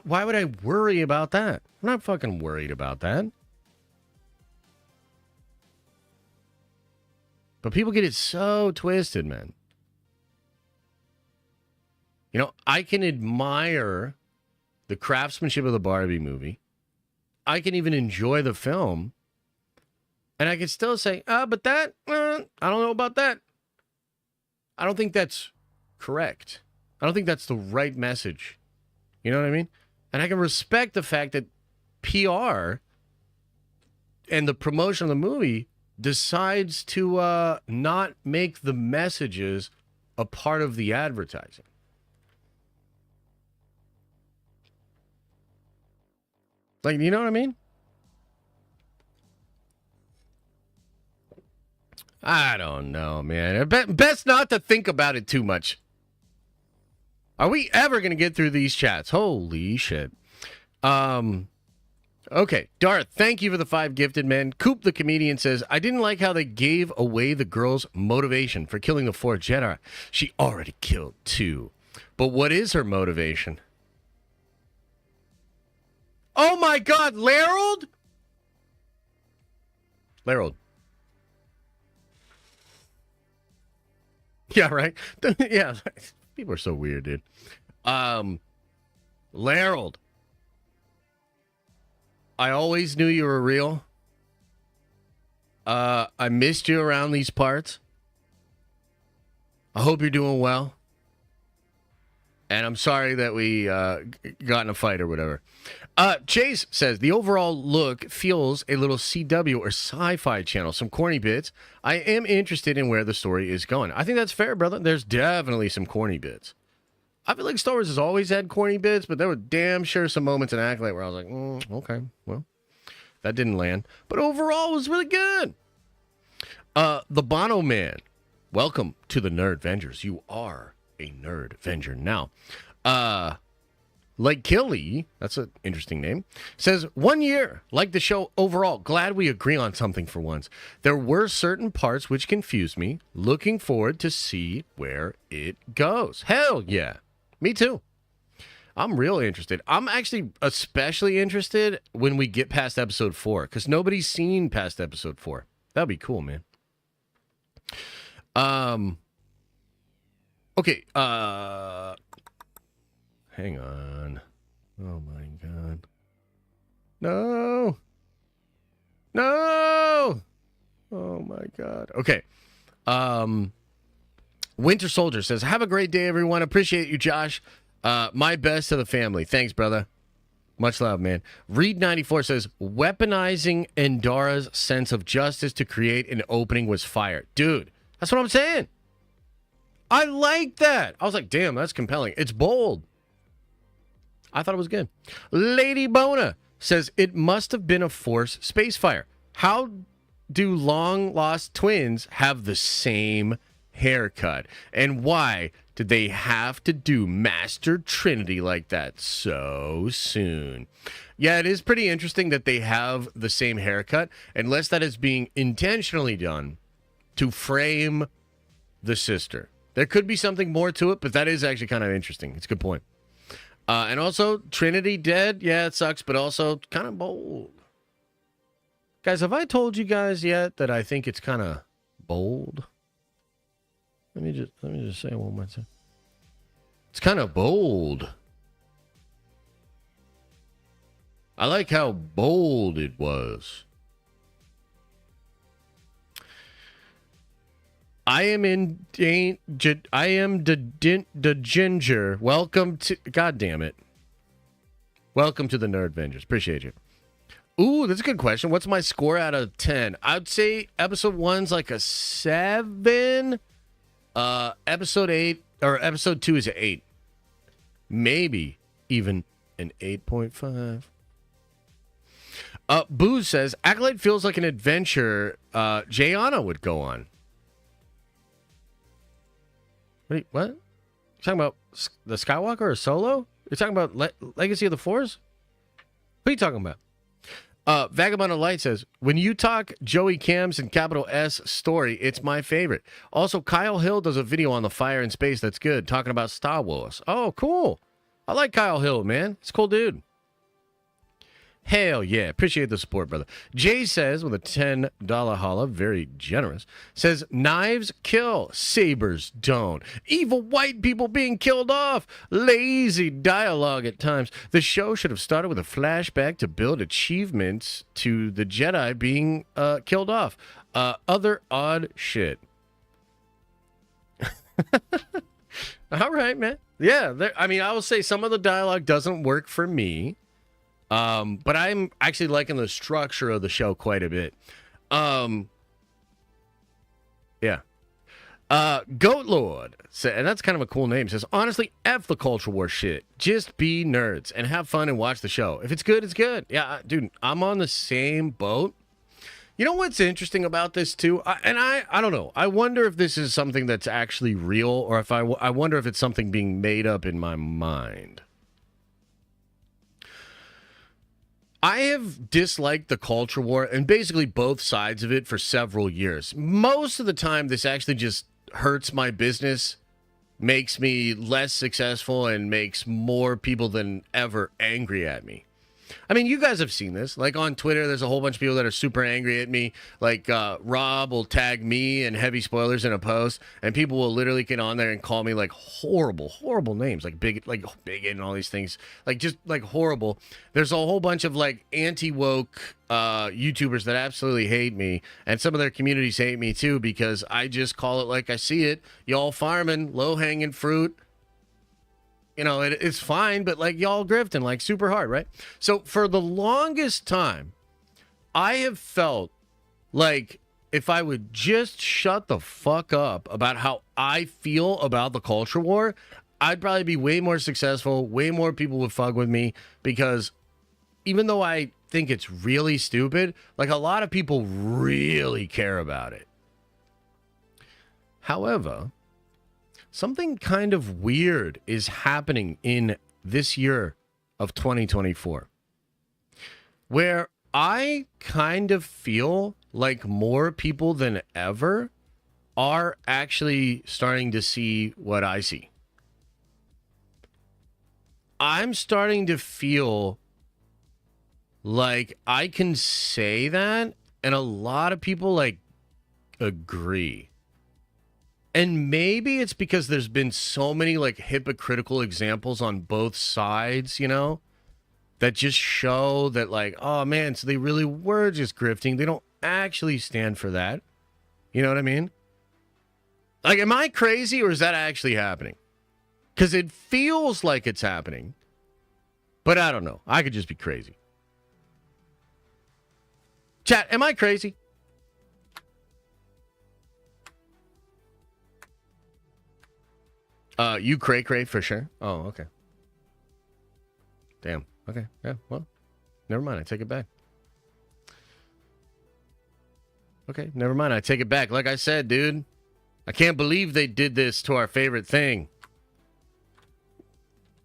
Why would I worry about that? I'm not fucking worried about that. But people get it so twisted, man. You know, I can admire the craftsmanship of the Barbie movie. I can even enjoy the film, and I can still say, but that, I don't know about that. I don't think that's correct. I don't think that's the right message. You know what I mean? And I can respect the fact that PR and the promotion of the movie decides to not make the messages a part of the advertising. Like, you know what I mean? I don't know, man. Best not to think about it too much. Are we ever going to get through these chats? Holy shit. Okay, Darth, thank you for the 5 gifted, man. Coop the comedian says, I didn't like how they gave away the girl's motivation for killing the 4 Jedi. She already killed 2. But what is her motivation? Oh my God, Larold? Larold. Yeah, right? Yeah, people are so weird, dude. Larold. I always knew you were real. I missed you around these parts. I hope you're doing well. And I'm sorry that we got in a fight or whatever. Chase says, the overall look feels a little CW or Sci-Fi Channel. Some corny bits. I am interested in where the story is going. I think that's fair, brother. There's definitely some corny bits. I feel like Star Wars has always had corny bits, but there were damn sure some moments in Acolyte where I was like, okay, well, that didn't land. But overall, it was really good. The Bono Man. Welcome to the Nerd Avengers. You are a Nerd Avenger now. Like Killy, that's an interesting name, says, 1 year, like the show overall. Glad we agree on something for once. There were certain parts which confused me. Looking forward to see where it goes. Hell yeah. Me too. I'm real interested. I'm actually especially interested when we get past episode 4, because nobody's seen past episode 4. That'd be cool, man. Okay, hang on. Oh my God. No. No. Oh my God. Okay. Winter Soldier says, have a great day, everyone. Appreciate you, Josh. My best to the family. Thanks, brother. Much love, man. Reed94 says, weaponizing Endara's sense of justice to create an opening was fire. Dude, that's what I'm saying. I like that. I was like, damn, that's compelling. It's bold. I thought it was good. Lady Bona says, it must have been a Force space fire. How do long-lost twins have the same haircut? And why did they have to do Master Trinity like that so soon? Yeah, it is pretty interesting that they have the same haircut, unless that is being intentionally done to frame the sister. There could be something more to it, but that is actually kind of interesting. It's a good point. And also, Trinity dead. Yeah, it sucks, but also kind of bold. Guys, have I told you guys yet that I think it's kind of bold? Let me just say it one more time. It's kind of bold. I like how bold it was. I am the ginger. Welcome to... God damn it. Welcome to the Nerd Avengers. Appreciate you. Ooh, that's a good question. What's my score out of 10? I'd say episode 1's like a 7. Episode 2 is an 8. Maybe even an 8.5. Booze says, Acolyte feels like an adventure Jayana would go on. Wait, what? You talking about the Skywalker or Solo? You're talking about Legacy of the Force? What are you talking about? Vagabond of Light says, when you talk Joey Cam's and capital S story, it's my favorite. Also, Kyle Hill does a video on the Fire in Space that's good, talking about Star Wars. Oh, cool. I like Kyle Hill, man. He's a cool dude. Hell yeah. Appreciate the support, brother. Jay says, with a $10 holla, very generous, says, knives kill, sabers don't. Evil white people being killed off. Lazy dialogue at times. The show should have started with a flashback to build achievements to the Jedi being killed off. Other odd shit. All right, man. Yeah, I mean, I will say some of the dialogue doesn't work for me. But I'm actually liking the structure of the show quite a bit. Yeah. Goat Lord, and that's kind of a cool name, says, honestly, F the culture war shit. Just be nerds and have fun and watch the show. If it's good, it's good. Yeah, dude, I'm on the same boat. You know what's interesting about this, too? I don't know. I wonder if this is something that's actually real, or if I wonder if it's something being made up in my mind. I have disliked the culture war and basically both sides of it for several years. Most of the time, this actually just hurts my business, makes me less successful, and makes more people than ever angry at me. I mean, you guys have seen this. Like on Twitter, there's a whole bunch of people that are super angry at me. Like Rob will tag me and heavy spoilers in a post, and people will literally get on there and call me like horrible names, like bigot and all these things, like just like horrible. There's a whole bunch of like anti-woke YouTubers that absolutely hate me, and some of their communities hate me too because I just call it like I see it. Y'all farming low-hanging fruit. You know, it's fine, but like y'all grifting like super hard, right? So for the longest time, I have felt like if I would just shut the fuck up about how I feel about the culture war, I'd probably be way more successful, way more people would fuck with me, because even though I think it's really stupid, like a lot of people really care about it. However, something kind of weird is happening in this year of 2024, where I kind of feel like more people than ever are actually starting to see what I see. I'm starting to feel like I can say that, and a lot of people like agree. And maybe it's because there's been so many like hypocritical examples on both sides, you know, that just show that like, oh man, so they really were just grifting. They don't actually stand for that. You know what I mean? Like, am I crazy or is that actually happening? Because it feels like it's happening, but I don't know. I could just be crazy. Chat, am I crazy? You cray for sure. Oh, okay. Damn. Okay. Yeah. Well, never mind. I take it back. Okay. Never mind. I take it back. Like I said, dude, I can't believe they did this to our favorite thing.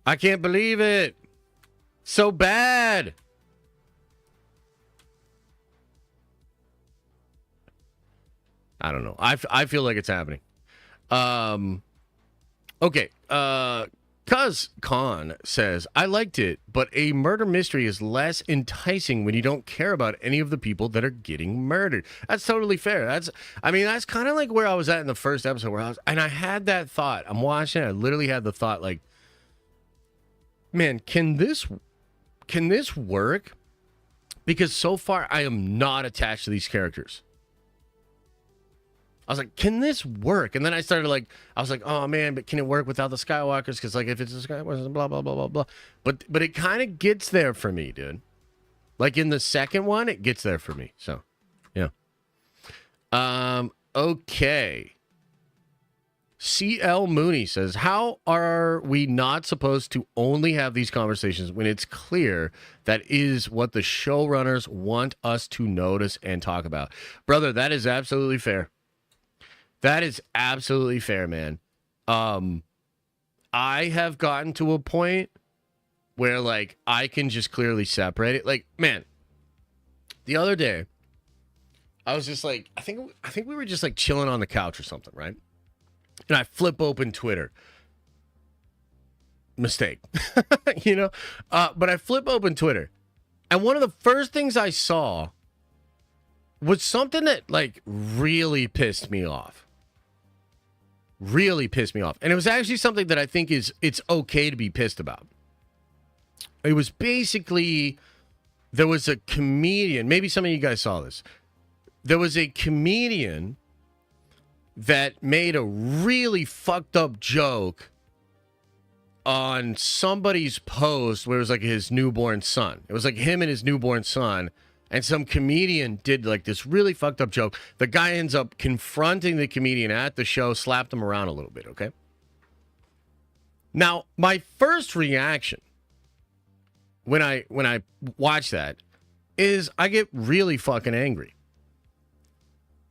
I can't believe it. So bad. I don't know. I feel like it's happening. Okay, Cuz Khan says, I liked it, but a murder mystery is less enticing when you don't care about any of the people that are getting murdered. That's totally fair. That's kind of like where I was at in the first episode, and I had that thought. I'm watching it, I literally had the thought, like, man, can this work? Because so far, I am not attached to these characters. I was like, can this work? And then I was like, oh man, but can it work without the Skywalkers? Because like if it's the Skywalkers, blah blah blah blah blah. But it kind of gets there for me, dude. Like in the second one, it gets there for me. So, yeah. Okay. CL Mooney says, how are we not supposed to only have these conversations when it's clear that is what the showrunners want us to notice and talk about? Brother, that is absolutely fair. That is absolutely fair, man. I have gotten to a point where, like, I can just clearly separate it. Like, man, the other day, I was just like, I think we were just like chilling on the couch or something, right? And I flip open Twitter. Mistake. You know? But I flip open Twitter. And one of the first things I saw was something that, like, really pissed me off. Really pissed me off. And it was actually something that I think it's okay to be pissed about. It was basically, there was a comedian. Maybe some of you guys saw this. There was a comedian that made a really fucked up joke on somebody's post where it was like his newborn son. It was like him and his newborn son, and some comedian did like this really fucked up joke. The guy ends up confronting the comedian at the show, slapped him around a little bit, okay? Now, my first reaction when I watch that is I get really fucking angry.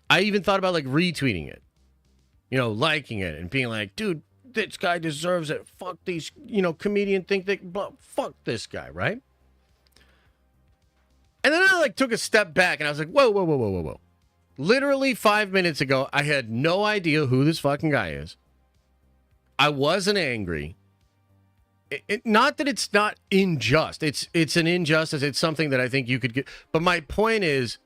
I even thought about like retweeting it. You know, liking it and being like, dude, this guy deserves it. Fuck these, comedian think they, fuck this guy, right? And then I like took a step back and I was like, whoa. Literally 5 minutes ago, I had no idea who this fucking guy is. I wasn't angry. Not that it's not unjust. It's an injustice. It's something that I think you could get. But my point is,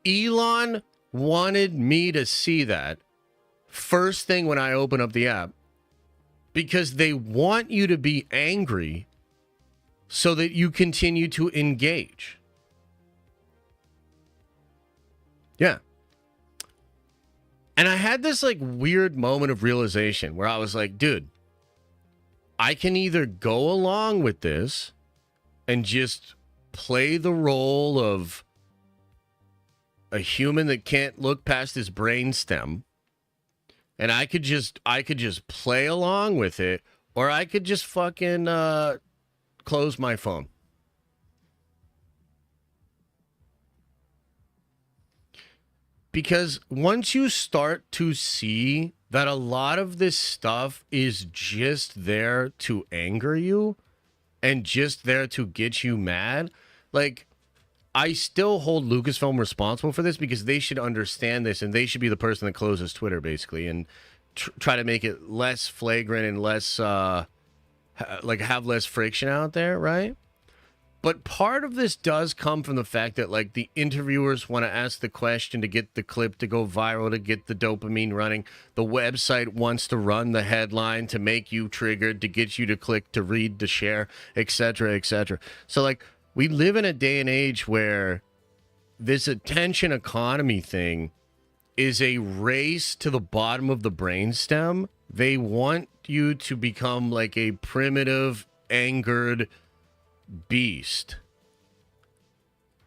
Elon wanted me to see that first thing when I open up the app, because they want you to be angry so that you continue to engage. Yeah. And I had this like weird moment of realization where I was like, dude, I can either go along with this and just play the role of a human that can't look past his brainstem, and I could just play along with it, or I could just fucking close my phone. Because once you start to see that a lot of this stuff is just there to anger you and just there to get you mad, like, I still hold Lucasfilm responsible for this because they should understand this and they should be the person that closes Twitter, basically, and try to make it less flagrant and less, like, have less friction out there, right? But part of this does come from the fact that, like, the interviewers want to ask the question to get the clip to go viral, to get the dopamine running. The website wants to run the headline to make you triggered, to get you to click, to read, to share, etc., etc. So, like, we live in a day and age where this attention economy thing is a race to the bottom of the brainstem. They want you to become like a primitive, angered beast.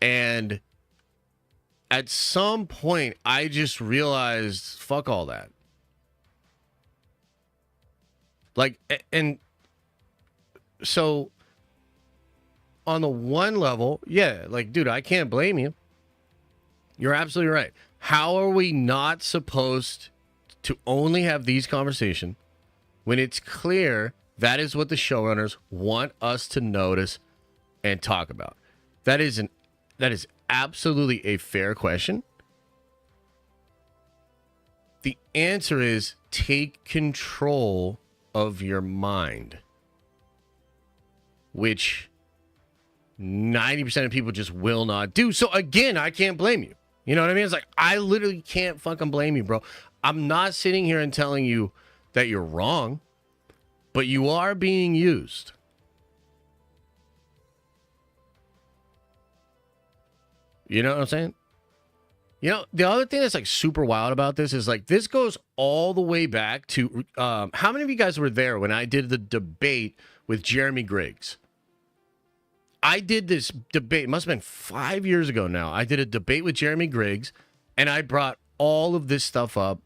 And at some point, I just realized, fuck all that. Like, and so on the one level, yeah, like, dude, I can't blame you. You're absolutely right. How are we not supposed to only have these conversations when it's clear that is what the showrunners want us to notice and talk about? That is absolutely a fair question. The answer is take control of your mind, which 90% of people just will not do. So again, I can't blame you. You know what I mean? It's like, I literally can't fucking blame you, bro. I'm not sitting here and telling you that you're wrong, but you are being used. You know what I'm saying? You know, the other thing that's like super wild about this is like, this goes all the way back to, how many of you guys were there when I did the debate with Jeremy Griggs? I did this debate, it must have been 5 years ago now. I did a debate with Jeremy Griggs, and I brought all of this stuff up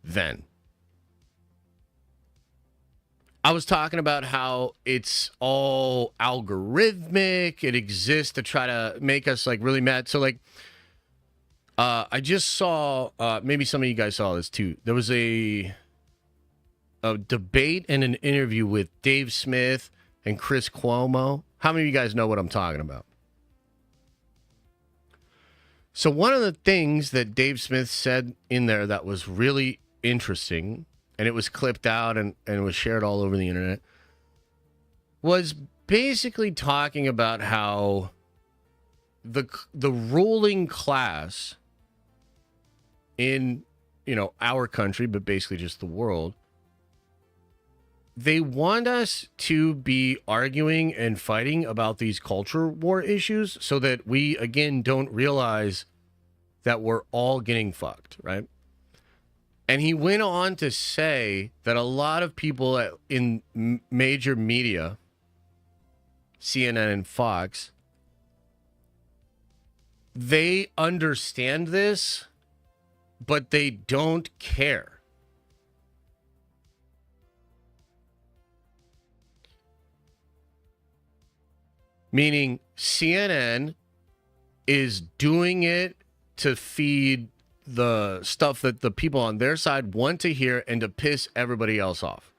then. I was talking about how it's all algorithmic. It exists to try to make us like really mad. So like, I just saw, maybe some of you guys saw this too. There was a debate and an interview with Dave Smith and Chris Cuomo. How many of you guys know what I'm talking about? So one of the things that Dave Smith said in there that was really interesting, and it was clipped out and it was shared all over the internet, was basically talking about how the ruling class in, our country, but basically just the world, they want us to be arguing and fighting about these culture war issues so that we, again, don't realize that we're all getting fucked, right? And he went on to say that a lot of people in major media, CNN and Fox, they understand this, but they don't care. Meaning CNN is doing it to feed the stuff that the people on their side want to hear and to piss everybody else off.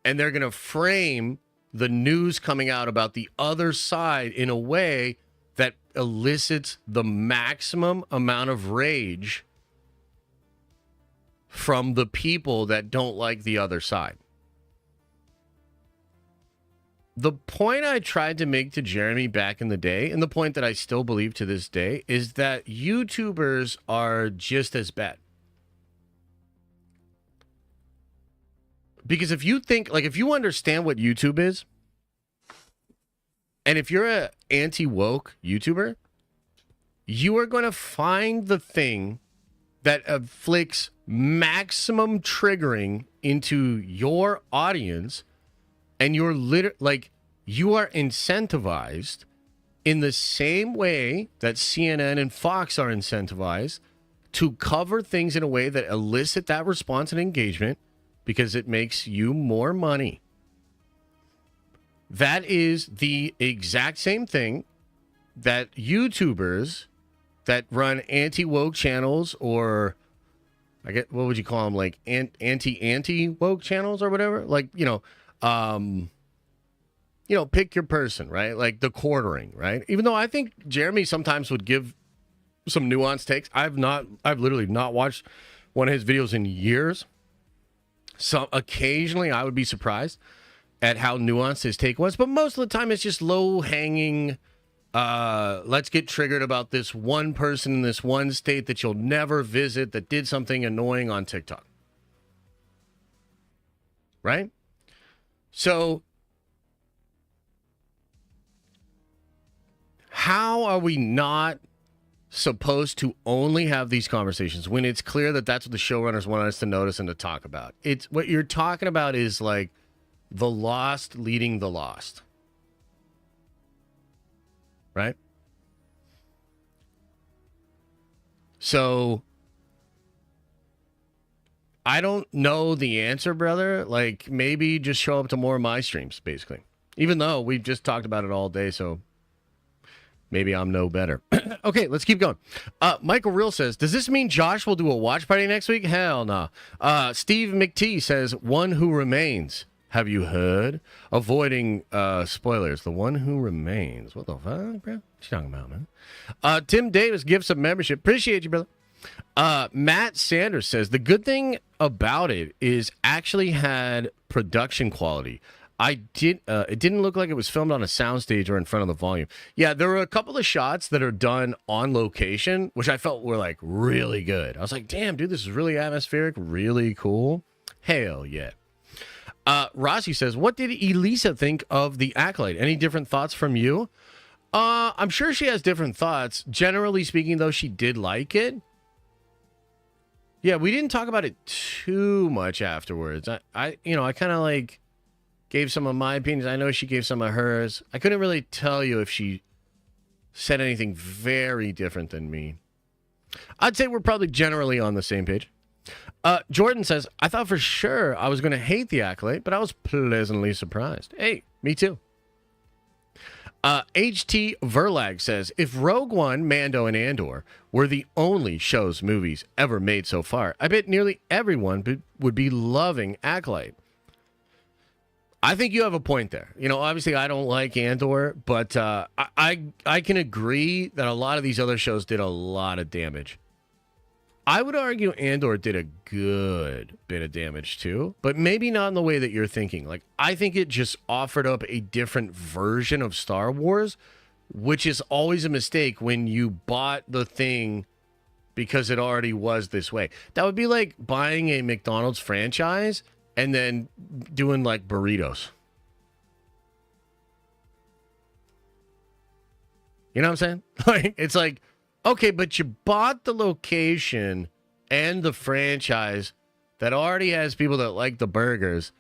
And they're going to frame the news coming out about the other side in a way that elicits the maximum amount of rage from the people that don't like the other side. The point I tried to make to Jeremy back in the day, and the point that I still believe to this day, is that YouTubers are just as bad. Because if you think, like, if you understand what YouTube is, and if you're an anti-woke YouTuber, you are going to find the thing that inflicts maximum triggering into your audience. And you're you are incentivized in the same way that CNN and Fox are incentivized to cover things in a way that elicit that response and engagement because it makes you more money. That is the exact same thing that YouTubers that run anti-woke channels, or what would you call them? Like anti-woke channels or whatever? Like, pick your person, right? Like the quartering, right? Even though I think Jeremy sometimes would give some nuanced takes. I've literally not watched one of his videos in years. So occasionally I would be surprised at how nuanced his take was, but most of the time it's just low hanging. Let's get triggered about this one person in this one state that you'll never visit that did something annoying on TikTok. Right? So, how are we not supposed to only have these conversations when it's clear that that's what the showrunners want us to notice and to talk about? It's what you're talking about is like the lost leading the lost. Right? So, I don't know the answer, brother. Like, maybe just show up to more of my streams, basically. Even though we've just talked about it all day, so maybe I'm no better. Okay, let's keep going. Michael Real says, does this mean Josh will do a watch party next week? Hell no. Steve McT says, One Who Remains. Have you heard? Avoiding spoilers. The One Who Remains. What the fuck, bro? What you talking about, man? Tim Davis gives some membership. Appreciate you, brother. Matt Sanders says, the good thing about it is actually had production quality. It didn't look like it was filmed on a soundstage or in front of the volume. Yeah, there were a couple of shots that are done on location, which I felt were like really good. I was like, damn, dude, this is really atmospheric, really cool. Hell yeah. Rossi says, what did Elisa think of the Acolyte? Any different thoughts from you? I'm sure she has different thoughts. Generally speaking, though, she did like it. Yeah, we didn't talk about it too much afterwards. I kind of like gave some of my opinions. I know she gave some of hers. I couldn't really tell you if she said anything very different than me. I'd say we're probably generally on the same page. Jordan says, I thought for sure I was going to hate the Acolyte, but I was pleasantly surprised. Hey, me too. HT Verlag says, if Rogue One, Mando, and Andor were the only movies ever made so far, I bet nearly everyone would be loving Acolyte. I think you have a point there. You know, obviously I don't like Andor, but I can agree that a lot of these other shows did a lot of damage. I would argue Andor did a good bit of damage too, but maybe not in the way that you're thinking. Like, I think it just offered up a different version of Star Wars, which is always a mistake when you bought the thing because it already was this way. That would be like buying a McDonald's franchise and then doing like burritos. You know what I'm saying? Like, it's like, okay, but you bought the location and the franchise that already has people that like the burgers,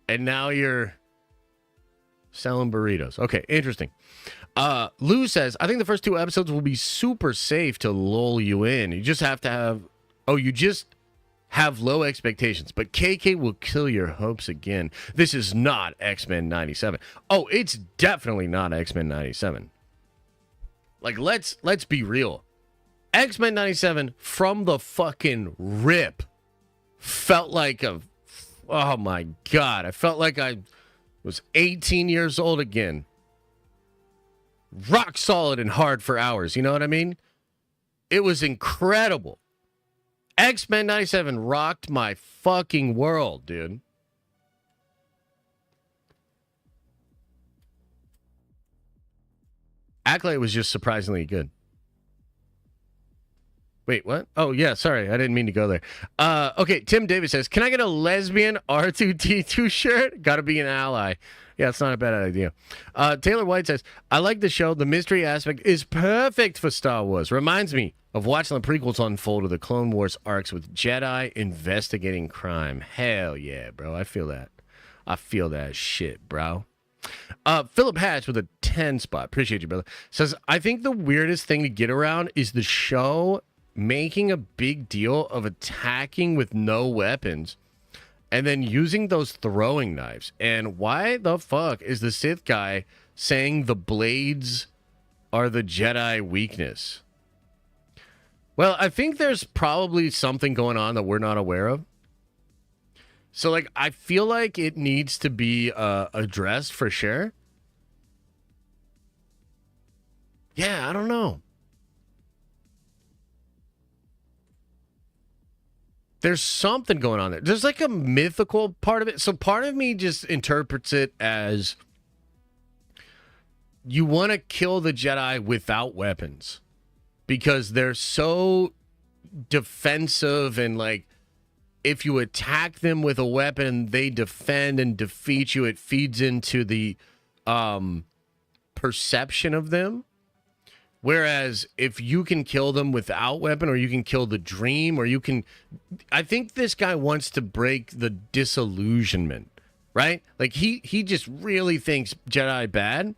and now you're selling burritos. Okay, interesting. Lou says, I think the first 2 episodes will be super safe to lull you in. You just have to have low expectations, but KK will kill your hopes again. This is not X-Men 97. Oh, it's definitely not X-Men 97. Like, let's be real. X-Men 97 from the fucking rip felt like oh my God. I felt like I was 18 years old again. Rock solid and hard for hours. You know what I mean? It was incredible. X-Men 97 rocked my fucking world, dude. Acolyte was just surprisingly good. Wait, what? Oh, yeah, sorry. I didn't mean to go there. Okay, Tim Davis says, can I get a lesbian R2-D2 shirt? Gotta be an ally. Yeah, it's not a bad idea. Taylor White says, I like the show. The mystery aspect is perfect for Star Wars. Reminds me of watching the prequels unfold of the Clone Wars arcs with Jedi investigating crime. Hell yeah, bro. I feel that. I feel that shit, bro. Philip Hatch with a 10 spot. Appreciate you, brother. Says, I think the weirdest thing to get around is the show making a big deal of attacking with no weapons and then using those throwing knives. And why the fuck is the Sith guy saying the blades are the Jedi weakness? Well, I think there's probably something going on that we're not aware of. So, like, I feel like it needs to be addressed for sure. Yeah, I don't know. There's something going on there. There's like a mythical part of it. So part of me just interprets it as you want to kill the Jedi without weapons because they're so defensive, and like if you attack them with a weapon, they defend and defeat you. It feeds into the perception of them. Whereas if you can kill them without weapon, or you can kill the dream, or you can, I think this guy wants to break the disillusionment, right? Like he just really thinks Jedi bad.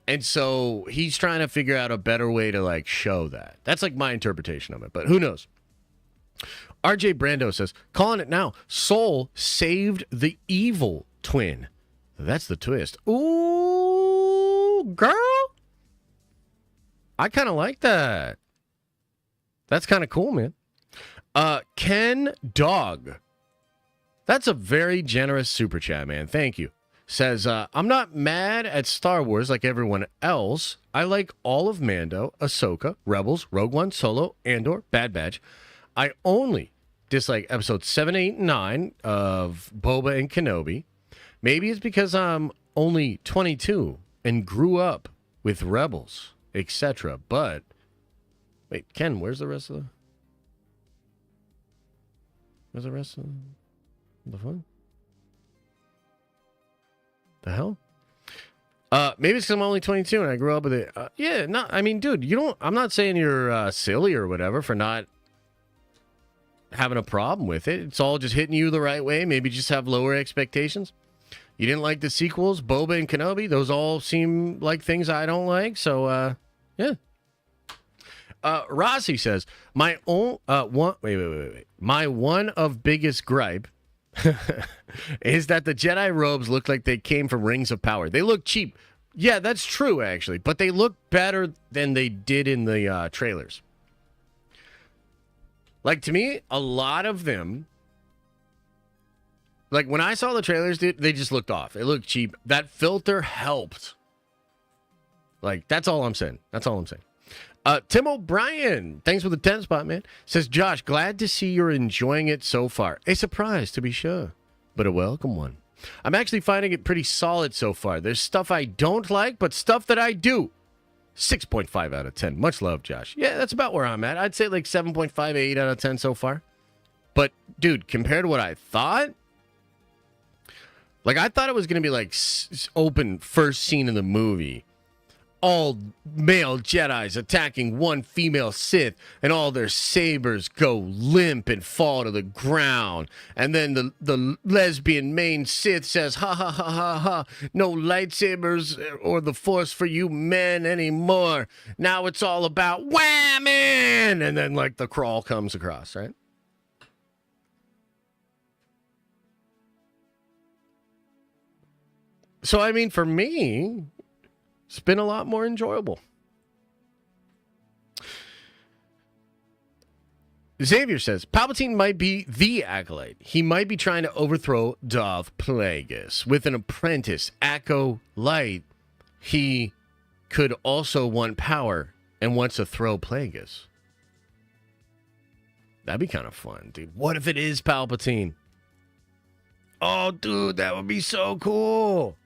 And so he's trying to figure out a better way to like show that. That's like my interpretation of it, but who knows? RJ Brando says, calling it now. Soul saved the evil twin. That's the twist. Ooh, girl. I kind of like that. That's kind of cool, man. Ken Dog. That's a very generous super chat, man. Thank you. Says, I'm not mad at Star Wars like everyone else. I like all of Mando, Ahsoka, Rebels, Rogue One, Solo, Andor, Bad Batch. I only dislike episodes 7, 8, and 9 of Boba and Kenobi. Maybe it's because I'm only 22 and grew up with Rebels, etc. But wait, Ken, where's the rest of the fun? The hell? Maybe it's because I'm only 22 and I grew up with it. Yeah, no, I mean, dude, I'm not saying you're silly or whatever for not having a problem with it. It's all just hitting you the right way. Maybe just have lower expectations. You didn't like the sequels, Boba and Kenobi. Those all seem like things I don't like. So, yeah. Rossi says, my own wait. My one of biggest gripe is that the Jedi robes look like they came from Rings of Power. They look cheap. Yeah, that's true, actually. But they look better than they did in the trailers. Like, to me, a lot of them, like, when I saw the trailers, dude, they just looked off. It looked cheap. That filter helped. Like, that's all I'm saying. That's all I'm saying. Tim O'Brien, thanks for the 10 spot, man. Says, Josh, glad to see you're enjoying it so far. A surprise, to be sure, but a welcome one. I'm actually finding it pretty solid so far. There's stuff I don't like, but stuff that I do. 6.5 out of 10. Much love, Josh. Yeah, that's about where I'm at. I'd say like 7.5, 8 out of 10 so far. But, dude, compared to what I thought, like, I thought it was going to be like open first scene in the movie. All male Jedis attacking one female Sith, and all their sabers go limp and fall to the ground. And then the lesbian main Sith says, ha ha ha ha ha, no lightsabers or the Force for you men anymore. Now it's all about whamming! And then, like, the crawl comes across, right? So, I mean, for me, it's been a lot more enjoyable. Xavier says, Palpatine might be the Acolyte. He might be trying to overthrow Darth Plagueis. With an apprentice, Acolyte, he could also want power and wants to throw Plagueis. That'd be kind of fun, dude. What if it is Palpatine? Oh, dude, that would be so cool.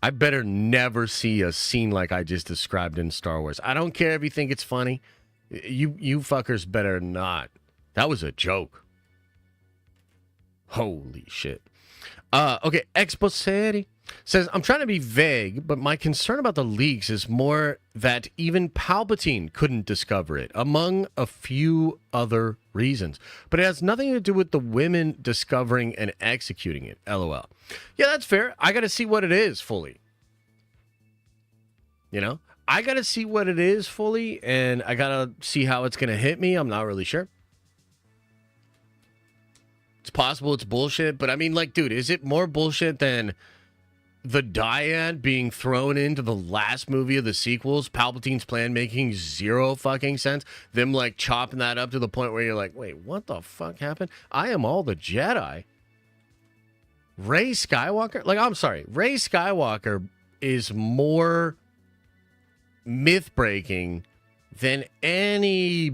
I better never see a scene like I just described in Star Wars. I don't care if you think it's funny. You fuckers better not. That was a joke. Holy shit. Okay, Exposeri says, I'm trying to be vague, but my concern about the leaks is more that even Palpatine couldn't discover it, among a few other reasons. But it has nothing to do with the women discovering and executing it. LOL. Yeah, that's fair. I got to see what it is fully. You know? I got to see what it is fully, and I got to see how it's going to hit me. I'm not really sure. It's possible it's bullshit, but I mean, like, dude, is it more bullshit than the dyad being thrown into the last movie of the sequels? Palpatine's plan making zero fucking sense. Them, like, chopping that up to the point where you're like, wait, what the fuck happened? I am all the Jedi. Rey Skywalker? Like, I'm sorry. Rey Skywalker is more myth-breaking than any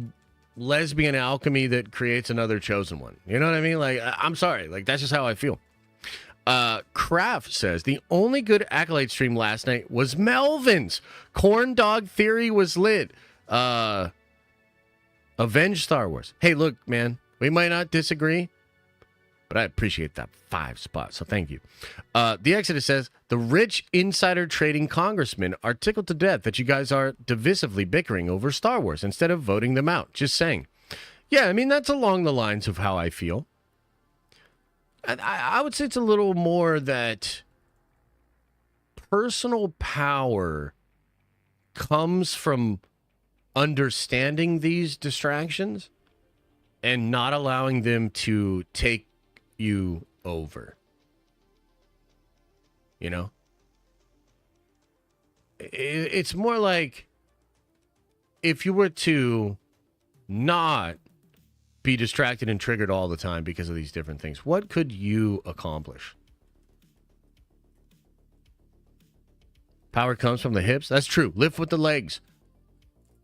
lesbian alchemy that creates another chosen one. You know what I mean? Like, I'm sorry. Like, that's just how I feel. Kraft says, the only good Acolyte stream last night was Melvin's. Corn Dog Theory was lit. Avenge Star Wars. Hey, look, man, we might not disagree, but I appreciate that 5 spot, so thank you. The Exodus says, the rich insider trading congressmen are tickled to death that you guys are divisively bickering over Star Wars instead of voting them out. Just saying. Yeah, I mean, that's along the lines of how I feel. I would say it's a little more that personal power comes from understanding these distractions and not allowing them to take you over. You know? It's more like if you were to not be distracted and triggered all the time because of these different things, what could you accomplish? Power comes from the hips. That's true. Lift with the legs.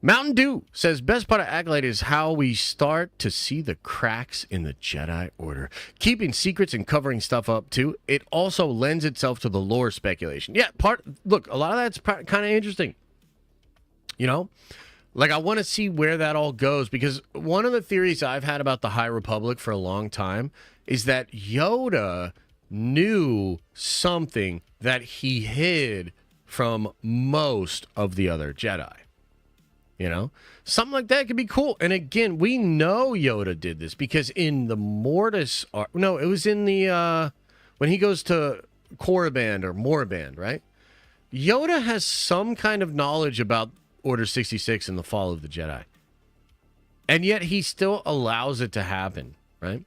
Mountain Dew says, best part of Acolyte is how we start to see the cracks in the Jedi Order. Keeping secrets and covering stuff up, too. It also lends itself to the lore speculation. Yeah, look, a lot of that's kind of interesting. You know? Like, I want to see where that all goes, because one of the theories I've had about the High Republic for a long time is that Yoda knew something that he hid from most of the other Jedi. You know, something like that could be cool. And again, we know Yoda did this because in the Mortis, no, it was in the when he goes to Korriban or Moraband, right? Yoda has some kind of knowledge about Order 66 and the fall of the Jedi, and yet he still allows it to happen, right?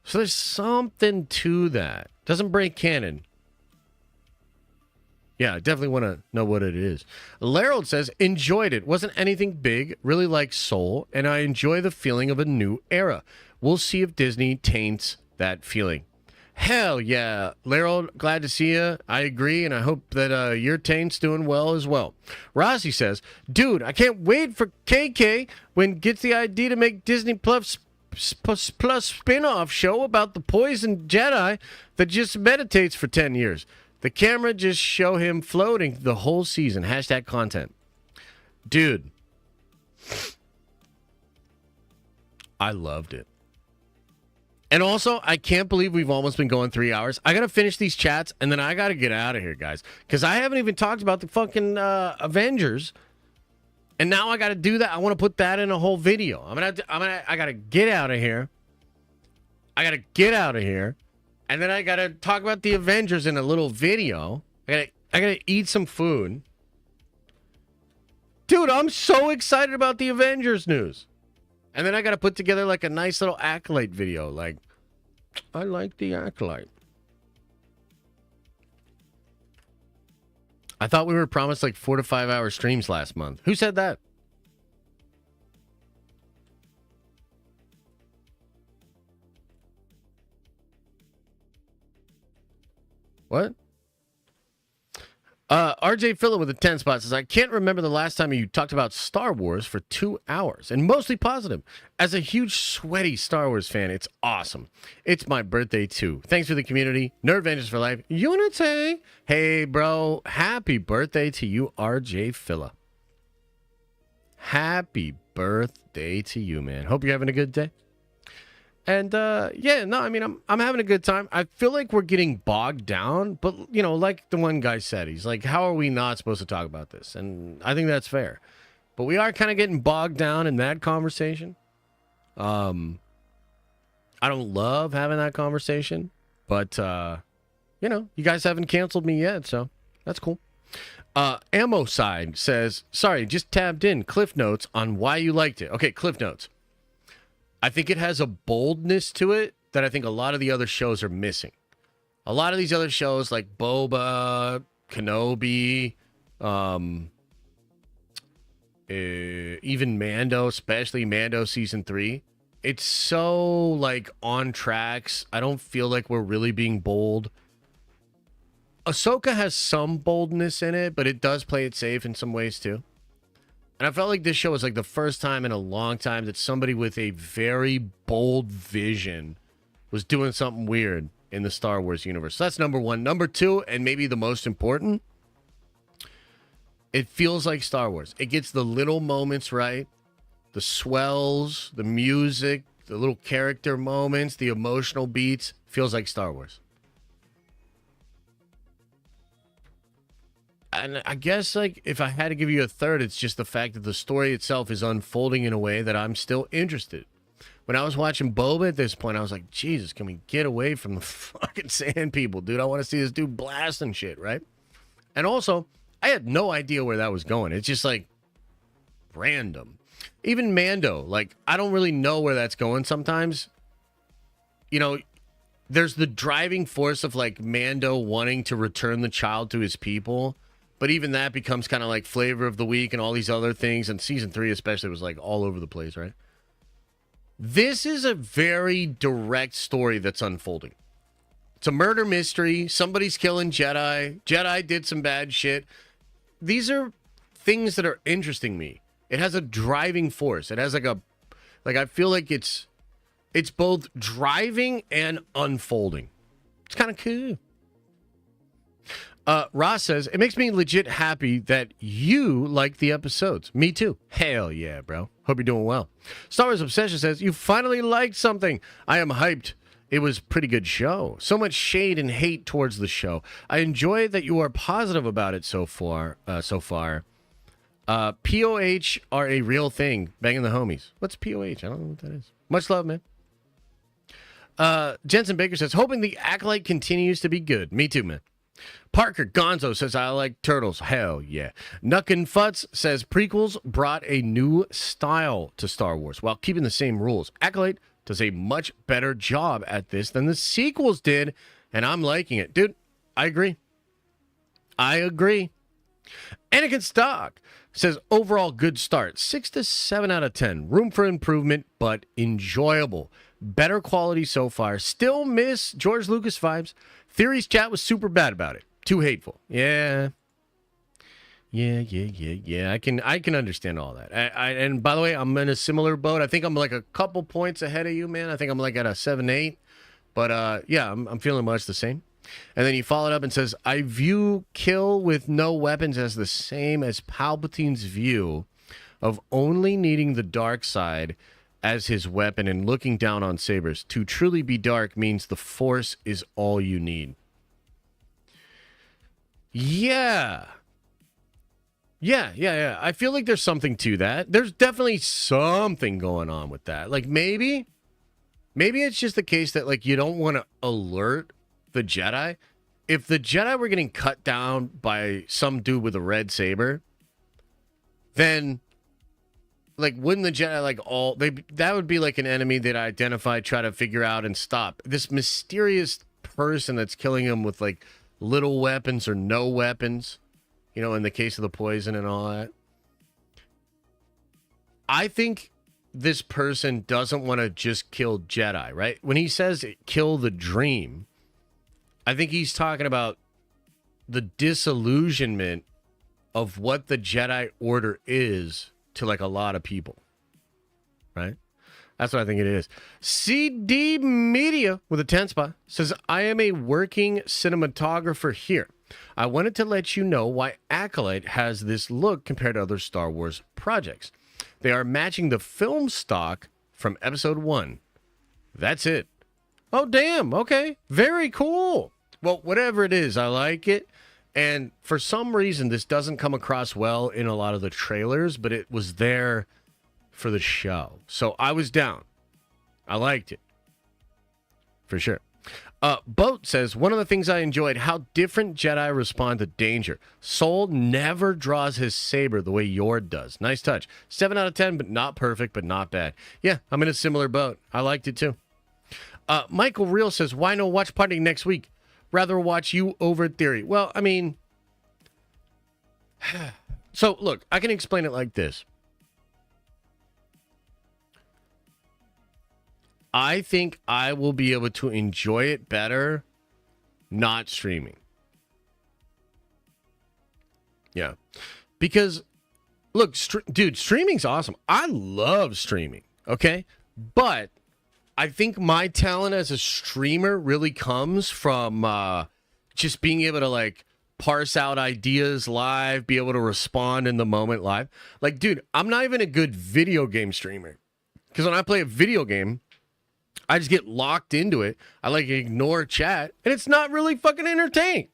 So there's something to that. Doesn't break canon. Yeah, I definitely want to know what it is. Larold says, enjoyed it. Wasn't anything big. Really like Soul. And I enjoy the feeling of a new era. We'll see if Disney taints that feeling. Hell yeah. Larold, glad to see you. I agree, and I hope that your taint's doing well as well. Rossi says, dude, I can't wait for KK when gets the idea to make Disney Plus spin-off show about the poisoned Jedi that just meditates for 10 years. The camera just show him floating the whole season. Hashtag content. Dude. I loved it. And also, I can't believe we've almost been going 3 hours. I got to finish these chats, and then I got to get out of here, guys. Because I haven't even talked about the fucking Avengers. And now I got to do that. I want to put that in a whole video. I got to get out of here. And then I gotta talk about the Avengers in a little video. I gotta eat some food. Dude, I'm so excited about the Avengers news. And then I gotta put together like a nice little Acolyte video. Like, I like the Acolyte. I thought we were promised like 4 to 5 hour streams last month. Who said that? What? RJ Phillip with a 10 spot says, I can't remember the last time you talked about Star Wars for 2 hours, and mostly positive. As a huge, sweaty Star Wars fan, it's awesome. It's my birthday, too. Thanks for the community. Nerd Avengers for life. Unity. Hey, bro. Happy birthday to you, RJ Phillip. Happy birthday to you, man. Hope you're having a good day. And, yeah, no, I mean, I'm having a good time. I feel like we're getting bogged down, but, you know, like the one guy said, he's like, how are we not supposed to talk about this? And I think that's fair. But we are kind of getting bogged down in that conversation. I don't love having that conversation, but, you know, you guys haven't canceled me yet, so that's cool. Ammo Side says, sorry, just tabbed in. Cliff Notes on why you liked it. Okay, Cliff Notes. I think it has a boldness to it that I think a lot of the other shows are missing. A lot of these other shows like Boba, Kenobi, even Mando, especially Mando Season 3, it's so like on tracks. I don't feel like we're really being bold. Ahsoka has some boldness in it, but it does play it safe in some ways too. And I felt like this show was like the first time in a long time that somebody with a very bold vision was doing something weird in the Star Wars universe. So that's number one. Number two, and maybe the most important, it feels like Star Wars. It gets the little moments right, the swells, the music, the little character moments, the emotional beats. Feels like Star Wars. And I guess, like, if I had to give you a third, it's just the fact that the story itself is unfolding in a way that I'm still interested. When I was watching Boba at this point, I was like, Jesus, can we get away from the fucking sand people, dude? I want to see this dude blasting shit, right? And also, I had no idea where that was going. It's just, like, random. Even Mando, like, I don't really know where that's going sometimes. You know, there's the driving force of, like, Mando wanting to return the child to his people. But even that becomes kind of like flavor of the week and all these other things. And season 3 especially was like all over the place, right? This is a very direct story that's unfolding. It's a murder mystery. Somebody's killing Jedi. Jedi did some bad shit. These are things that are interesting me. It has a driving force. It has like I feel like it's both driving and unfolding. It's kind of cool. Ross says, it makes me legit happy that you like the episodes. Me too. Hell yeah, bro. Hope you're doing well. Star Wars Obsession says, you finally liked something. I am hyped. It was a pretty good show. So much shade and hate towards the show. I enjoy that you are positive about it so far. POH are a real thing. Banging the homies. What's POH? I don't know what that is. Much love, man. Jensen Baker says, hoping the Acolyte continues to be good. Me too, man. Parker Gonzo says, I like turtles. Hell yeah. Nuckin Futz says, prequels brought a new style to Star Wars while keeping the same rules. Acolyte does a much better job at this than the sequels did, and I'm liking it. Dude, I agree. Anakin Stock says, overall good start. 6 to 7 out of 10. Room for improvement, but enjoyable. Better quality so far. Still miss George Lucas vibes. Theories chat was super bad about it. Too hateful. Yeah. I can understand all that. And by the way, I'm in a similar boat. I think I'm like a couple points ahead of you, man. I think I'm like at a 7-8. But yeah, I'm feeling much the same. And then he followed up and says, I view kill with no weapons as the same as Palpatine's view of only needing the dark side as his weapon and looking down on sabers. To truly be dark means the Force is all you need. Yeah. I feel like there's something to that. There's definitely something going on with that. Like maybe it's just the case that like you don't want to alert the Jedi. If the Jedi were getting cut down by some dude with a red saber, then like wouldn't the Jedi like that would be like an enemy that I identify, try to figure out and stop. This mysterious person that's killing him with like little weapons or no weapons, you know, in the case of the poison and all that. I think this person doesn't want to just kill Jedi, right? When he says kill the dream, I think he's talking about the disillusionment of what the Jedi Order is to like a lot of people, right? That's what I think it is. CD Media with a 10 spot says, I am a working cinematographer here. I wanted to let you know why Acolyte has this look compared to other Star Wars projects. They are matching the film stock from episode 1. That's it. Oh, damn. Okay. Very cool. Well, whatever it is, I like it. And for some reason, this doesn't come across well in a lot of the trailers, but it was there for the show. So I was down. I liked it. For sure. Boat says, one of the things I enjoyed, how different Jedi respond to danger. Soul never draws his saber the way Yord does. Nice touch. 7 out of 10, but not perfect, but not bad. Yeah, I'm in a similar boat. I liked it too. Michael Real says, why no watch party next week? Rather watch you over Theory. Well, I mean, so look, I can explain it like this. I think I will be able to enjoy it better not streaming. Yeah. Because, look, dude, streaming's awesome. I love streaming, okay? But I think my talent as a streamer really comes from just being able to, like, parse out ideas live, be able to respond in the moment live. Like, dude, I'm not even a good video game streamer. Because when I play a video game, I just get locked into it. I like ignore chat, and it's not really fucking entertaining.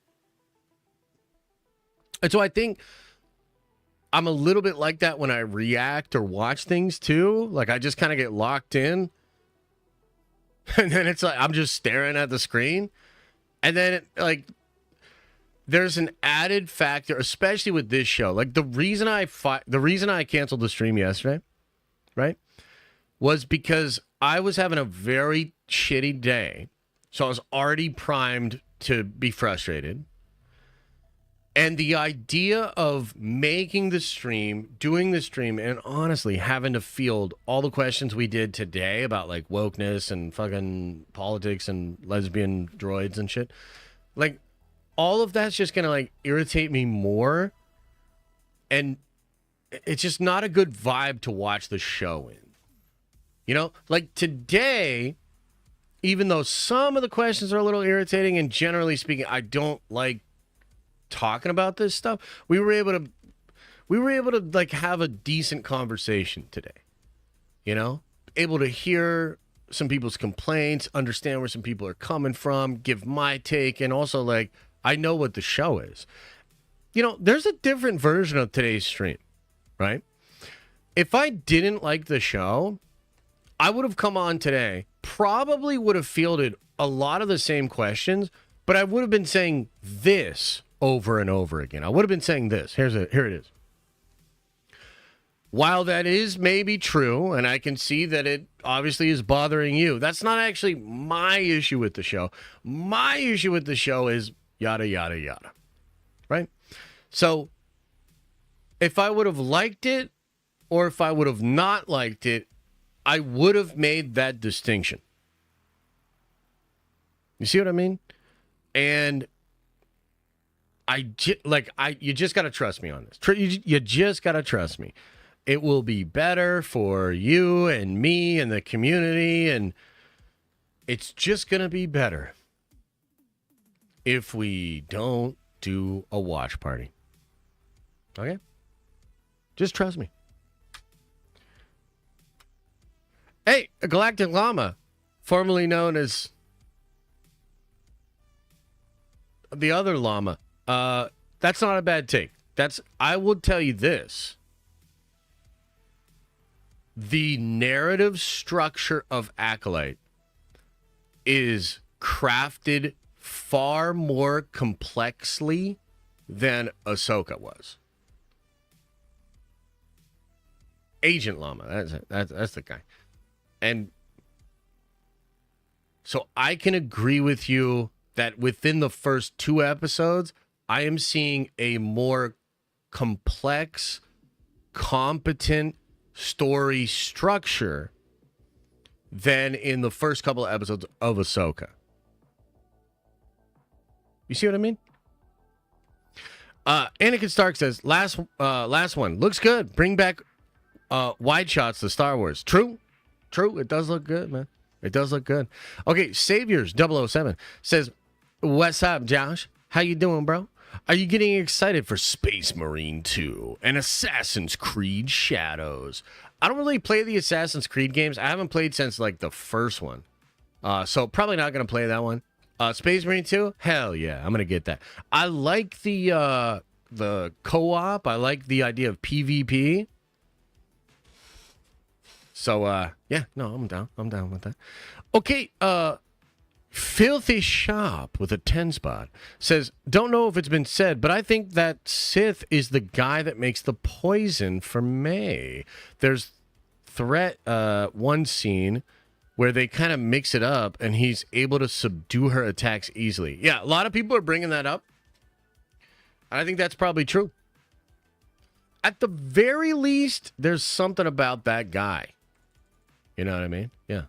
And so I think I'm a little bit like that when I react or watch things too. Like I just kind of get locked in. And then it's like I'm just staring at the screen. And then there's an added factor, especially with this show. Like the reason I canceled the stream yesterday, right, was because I was having a very shitty day. So I was already primed to be frustrated. And the idea of making the stream, doing the stream, and honestly having to field all the questions we did today about like wokeness and fucking politics and lesbian droids and shit, like all of that's just gonna like irritate me more. And it's just not a good vibe to watch the show in. You know, like today, even though some of the questions are a little irritating and generally speaking, I don't like talking about this stuff, we were able to like have a decent conversation today. You know, able to hear some people's complaints, understand where some people are coming from, give my take, and also like I know what the show is. You know, there's a different version of today's stream. right? If I didn't like the show, I would have come on today, probably would have fielded a lot of the same questions, but I would have been saying this over and over again. I would have been saying this. Here it is. While that is maybe true, and I can see that it obviously is bothering you, that's not actually my issue with the show. My issue with the show is yada, yada, yada. Right? So if I would have liked it or if I would have not liked it, I would have made that distinction. You see what I mean? And you just got to trust me on this. You just got to trust me. It will be better for you and me and the community, and it's just going to be better if we don't do a watch party. Okay? Just trust me. Hey, a Galactic Llama, formerly known as the other llama. That's not a bad take. I will tell you this. The narrative structure of Acolyte is crafted far more complexly than Ahsoka was. Agent Llama, that's the guy. And so I can agree with you that within the first 2 episodes, I am seeing a more complex, competent story structure than in the first couple of episodes of Ahsoka. You see what I mean? Anakin Stark says, last one. Looks good. Bring back wide shots to Star Wars. True. It does look good, man. It does look good. Okay, Saviors 007 says, what's up, Josh? How you doing, bro? Are you getting excited for Space Marine 2 and Assassin's Creed Shadows? I don't really play the Assassin's Creed games. I haven't played since, like, the first one. So probably not going to play that one. Space Marine 2? Hell yeah, I'm going to get that. I like the co-op. I like the idea of PvP. So, yeah, no, I'm down. I'm down with that. Okay, Filthy Shop with a 10 spot says, don't know if it's been said, but I think that Sith is the guy that makes the poison for May. There's one scene where they kind of mix it up and he's able to subdue her attacks easily. Yeah, a lot of people are bringing that up. I think that's probably true. At the very least, there's something about that guy. You know what I mean? Yeah.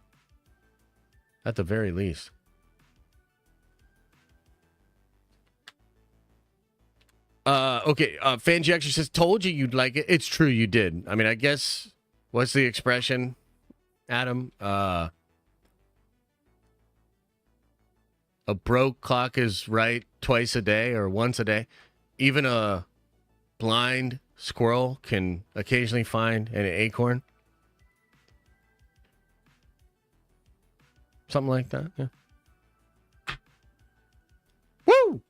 At the very least. Okay, Fanjaction says, told you you'd like it. It's true, you did. I mean, I guess, what's the expression, Adam? A broke clock is right twice a day or once a day. Even a blind squirrel can occasionally find an acorn. Something like that, yeah. Woo!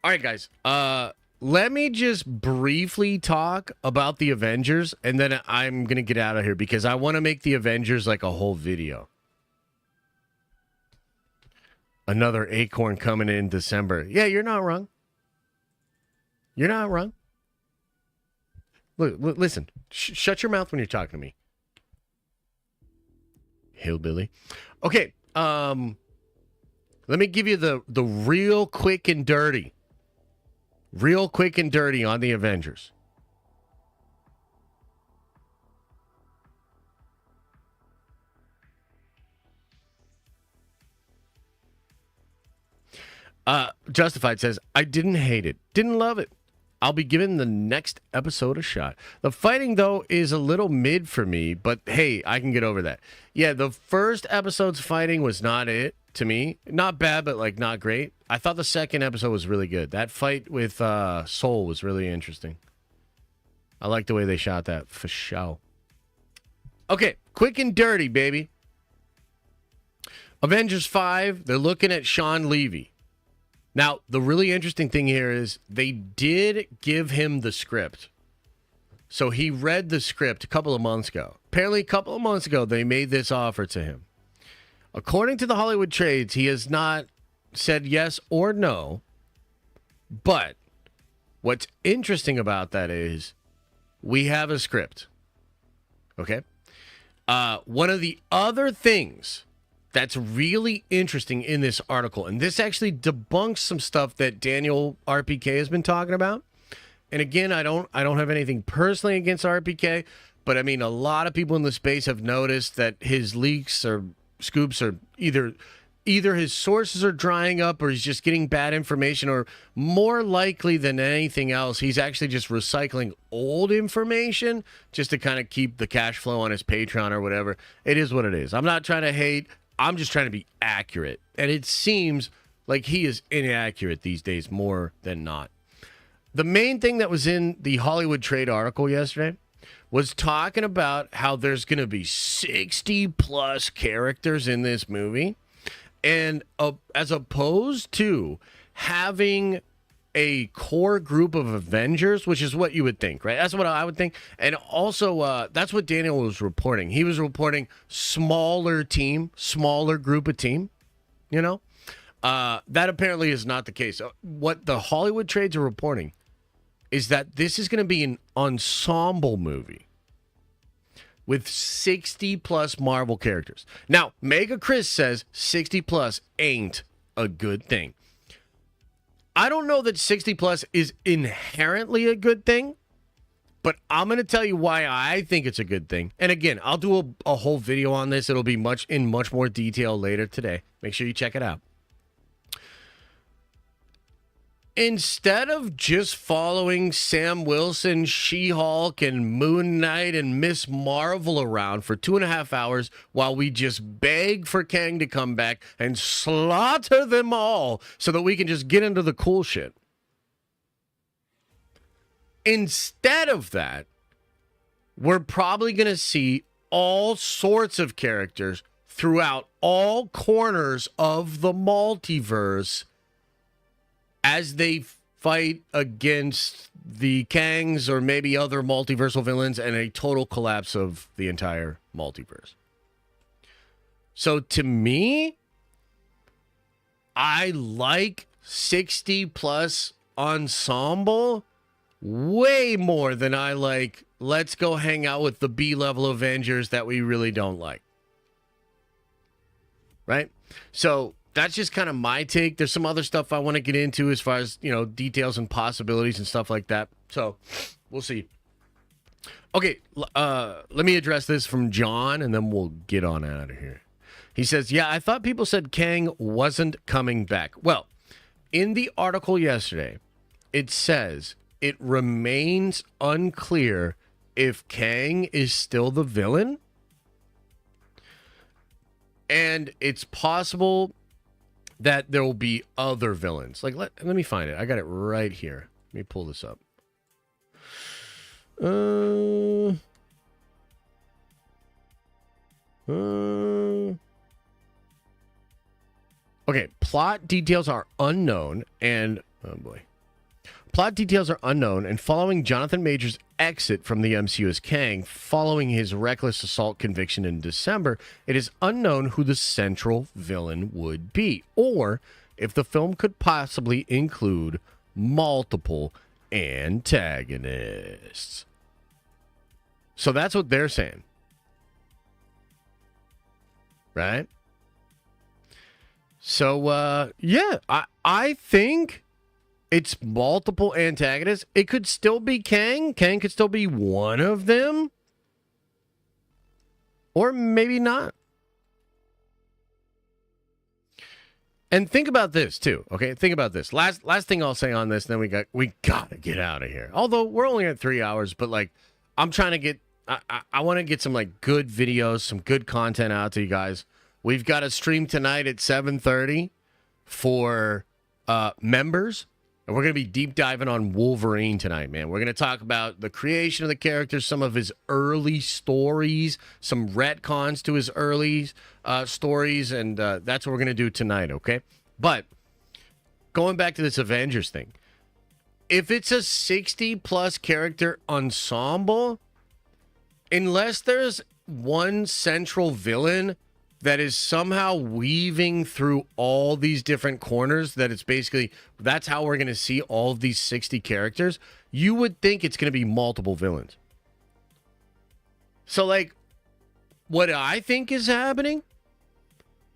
All right, guys. Let me just briefly talk about the Avengers, and then I'm going to get out of here because I want to make the Avengers like a whole video. Another acorn coming in December. Yeah, you're not wrong. You're not wrong. Look, listen. Shut your mouth when you're talking to me. Hillbilly. Okay, let me give you the real quick and dirty. Real quick and dirty on the Avengers. Justified says, I didn't hate it. Didn't love it. I'll be giving the next episode a shot. The fighting, though, is a little mid for me, but hey, I can get over that. Yeah, the first episode's fighting was not it to me. Not bad, but like not great. I thought the second episode was really good. That fight with Soul was really interesting. I like the way they shot that for show. Okay, quick and dirty, baby. Avengers 5, they're looking at Sean Levy. Now, the really interesting thing here is they did give him the script. So he read the script a couple of months ago. Apparently, a couple of months ago, they made this offer to him. According to the Hollywood trades, he has not said yes or no. But what's interesting about that is we have a script. Okay? One of the other things that's really interesting in this article, and this actually debunks some stuff that Daniel RPK has been talking about. And again, I don't have anything personally against RPK, but I mean, a lot of people in the space have noticed that his leaks or scoops are either his sources are drying up or he's just getting bad information, or more likely than anything else, he's actually just recycling old information just to kind of keep the cash flow on his Patreon or whatever. It is what it is. I'm not trying to hate. I'm just trying to be accurate. And it seems like he is inaccurate these days more than not. The main thing that was in the Hollywood Trade article yesterday was talking about how there's going to be 60 plus characters in this movie. And as opposed to having a core group of Avengers, which is what you would think, right? That's what I would think. And also, that's what Daniel was reporting. He was reporting smaller group of team, you know? That apparently is not the case. What the Hollywood trades are reporting is that this is going to be an ensemble movie with 60 plus Marvel characters. Now, Mega Chris says 60 plus ain't a good thing. I don't know that 60 plus is inherently a good thing, but I'm going to tell you why I think it's a good thing. And again, I'll do a whole video on this. It'll be much more detail later today. Make sure you check it out. Instead of just following Sam Wilson, She-Hulk, and Moon Knight and Miss Marvel around for 2.5 hours while we just beg for Kang to come back and slaughter them all so that we can just get into the cool shit. Instead of that, we're probably going to see all sorts of characters throughout all corners of the multiverse as they fight against the Kangs or maybe other multiversal villains and a total collapse of the entire multiverse. So to me, I like 60 plus ensemble way more than I like let's go hang out with the B-level Avengers that we really don't like. Right? So that's just kind of my take. There's some other stuff I want to get into as far as, details and possibilities and stuff like that. So we'll see. Okay, let me address this from John, and then we'll get on out of here. He says, yeah, I thought people said Kang wasn't coming back. Well, in the article yesterday, it says it remains unclear if Kang is still the villain. And it's possible that there will be other villains. Like, let me find it. I got it right here. Let me pull this up. Okay, plot details are unknown, and oh boy. Plot details are unknown, and following Jonathan Majors' exit from the MCU as Kang, following his reckless assault conviction in December, it is unknown who the central villain would be, or if the film could possibly include multiple antagonists. So that's what they're saying. Right? So, yeah, I think it's multiple antagonists. It could still be Kang. Kang could still be one of them. Or maybe not. And think about this, too. Okay, think about this. Last thing I'll say on this, then we gotta get out of here. Although, we're only at 3 hours, but, I'm trying to get... I want to get some, good videos, some good content out to you guys. We've got a stream tonight at 7:30 for members. And we're going to be deep diving on Wolverine tonight, man. We're going to talk about the creation of the character, some of his early stories, some retcons to his early stories, and that's what we're going to do tonight, okay? But going back to this Avengers thing, if it's a 60-plus character ensemble, unless there's one central villain that is somehow weaving through all these different corners, that it's basically, that's how we're going to see all of these 60 characters, you would think it's going to be multiple villains. So, like, what I think is happening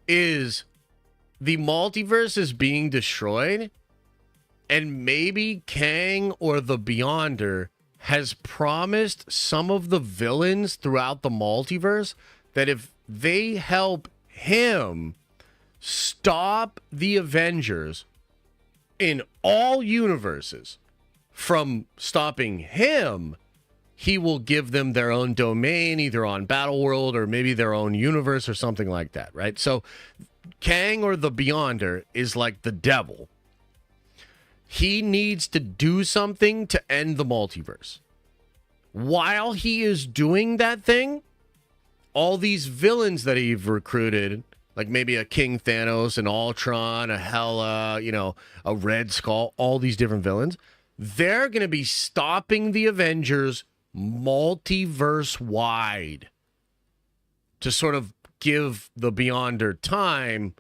is the multiverse is being destroyed, and maybe Kang or the Beyonder has promised some of the villains throughout the multiverse that if they help him stop the Avengers in all universes from stopping him, he will give them their own domain, either on Battleworld or maybe their own universe or something like that, right? So Kang or the Beyonder is like the devil. He needs to do something to end the multiverse. While he is doing that thing, all these villains that he's recruited, like maybe a King Thanos, an Ultron, a Hela, a Red Skull, all these different villains, they're going to be stopping the Avengers multiverse-wide to sort of give the Beyonder time,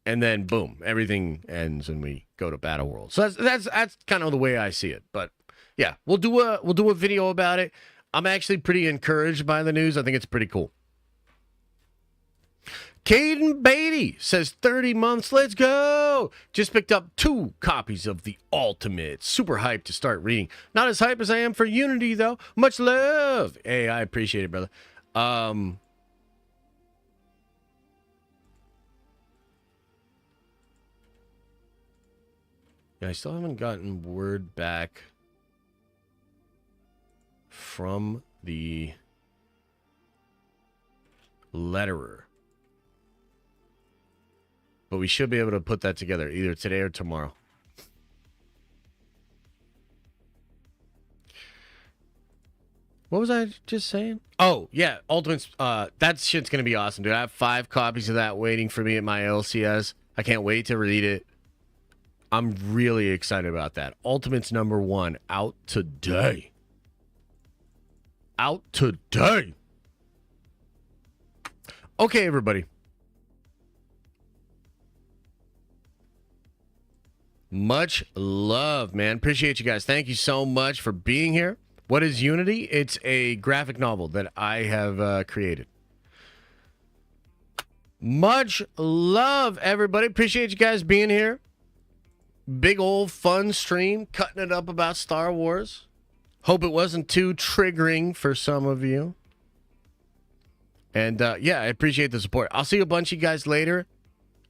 and then boom, everything ends and we go to Battleworld. So that's kind of the way I see it. But yeah, we'll do a video about it. I'm actually pretty encouraged by the news. I think it's pretty cool. Caden Beatty says 30 months, let's go. Just picked up 2 copies of The Ultimate. Super hyped to start reading. Not as hype as I am for Unity, though. Much love. Hey, I appreciate it, brother. Yeah, I still haven't gotten word back from the letterer. But we should be able to put that together either today or tomorrow. What was I just saying? Oh, yeah, Ultimates. That shit's going to be awesome, dude. I have 5 copies of that waiting for me at my LCS. I can't wait to read it. I'm really excited about that. Ultimates #1 out today. Out today. Okay, everybody. Much love, man. Appreciate you guys. Thank you so much for being here. What is Unity? It's a graphic novel that I have created. Much love, everybody. Appreciate you guys being here. Big old fun stream, cutting it up about Star Wars. Hope it wasn't too triggering for some of you. And yeah, I appreciate the support. I'll see a bunch of you guys later.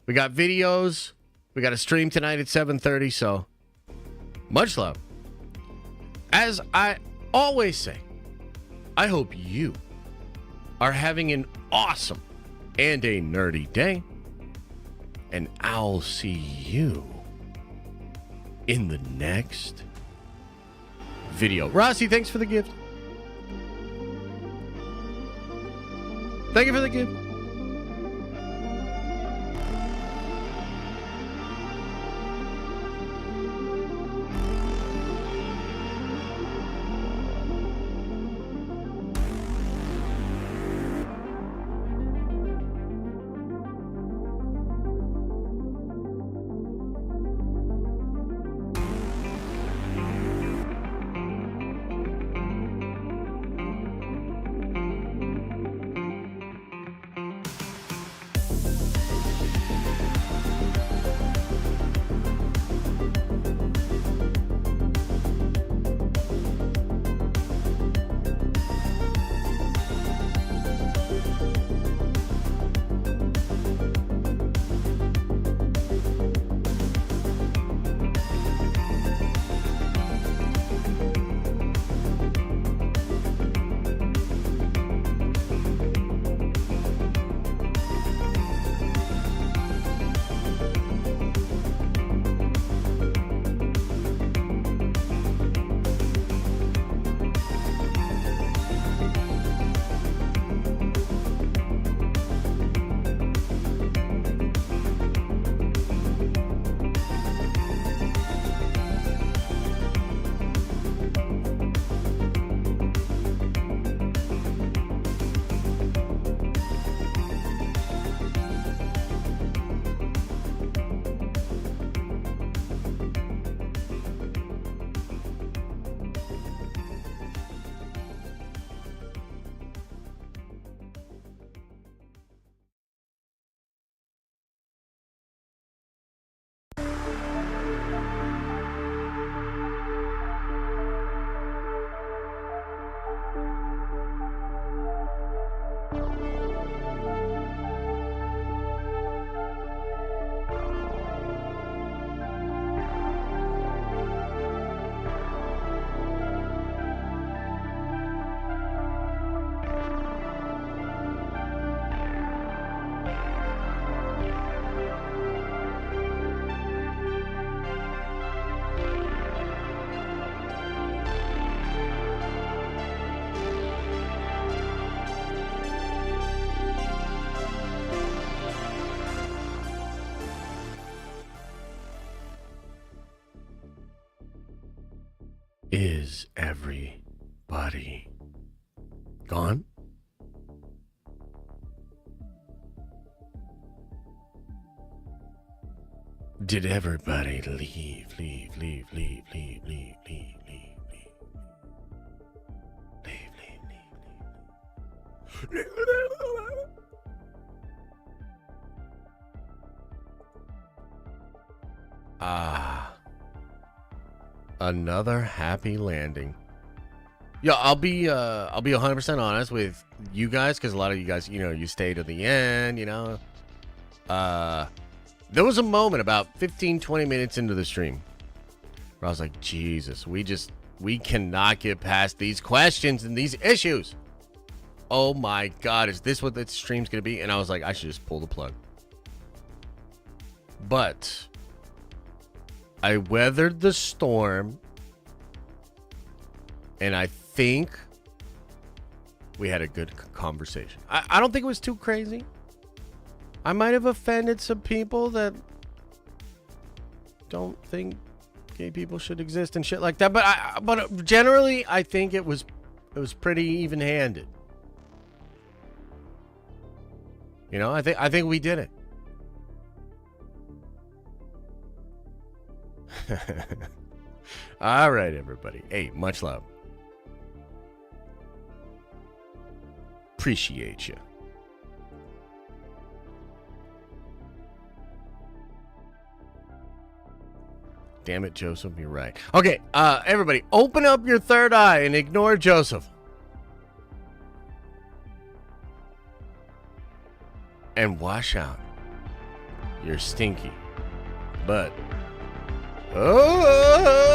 We got videos. We got a stream tonight at 7:30, so much love. As I always say, I hope you are having an awesome and a nerdy day. And I'll see you in the next video. Rossi, thanks for the gift. Thank you for the gift. Is everybody gone? Did everybody leave? Another happy landing. Yeah, I'll be 100% honest with you guys, because a lot of you guys, you stay to the end, there was a moment about 15-20 minutes into the stream where I was like, Jesus, we cannot get past these questions and these issues. Oh my God, is this what the stream's gonna be? And I was like, I should just pull the plug. But I weathered the storm, and I think we had a good conversation. I don't think it was too crazy. I might have offended some people that don't think gay people should exist and shit like that, but generally I think it was pretty even-handed. I think we did it. All right, everybody. Hey, much love. Appreciate you. Damn it, Joseph, you're right. Okay, everybody, open up your third eye and ignore Joseph. And wash out your stinky butt. Oh!